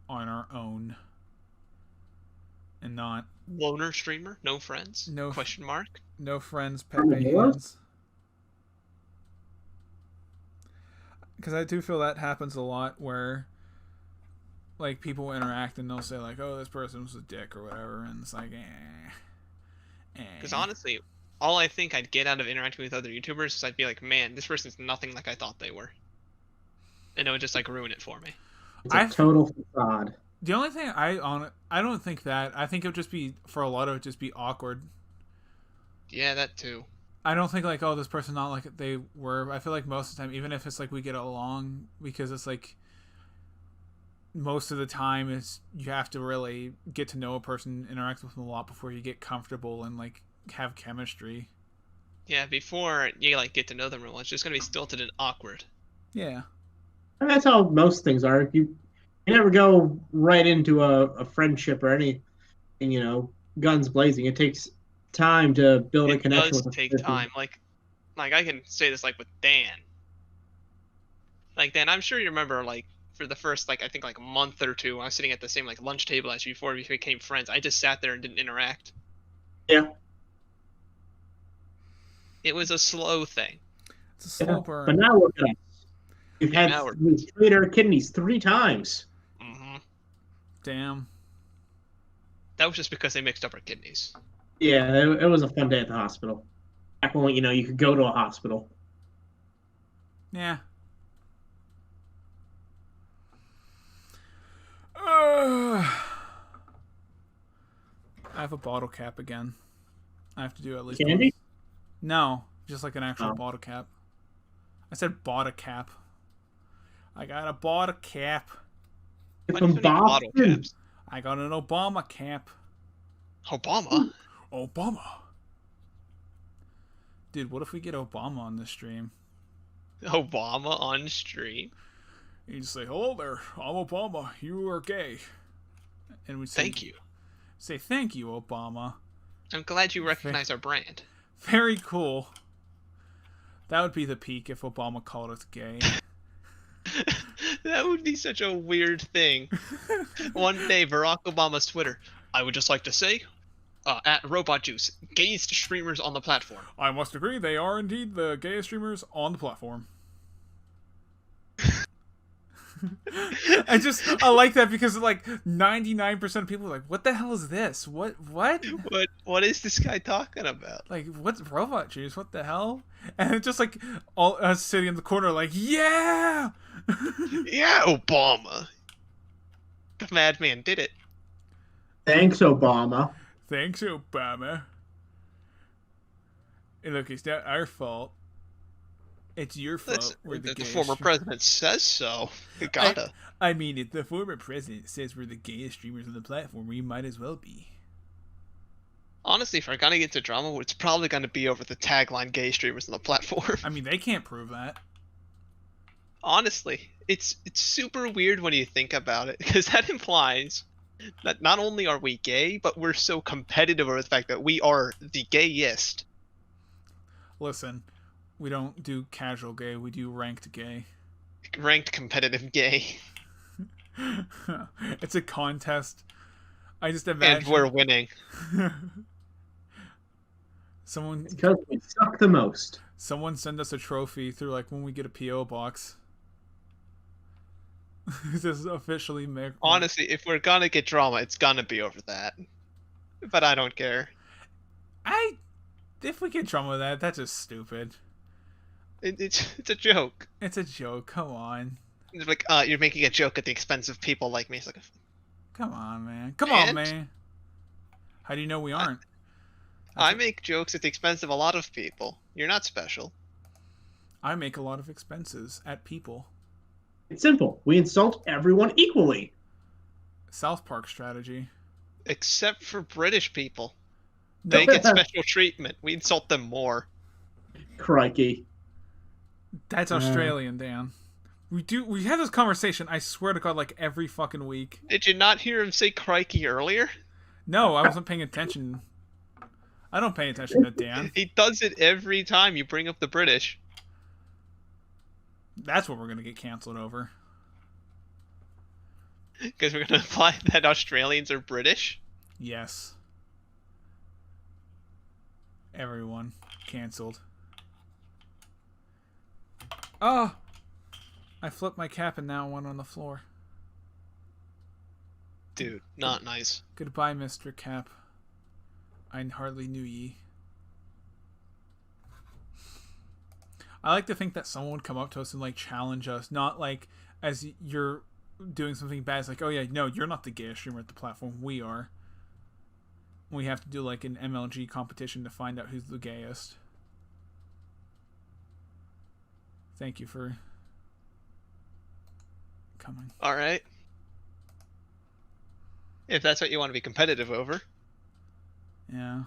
Speaker 2: on our own. And not
Speaker 1: Loner streamer? No friends?
Speaker 2: No
Speaker 1: question mark?
Speaker 2: No friends, Pepe hands. Because I do feel that happens a lot where like people interact and they'll say like, oh, this person was a dick or whatever, and it's like,
Speaker 1: Because honestly, all I think I'd get out of interacting with other YouTubers is I'd be like, man, this person's nothing like I thought they were. And it would just like ruin it for me.
Speaker 3: It's a total facade.
Speaker 2: The only thing I don't think that. I think it would just be, for a lot of it, just be awkward.
Speaker 1: Yeah, that too.
Speaker 2: I don't think like, oh, this person not like they were. I feel like most of the time, even if it's like we get along, because it's like most of the time is you have to really get to know a person, interact with them a lot before you get comfortable and like have chemistry.
Speaker 1: Yeah, before you like get to know them real well, it's just gonna be stilted and awkward.
Speaker 2: Yeah.
Speaker 3: And that's how most things are. You never go right into a friendship or anything, guns blazing. It takes time to build a connection with a person.
Speaker 1: It does take time. Like I can say this like with Dan. Like Dan, I'm sure you remember like for the first like I think like a month or two, I was sitting at the same like lunch table as you before we became friends. I just sat there and didn't interact.
Speaker 3: Yeah.
Speaker 1: It was a slow thing.
Speaker 2: It's a slow burn.
Speaker 3: But now look at us. We've had treated our kidneys 3 times.
Speaker 2: Damn.
Speaker 1: That was just because they mixed up our kidneys.
Speaker 3: Yeah, it was a fun day at the hospital. Back when you could go to a hospital.
Speaker 2: Yeah. I have a bottle cap again. I have to do at least
Speaker 3: candy.
Speaker 2: Once. No, just like an actual bottle cap. I said bottle cap. I got a bottle cap.
Speaker 3: From Boston.
Speaker 2: I got an Obama cap.
Speaker 1: Obama?
Speaker 2: Obama. Dude, what if we get Obama on the stream?
Speaker 1: Obama on stream?
Speaker 2: He'd say, hello there, I'm Obama. You are gay. And we'd say,
Speaker 1: thank you.
Speaker 2: Say, thank you, Obama.
Speaker 1: I'm glad you recognize our brand.
Speaker 2: Very cool. That would be the peak if Obama called us gay.
Speaker 1: That would be such a weird thing. One day, Barack Obama's Twitter. I would just like to say, at Robot Juice, gayest streamers on the platform.
Speaker 2: I must agree, they are indeed the gayest streamers on the platform. I like that because like 99% of people are like, what the hell is this? What
Speaker 1: is this guy talking about?
Speaker 2: Like, what's Robot Juice? What the hell? And it's just like all us sitting in the corner like, yeah!
Speaker 1: Yeah, Obama. The madman did it.
Speaker 3: Thanks, Obama.
Speaker 2: Thanks, Obama. Hey, look, it's not our fault. It's your fault.
Speaker 1: The former president says so. You gotta.
Speaker 2: I mean, if the former president says we're the gayest streamers on the platform, we might as well be.
Speaker 1: Honestly, if we're gonna get to drama, it's probably gonna be over the tagline "gay streamers on the platform."
Speaker 2: I mean, they can't prove that.
Speaker 1: Honestly, it's super weird when you think about it, because that implies that not only are we gay, but we're so competitive over the fact that we are the gayest.
Speaker 2: Listen. We don't do casual gay, we do ranked gay.
Speaker 1: ranked competitive gay,
Speaker 2: It's a contest. I just
Speaker 1: and
Speaker 2: imagine
Speaker 1: we're winning.
Speaker 2: someone
Speaker 3: Because we suck the most.
Speaker 2: send us a trophy through like when we get a PO box. This is officially
Speaker 1: Honestly, if we're gonna get drama, it's gonna be over that. But I don't care.
Speaker 2: If we get drama with that, that's just stupid.
Speaker 1: It's a joke.
Speaker 2: It's a joke. Come on.
Speaker 1: It's like, you're making a joke at the expense of people like me. It's like,
Speaker 2: Come on, man. Come on,
Speaker 1: And-
Speaker 2: man. How do you know we aren't?
Speaker 1: I make jokes at the expense of a lot of people. You're not special.
Speaker 2: I make a lot of expenses at people.
Speaker 3: It's simple. We insult everyone equally.
Speaker 2: South Park strategy.
Speaker 1: Except for British people. They get special treatment. We insult them more.
Speaker 3: Crikey.
Speaker 2: That's Australian, Dan. We have this conversation, I swear to God, like every fucking week.
Speaker 1: Did you not hear him say crikey earlier?
Speaker 2: No, I wasn't paying attention. I don't pay attention to Dan.
Speaker 1: He does it every time you bring up the British.
Speaker 2: That's what we're gonna get canceled over.
Speaker 1: Because we're going to imply that Australians are British.
Speaker 2: Yes. Everyone canceled. Oh! I flipped my cap and now one on the floor.
Speaker 1: Dude, not nice.
Speaker 2: Goodbye, Mr. Cap. I hardly knew ye. I like to think that someone would come up to us and like challenge us, not like as you're doing something bad. It's like, oh yeah, no, you're not the gayest streamer at the platform. We are. We have to do like an MLG competition to find out who's the gayest. Thank you for coming.
Speaker 1: All right. If that's what you want to be competitive over.
Speaker 2: Yeah.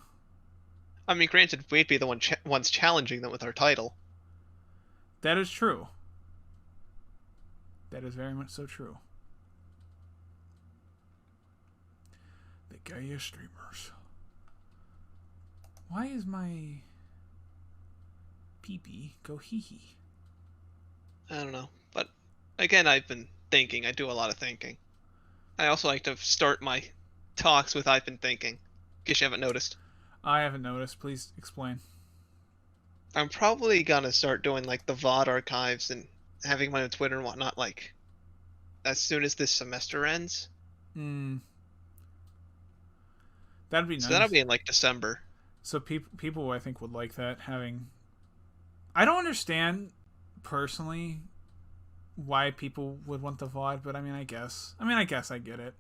Speaker 1: I mean, granted, we'd be the ones challenging them with our title.
Speaker 2: That is true. That is very much so true. The gayest streamers. Why is my pee-pee go hee-hee?
Speaker 1: I don't know. But again, I've been thinking. I do a lot of thinking. I also like to start my talks with I've been thinking. In case you haven't noticed.
Speaker 2: I haven't noticed. Please explain.
Speaker 1: I'm probably gonna start doing like the VOD archives and having my own Twitter and whatnot like as soon as this semester ends.
Speaker 2: Hmm. That'd be nice.
Speaker 1: So that'll be in like December.
Speaker 2: So people I think would like that, having... I don't understand, personally, why people would want the VOD, but I guess I get it.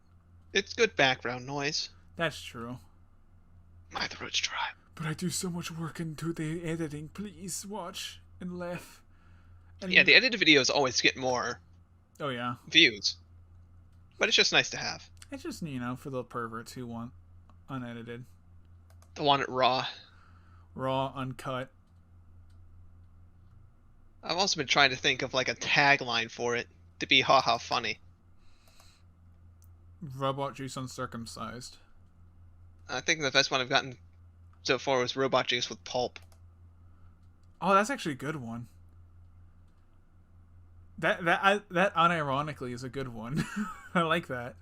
Speaker 1: It's good background noise.
Speaker 2: That's true.
Speaker 1: My throat's dry.
Speaker 2: But I do so much work into the editing. Please watch and laugh. And
Speaker 1: Yeah, the edited videos always get more
Speaker 2: Oh, yeah.
Speaker 1: views. But it's just nice to have.
Speaker 2: It's just, for the perverts who want unedited.
Speaker 1: The one at Raw.
Speaker 2: Raw, uncut.
Speaker 1: I've also been trying to think of like a tagline for it to be haha funny.
Speaker 2: Robot juice uncircumcised.
Speaker 1: I think the best one I've gotten so far was robot juice with pulp.
Speaker 2: Oh, that's actually a good one. That unironically is a good one. I like that.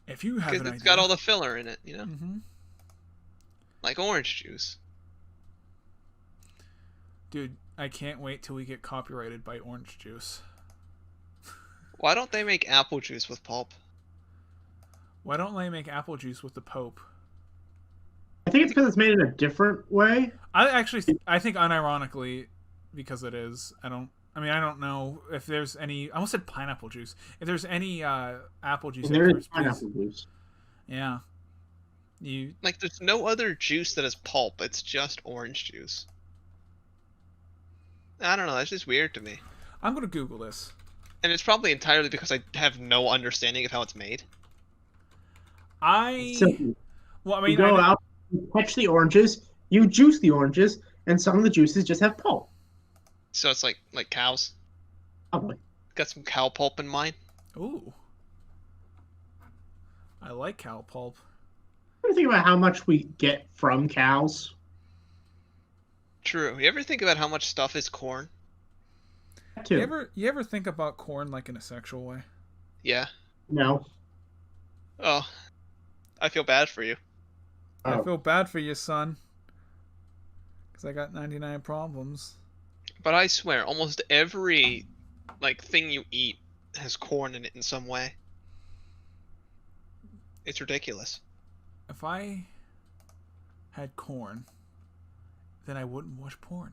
Speaker 2: If you have an
Speaker 1: Because
Speaker 2: idea...
Speaker 1: it's got all the filler in it, you know?
Speaker 2: Mm-hmm.
Speaker 1: Like orange juice.
Speaker 2: Dude, I can't wait till we get copyrighted by orange juice.
Speaker 1: Why don't they make apple juice with pulp?
Speaker 2: Why don't they make apple juice with the Pope?
Speaker 3: I think it's because it's made in a different way.
Speaker 2: I think unironically, because it is. I don't know if there's any. I almost said pineapple juice. If there's any apple juice,
Speaker 3: And there
Speaker 2: afterwards,
Speaker 3: is pineapple juice.
Speaker 2: Yeah.
Speaker 1: Like, there's no other juice that is pulp. It's just orange juice. I don't know. That's just weird to me.
Speaker 2: I'm gonna Google this.
Speaker 1: And it's probably entirely because I have no understanding of how it's made.
Speaker 3: Simple.
Speaker 2: Well,
Speaker 3: You go out, you catch the oranges, you juice the oranges, and some of the juices just have pulp.
Speaker 1: So it's like cows.
Speaker 3: Probably.
Speaker 1: Got some cow pulp in mine.
Speaker 2: Ooh. I like cow pulp.
Speaker 3: What do you think about how much we get from cows?
Speaker 1: True. You ever think about how much stuff is corn?
Speaker 3: Too.
Speaker 2: You ever think about corn like in a sexual way?
Speaker 1: Yeah.
Speaker 3: No.
Speaker 1: Oh, I feel bad for you.
Speaker 2: I
Speaker 3: Oh.
Speaker 2: feel bad for you, son. Because I got 99 problems.
Speaker 1: But I swear, almost every thing you eat has corn in it in some way. It's ridiculous.
Speaker 2: If I had corn, then I wouldn't watch porn.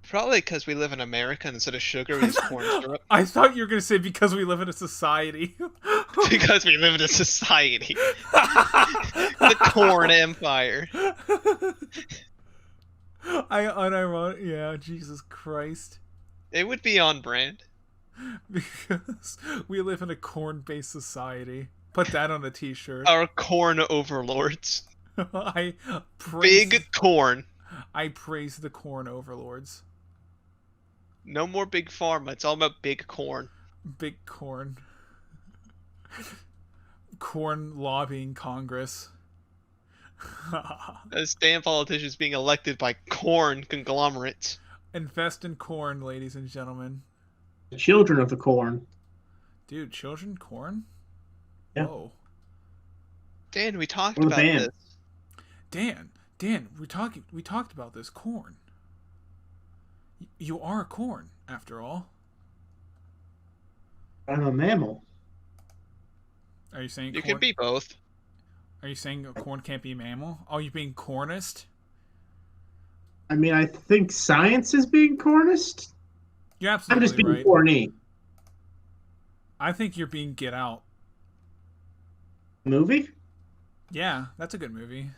Speaker 1: Probably because we live in America and instead of sugar we use corn syrup.
Speaker 2: I thought you were going to say because we live in a society.
Speaker 1: Because we live in a society. The corn empire.
Speaker 2: Yeah, Jesus Christ.
Speaker 1: It would be on brand.
Speaker 2: Because we live in a corn-based society. Put that on a t-shirt.
Speaker 1: Our corn overlords.
Speaker 2: I praise,
Speaker 1: Big corn.
Speaker 2: I praise the corn overlords.
Speaker 1: No more big pharma. It's all about big corn.
Speaker 2: Big corn. Corn lobbying Congress.
Speaker 1: As damn politicians being elected by corn conglomerates.
Speaker 2: Invest in corn, ladies and gentlemen.
Speaker 3: The children of the corn.
Speaker 2: Dude, children corn?
Speaker 3: Yeah.
Speaker 2: Whoa.
Speaker 1: Dan, we talked
Speaker 3: Or the
Speaker 1: about
Speaker 3: band.
Speaker 1: this.
Speaker 2: Dan, we talked about this corn. You are a corn, after all.
Speaker 3: I'm a mammal.
Speaker 2: Are you saying
Speaker 1: You
Speaker 2: corn?
Speaker 1: could be both.
Speaker 2: Are you saying a corn can't be a mammal? Oh, you being cornist?
Speaker 3: I mean, I think science is being cornist.
Speaker 2: You're
Speaker 3: I'm
Speaker 2: absolutely
Speaker 3: just being
Speaker 2: right.
Speaker 3: corny.
Speaker 2: I think you're being Get Out.
Speaker 3: Movie?
Speaker 2: Yeah, that's a good movie.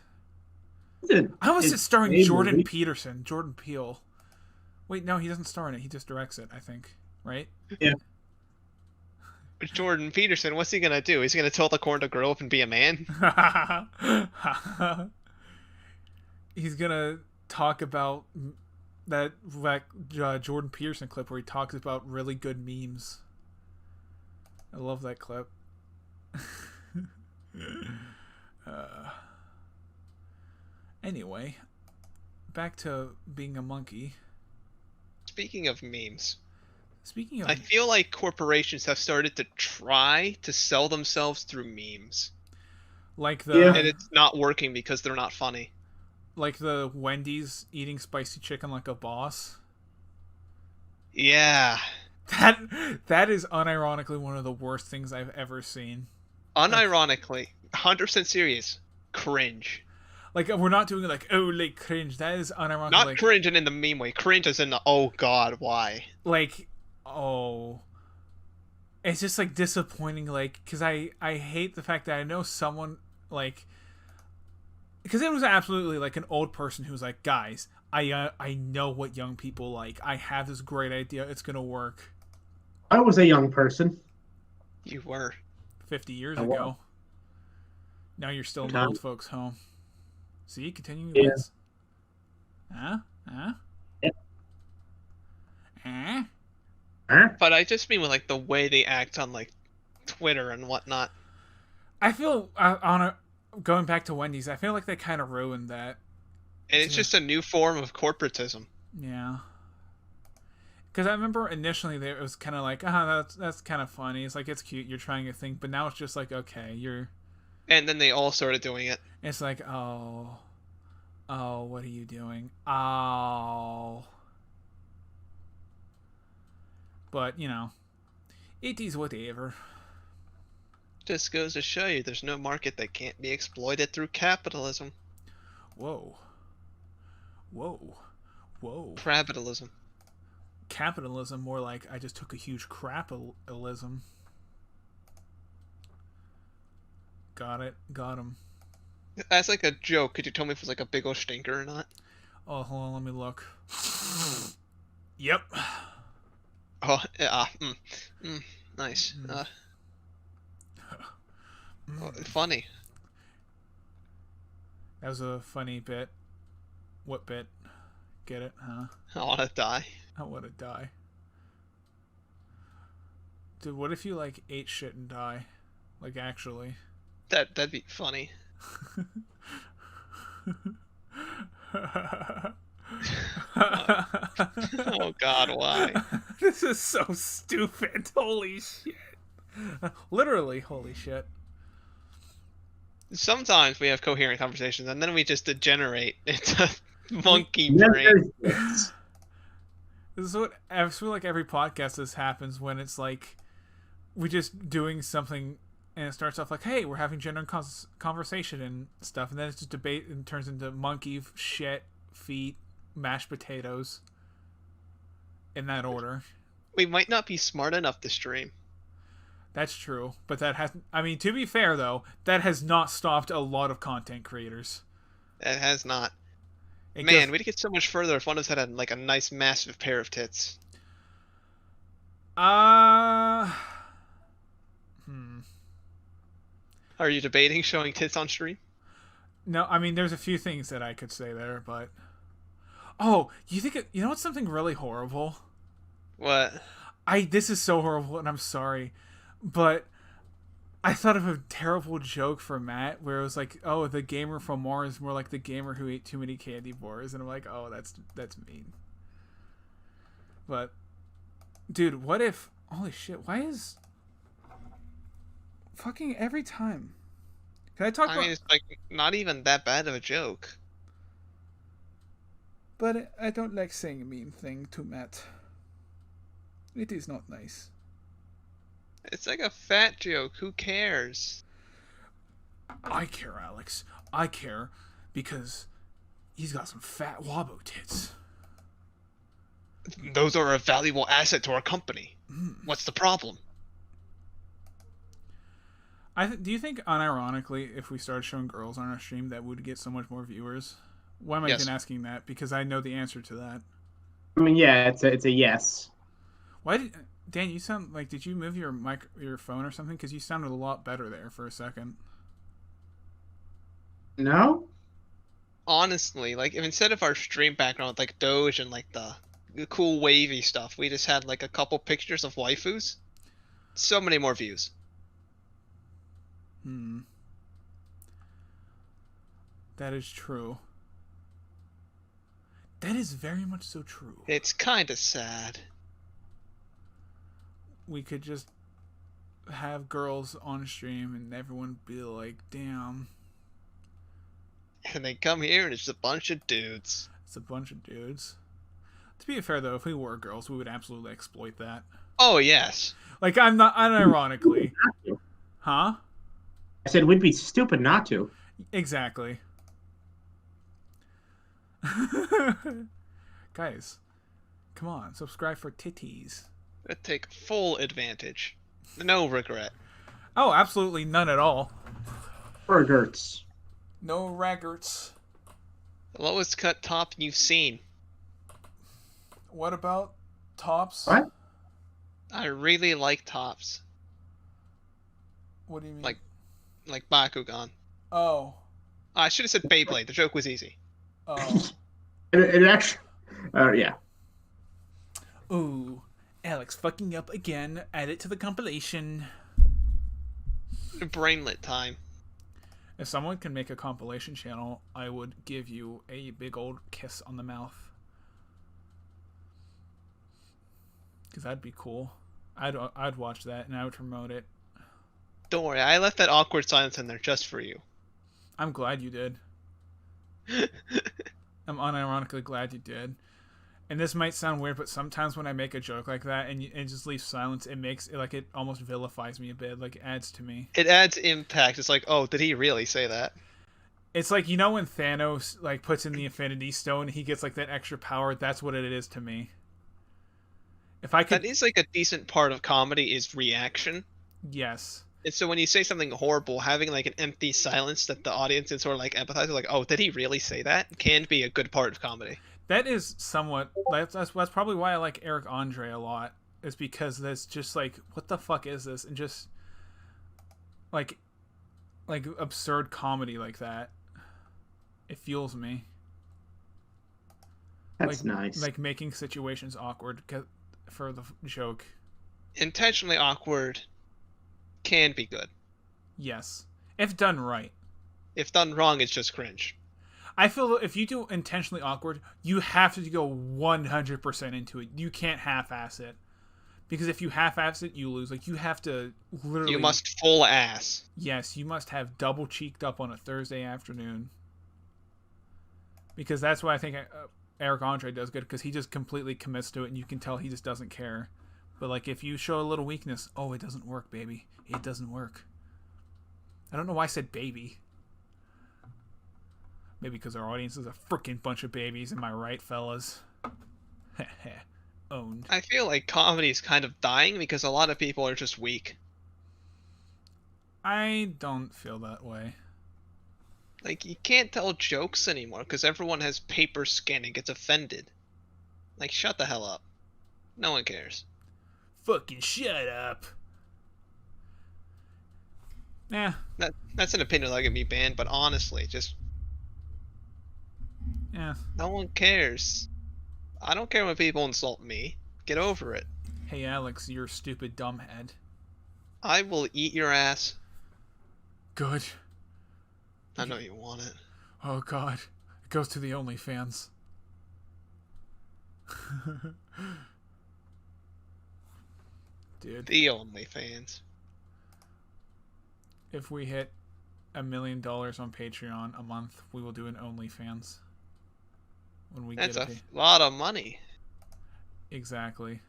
Speaker 3: It's
Speaker 2: I was
Speaker 3: it's
Speaker 2: just starring
Speaker 3: a
Speaker 2: Jordan
Speaker 3: movie.
Speaker 2: Peterson, Jordan Peele. Wait, no, he doesn't star in it. He just directs it, I think. Right?
Speaker 1: Jordan Peterson, what's he gonna do? He's gonna tell the corn to grow up and be a man?
Speaker 2: He's gonna talk about that Jordan Peterson clip where he talks about really good memes. I love that clip. Anyway, back to being a monkey.
Speaker 1: Speaking of memes,
Speaker 2: Speaking of,
Speaker 1: I feel like corporations have started to try to sell themselves through memes.
Speaker 2: like the
Speaker 3: Yeah.
Speaker 1: And it's not working because they're not funny.
Speaker 2: like the Wendy's eating spicy chicken like a boss.
Speaker 1: Yeah.
Speaker 2: That is unironically one of the worst things I've ever seen.
Speaker 1: Unironically, 100% serious. Cringe.
Speaker 2: Like we're not doing it like oh like cringe. That is unironically
Speaker 1: Not
Speaker 2: like
Speaker 1: cringing in the meme way. Cringe as in the, oh god, why?
Speaker 2: like oh. It's just like disappointing. Like because I hate the fact that I know someone like because it was absolutely like an old person who was like, guys, I know what young people like. I have this great idea. It's gonna work.
Speaker 3: I was a young person.
Speaker 1: You were.
Speaker 2: 50 years
Speaker 3: I
Speaker 2: ago.
Speaker 3: was.
Speaker 2: Now you're still in the
Speaker 3: Time.
Speaker 2: old folks' home. See, continuing
Speaker 3: Yeah.
Speaker 2: this. Huh? Huh?
Speaker 3: Yeah.
Speaker 2: Huh?
Speaker 3: Huh?
Speaker 1: But I just mean with like the way they act on like Twitter and whatnot.
Speaker 2: I feel going back to Wendy's. I feel like they kind of ruined that.
Speaker 1: And it's
Speaker 2: Yeah.
Speaker 1: just a new form of corporatism.
Speaker 2: Yeah. Because I remember initially it was kind of like, that's kind of funny. It's like it's cute. You're trying a thing, but now it's just like, okay, you're.
Speaker 1: And then they all started doing it.
Speaker 2: It's like, oh, what are you doing? Oh. But you know, it is whatever.
Speaker 1: Just goes to show you there's no market that can't be exploited through capitalism.
Speaker 2: Whoa. Whoa. Whoa.
Speaker 1: Capitalism.
Speaker 2: Capitalism, more like I just took a huge crapitalism. Got it. Got him.
Speaker 1: As like a joke, could you tell me if it's like a big ol' stinker or not?
Speaker 2: Oh, hold on, let me look. Yep.
Speaker 1: Oh, yeah. Nice. Funny.
Speaker 2: That was a funny bit. What bit? Get it, huh?
Speaker 1: I wanna die.
Speaker 2: I want to die. Dude, what if you like ate shit and die? Like actually.
Speaker 1: That'd be funny. Oh God, why?
Speaker 2: This is so stupid. Holy shit. Literally, holy shit.
Speaker 1: Sometimes we have coherent conversations, and then we just degenerate into monkey
Speaker 3: Then
Speaker 1: brain.
Speaker 3: there's this.
Speaker 2: This is what I feel like every podcast this happens when it's like we're just doing something and it starts off like, hey, we're having genuine conversation and stuff, and then it's just debate and turns into monkey shit, feet, mashed potatoes, in that order.
Speaker 1: We might not be smart enough to stream.
Speaker 2: That's true, but that hasn't. I mean, to be fair though, that has not stopped a lot of content creators.
Speaker 1: It has not.
Speaker 2: It
Speaker 1: Man,
Speaker 2: goes-
Speaker 1: we'd get so much further if one of us had like a nice, massive pair of tits. Are you debating showing tits on stream?
Speaker 2: No, I mean, there's a few things that I could say there, but oh, you know what's something really horrible?
Speaker 1: What?
Speaker 2: This is so horrible, and I'm sorry, but I thought of a terrible joke for Matt where it was like, oh, the gamer from Mars is more like the gamer who ate too many candy bars, and I'm like, oh, that's mean. But dude, what if, holy shit, why is fucking every time, can I talk
Speaker 1: I
Speaker 2: about,
Speaker 1: mean, it's like not even that bad of a joke.
Speaker 2: but I don't like saying a mean thing to Matt. It is not nice.
Speaker 1: It's like a fat joke. Who cares?
Speaker 2: I care, Alex. I care because he's got some fat wabo tits.
Speaker 1: Those are a valuable asset to our company. What's the problem?
Speaker 2: Do you think, unironically, if we started showing girls on our stream, that would get so much more viewers? Why am I
Speaker 1: Yes.
Speaker 2: even asking that? Because I know the answer to that.
Speaker 3: I mean, yeah, it's a yes.
Speaker 2: Why did Dan? You sound like, did you move your your phone or something? Because you sounded a lot better there for a second.
Speaker 3: No?
Speaker 1: Honestly, like if instead of our stream background with like Doge and like the cool wavy stuff, we just had like a couple pictures of waifus, so many more views.
Speaker 2: That is true. That is very much so true.
Speaker 1: It's kind of sad.
Speaker 2: We could just have girls on stream and everyone be like, damn,
Speaker 1: And they come here and it's a bunch of dudes.
Speaker 2: it's a bunch of dudes. To be fair though, if we were girls, we would absolutely exploit that.
Speaker 1: Oh yes.
Speaker 2: Like, I'm not unironically. Huh?
Speaker 3: I said we'd be stupid not to.
Speaker 2: Exactly. Guys, come on, subscribe for titties.
Speaker 1: I take full advantage. No regret.
Speaker 2: Oh, absolutely none at all.
Speaker 3: Burgers.
Speaker 2: No raggarts.
Speaker 1: The lowest cut top you've seen.
Speaker 2: What about tops?
Speaker 3: What?
Speaker 1: I really like tops.
Speaker 2: What do you mean?
Speaker 1: Like Bakugan.
Speaker 2: Oh.
Speaker 1: I should have said Beyblade. The joke was easy.
Speaker 2: Oh.
Speaker 3: It actually, yeah.
Speaker 2: Ooh. Alex fucking up again. Add it to the compilation.
Speaker 1: Brainlet time.
Speaker 2: If someone can make a compilation channel, I would give you a big old kiss on the mouth. Because that'd be cool. I'd watch that and I would promote it.
Speaker 1: Don't worry, I left that awkward silence in there just for you.
Speaker 2: I'm glad you did. I'm unironically glad you did. And this might sound weird, but sometimes when I make a joke like that and just leave silence, it makes it like, it almost vilifies me a bit. Like, it adds to me.
Speaker 1: It adds impact. It's like, oh, did he really say that?
Speaker 2: It's like, you know, when Thanos like puts in the Infinity Stone, he gets like that extra power. That's what it is to me. If I could,
Speaker 1: That is like a decent part of comedy is reaction.
Speaker 2: yes.
Speaker 1: And so when you say something horrible, having like an empty silence that the audience can sort of like empathize with, like, oh, did he really say that? Can be a good part of comedy.
Speaker 2: That is somewhat. That's probably why I like Eric Andre a lot. Is because that's just like, what the fuck is this? And just like absurd comedy like that. It fuels me.
Speaker 3: That's nice.
Speaker 2: Like making situations awkward for the joke.
Speaker 1: Intentionally awkward can be good.
Speaker 2: Yes, if done right.
Speaker 1: If done wrong, it's just cringe.
Speaker 2: I feel if you do intentionally awkward, you have to go 100% into it. You can't half-ass it. Because if you half-ass it, you lose. Like, you have to literally...
Speaker 1: You must full ass.
Speaker 2: Yes, you must have double cheeked up on a Thursday afternoon. Because that's what I think Eric Andre does good, because he just completely commits to it, and you can tell he just doesn't care. But, like, if you show a little weakness, oh, it doesn't work, baby. It doesn't work. I don't know why I said baby. Maybe because our audience is a freaking bunch of babies, am I right, fellas? Owned.
Speaker 1: I feel like comedy is kind of dying because a lot of people are just weak.
Speaker 2: I don't feel that way.
Speaker 1: Like, you can't tell jokes anymore because everyone has paper skin and gets offended. Like, shut the hell up. No one cares.
Speaker 4: Fucking shut up.
Speaker 2: Yeah.
Speaker 1: That's an opinion that can be banned, but honestly, just...
Speaker 2: Yeah.
Speaker 1: No one cares. I don't care when people insult me. Get over it.
Speaker 2: Hey, Alex, you're a stupid dumbhead.
Speaker 1: I will eat your ass.
Speaker 2: Good.
Speaker 1: I know you want it.
Speaker 2: Oh, God. It goes to the OnlyFans. Dude.
Speaker 1: The OnlyFans.
Speaker 2: If we hit $1 million on Patreon a month, we will do an OnlyFans. When we
Speaker 1: That's
Speaker 2: get
Speaker 1: a lot of money.
Speaker 2: Exactly.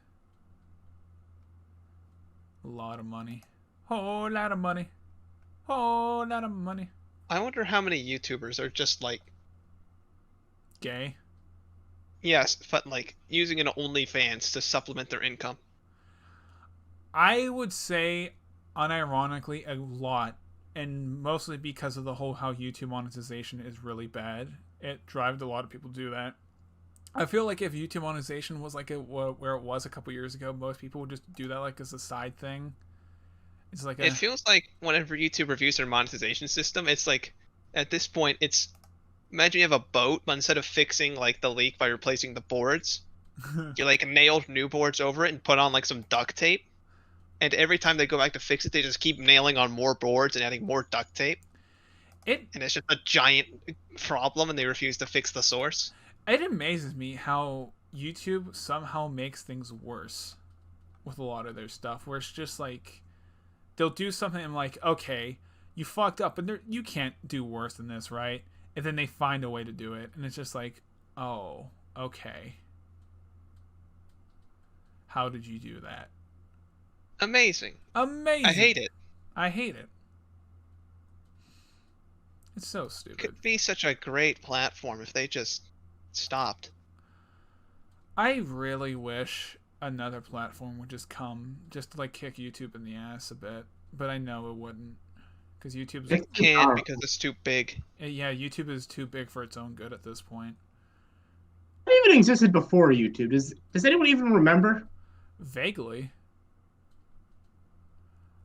Speaker 2: A lot of money. Whole lot of money. Whole lot of money.
Speaker 1: I wonder how many YouTubers are just like...
Speaker 2: Gay.
Speaker 1: Yes, but like using an OnlyFans to supplement their income.
Speaker 2: I would say, unironically, a lot. And mostly because of the whole how YouTube monetization is really bad. It drives a lot of people to do that. I feel like if YouTube monetization was like where it was a couple years ago, most people would just do that like as a side thing. It's like
Speaker 1: It feels like whenever YouTube reviews their monetization system, it's like, at this point, it's... Imagine you have a boat, but instead of fixing like the leak by replacing the boards, you like nailed new boards over it and put on like some duct tape. And every time they go back to fix it, they just keep nailing on more boards and adding more duct tape. And it's just a giant problem, and they refuse to fix the source.
Speaker 2: It amazes me how YouTube somehow makes things worse with a lot of their stuff, where it's just like they'll do something and I'm like, okay, you fucked up, but you can't do worse than this, right? And then they find a way to do it, and it's just like, oh, okay. How did you do that?
Speaker 1: Amazing.
Speaker 2: Amazing.
Speaker 1: I hate it.
Speaker 2: I hate it. It's so stupid.
Speaker 1: It could be such a great platform if they just stopped.
Speaker 2: I really wish another platform would just come, just to like kick YouTube in the ass a bit, but I know it wouldn't, because YouTube's...
Speaker 1: It can't because it's too big.
Speaker 2: Yeah, YouTube is too big for its own good at this point.
Speaker 3: What even existed before YouTube? Does anyone even remember?
Speaker 2: Vaguely.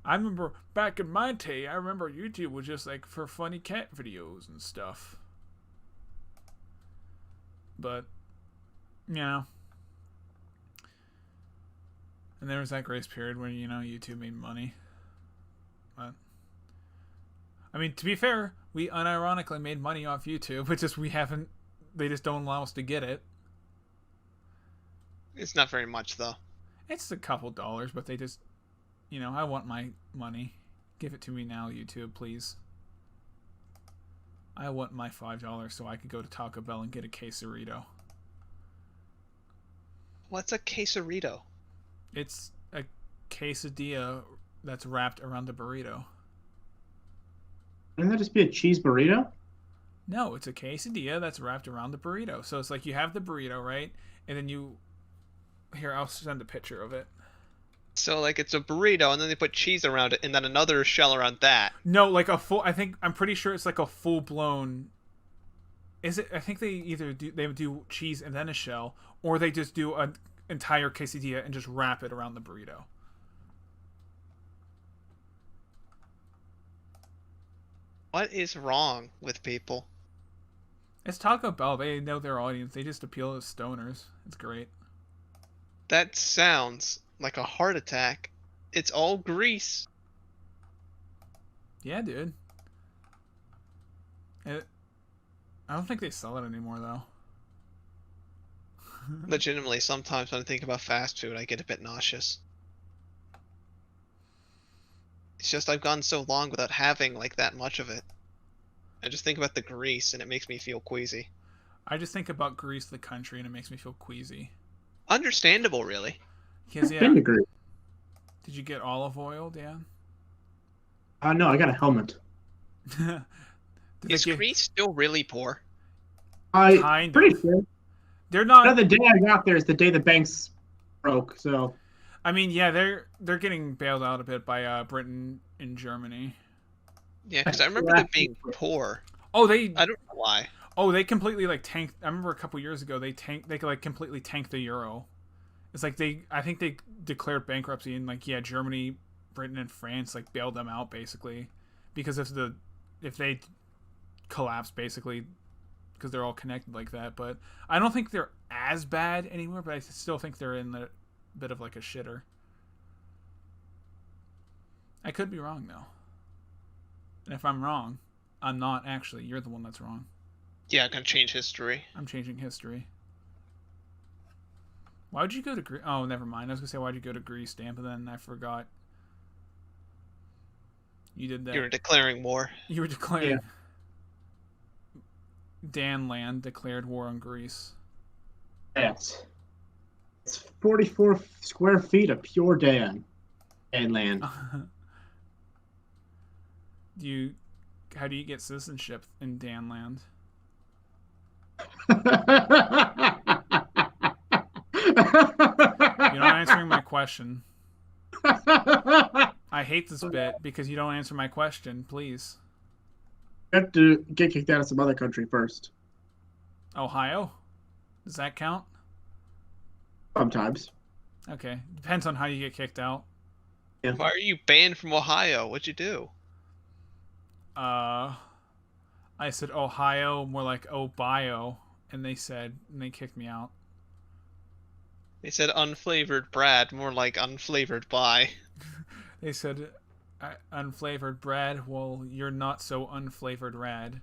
Speaker 2: I remember back in my day, I remember YouTube was just like for funny cat videos and stuff. But, you know. And there was that grace period where, you know, YouTube made money. But, I mean, to be fair, we unironically made money off YouTube. It's just they just don't allow us to get it.
Speaker 1: It's not very much, though.
Speaker 2: It's a couple dollars, but they just, you know, I want my money. Give it to me now, YouTube, please. I want my $5 so I could go to Taco Bell and get a quesarito.
Speaker 1: What's a quesarito?
Speaker 2: It's a quesadilla that's wrapped around the burrito.
Speaker 3: Wouldn't that just be a cheese burrito?
Speaker 2: No, it's a quesadilla that's wrapped around the burrito. So it's like you have the burrito, right? And then you... Here, I'll send a picture of it.
Speaker 1: So, like, it's a burrito, and then they put cheese around it, and then another shell around that.
Speaker 2: No, like a full... I'm pretty sure it's like a full-blown... Is it? I think they do cheese and then a shell, or they just do an entire quesadilla and just wrap it around the burrito.
Speaker 1: What is wrong with people?
Speaker 2: It's Taco Bell. They know their audience. They just appeal to stoners. It's great.
Speaker 1: That sounds like a heart attack. It's all grease.
Speaker 2: Yeah, dude. I don't think they sell it anymore though.
Speaker 1: Legitimately, sometimes when I think about fast food, I get a bit nauseous. It's just I've gone so long without having like that much of it. I just think about the grease and it makes me feel queasy.
Speaker 2: I just think about Greece, the country, and it makes me feel queasy.
Speaker 1: Understandable, really.
Speaker 2: Because yeah,
Speaker 3: Been to Greece.
Speaker 2: did you get olive oil, Dan?
Speaker 3: No, I got a helmet.
Speaker 2: Did
Speaker 1: Is
Speaker 2: they give,
Speaker 1: Greece still really poor?
Speaker 2: Kind
Speaker 3: Pretty
Speaker 2: of.
Speaker 3: sure.
Speaker 2: They're not.
Speaker 3: The day I got there is the day the banks broke. So
Speaker 2: I mean, yeah, they're getting bailed out a bit by Britain and Germany.
Speaker 1: Yeah, because I remember them being poor.
Speaker 2: Oh,
Speaker 1: I don't know why.
Speaker 2: they completely like tanked. I remember a couple years ago they like completely tanked the euro. It's like I think they declared bankruptcy and like yeah, Germany, Britain, and France like bailed them out basically because if they collapse basically because they're all connected like that. But I don't think they're as bad anymore. But I still think they're in a bit of like a shitter. I could be wrong though, and if I'm wrong, I'm not actually. You're the one that's wrong.
Speaker 1: Yeah, I'm gonna change history.
Speaker 2: I'm changing history. Why would you go to Greece? Oh, never mind. I was gonna say why'd you go to Greece, Dan, but then I forgot. You did that.
Speaker 1: You were declaring war.
Speaker 2: You were declaring.
Speaker 3: Yeah.
Speaker 2: Danland declared war on Greece.
Speaker 3: yes, it's 44 square feet of pure Dan land.
Speaker 2: How do you get citizenship in Danland? You're not answering my question. I hate this bit because you don't answer my question, please.
Speaker 3: You have to get kicked out of some other country first.
Speaker 2: Ohio? Does that count?
Speaker 3: Sometimes.
Speaker 2: Okay. Depends on how you get kicked out.
Speaker 3: Yeah.
Speaker 1: Why are you banned from Ohio? What'd you do?
Speaker 2: I said Ohio, more like Ohio, and they kicked me out.
Speaker 1: They said unflavored Brad, more like unflavored by.
Speaker 2: They said unflavored bread. Well, you're not so unflavored rad.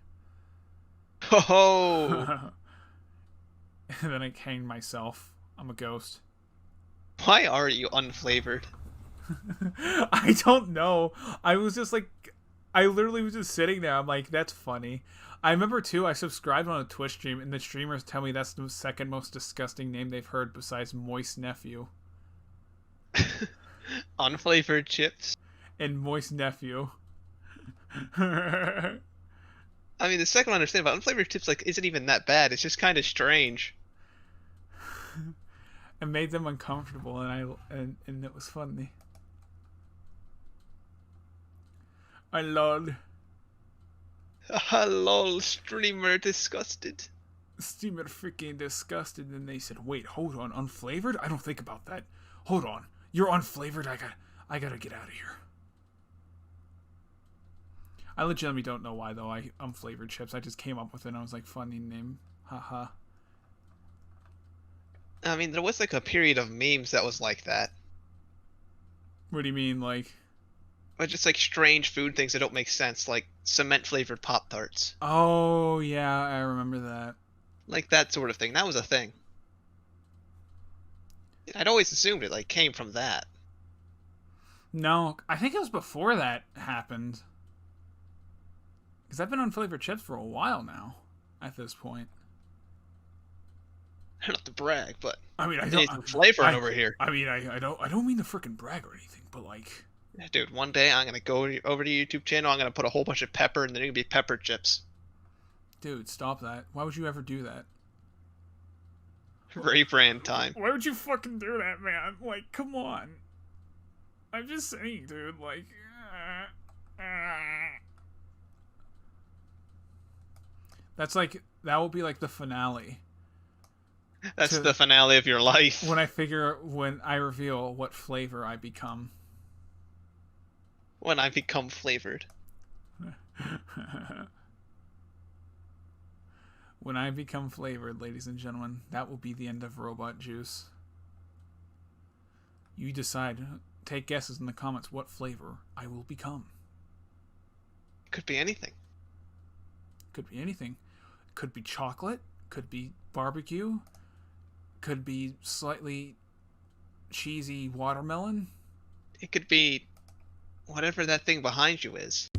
Speaker 1: Oh,
Speaker 2: And then I hanged myself. I'm a ghost.
Speaker 1: why are you unflavored?
Speaker 2: I don't know. I was just like, I literally was just sitting there. I'm like, that's funny. I remember too, I subscribed on a Twitch stream, and the streamers tell me that's the second most disgusting name they've heard besides Moist Nephew.
Speaker 1: Unflavored chips.
Speaker 2: And Moist Nephew.
Speaker 1: I mean, the second one I understand, but unflavored chips like isn't even that bad. It's just kind of strange.
Speaker 2: It made them uncomfortable, and it was funny. I lol.
Speaker 1: Lol, streamer disgusted.
Speaker 2: Steamer freaking disgusted, and they said, "Wait, hold on, unflavored? I don't think about that. Hold on, you're unflavored. I gotta get out of here." I legitimately don't know why though. I unflavored chips. I just came up with it. And I was like, funny name, haha.
Speaker 1: I mean, there was like a period of memes that was like that.
Speaker 2: What do you mean, like?
Speaker 1: Or just like strange food things that don't make sense, like cement flavored Pop Tarts.
Speaker 2: Oh yeah, I remember that.
Speaker 1: Like that sort of thing. That was a thing. I'd always assumed it like came from that.
Speaker 2: No, I think it was before that happened. Because I've been on flavored chips for a while now. At this point.
Speaker 1: Not to brag, but
Speaker 2: I mean, I
Speaker 1: need
Speaker 2: don't.
Speaker 1: some flavor over here.
Speaker 2: I mean, I don't mean to frickin' brag or anything, but like.
Speaker 1: Dude, one day I'm gonna go over to your YouTube channel. I'm gonna put a whole bunch of pepper, and they're gonna be pepper chips.
Speaker 2: Dude, stop that. Why would you ever do that?
Speaker 1: Ray brand time.
Speaker 2: Why would you fucking do that, man? Like, come on. I'm just saying, dude. Like. That's like, that will be like the finale.
Speaker 1: That's the finale of your life.
Speaker 2: When I reveal what flavor I become.
Speaker 1: When I become flavored.
Speaker 2: When I become flavored, ladies and gentlemen, that will be the end of Robot Juice. You decide. Take guesses in the comments what flavor I will become.
Speaker 1: Could be anything.
Speaker 2: Could be anything. Could be chocolate. Could be barbecue. Could be slightly cheesy watermelon.
Speaker 1: It could be whatever that thing behind you is.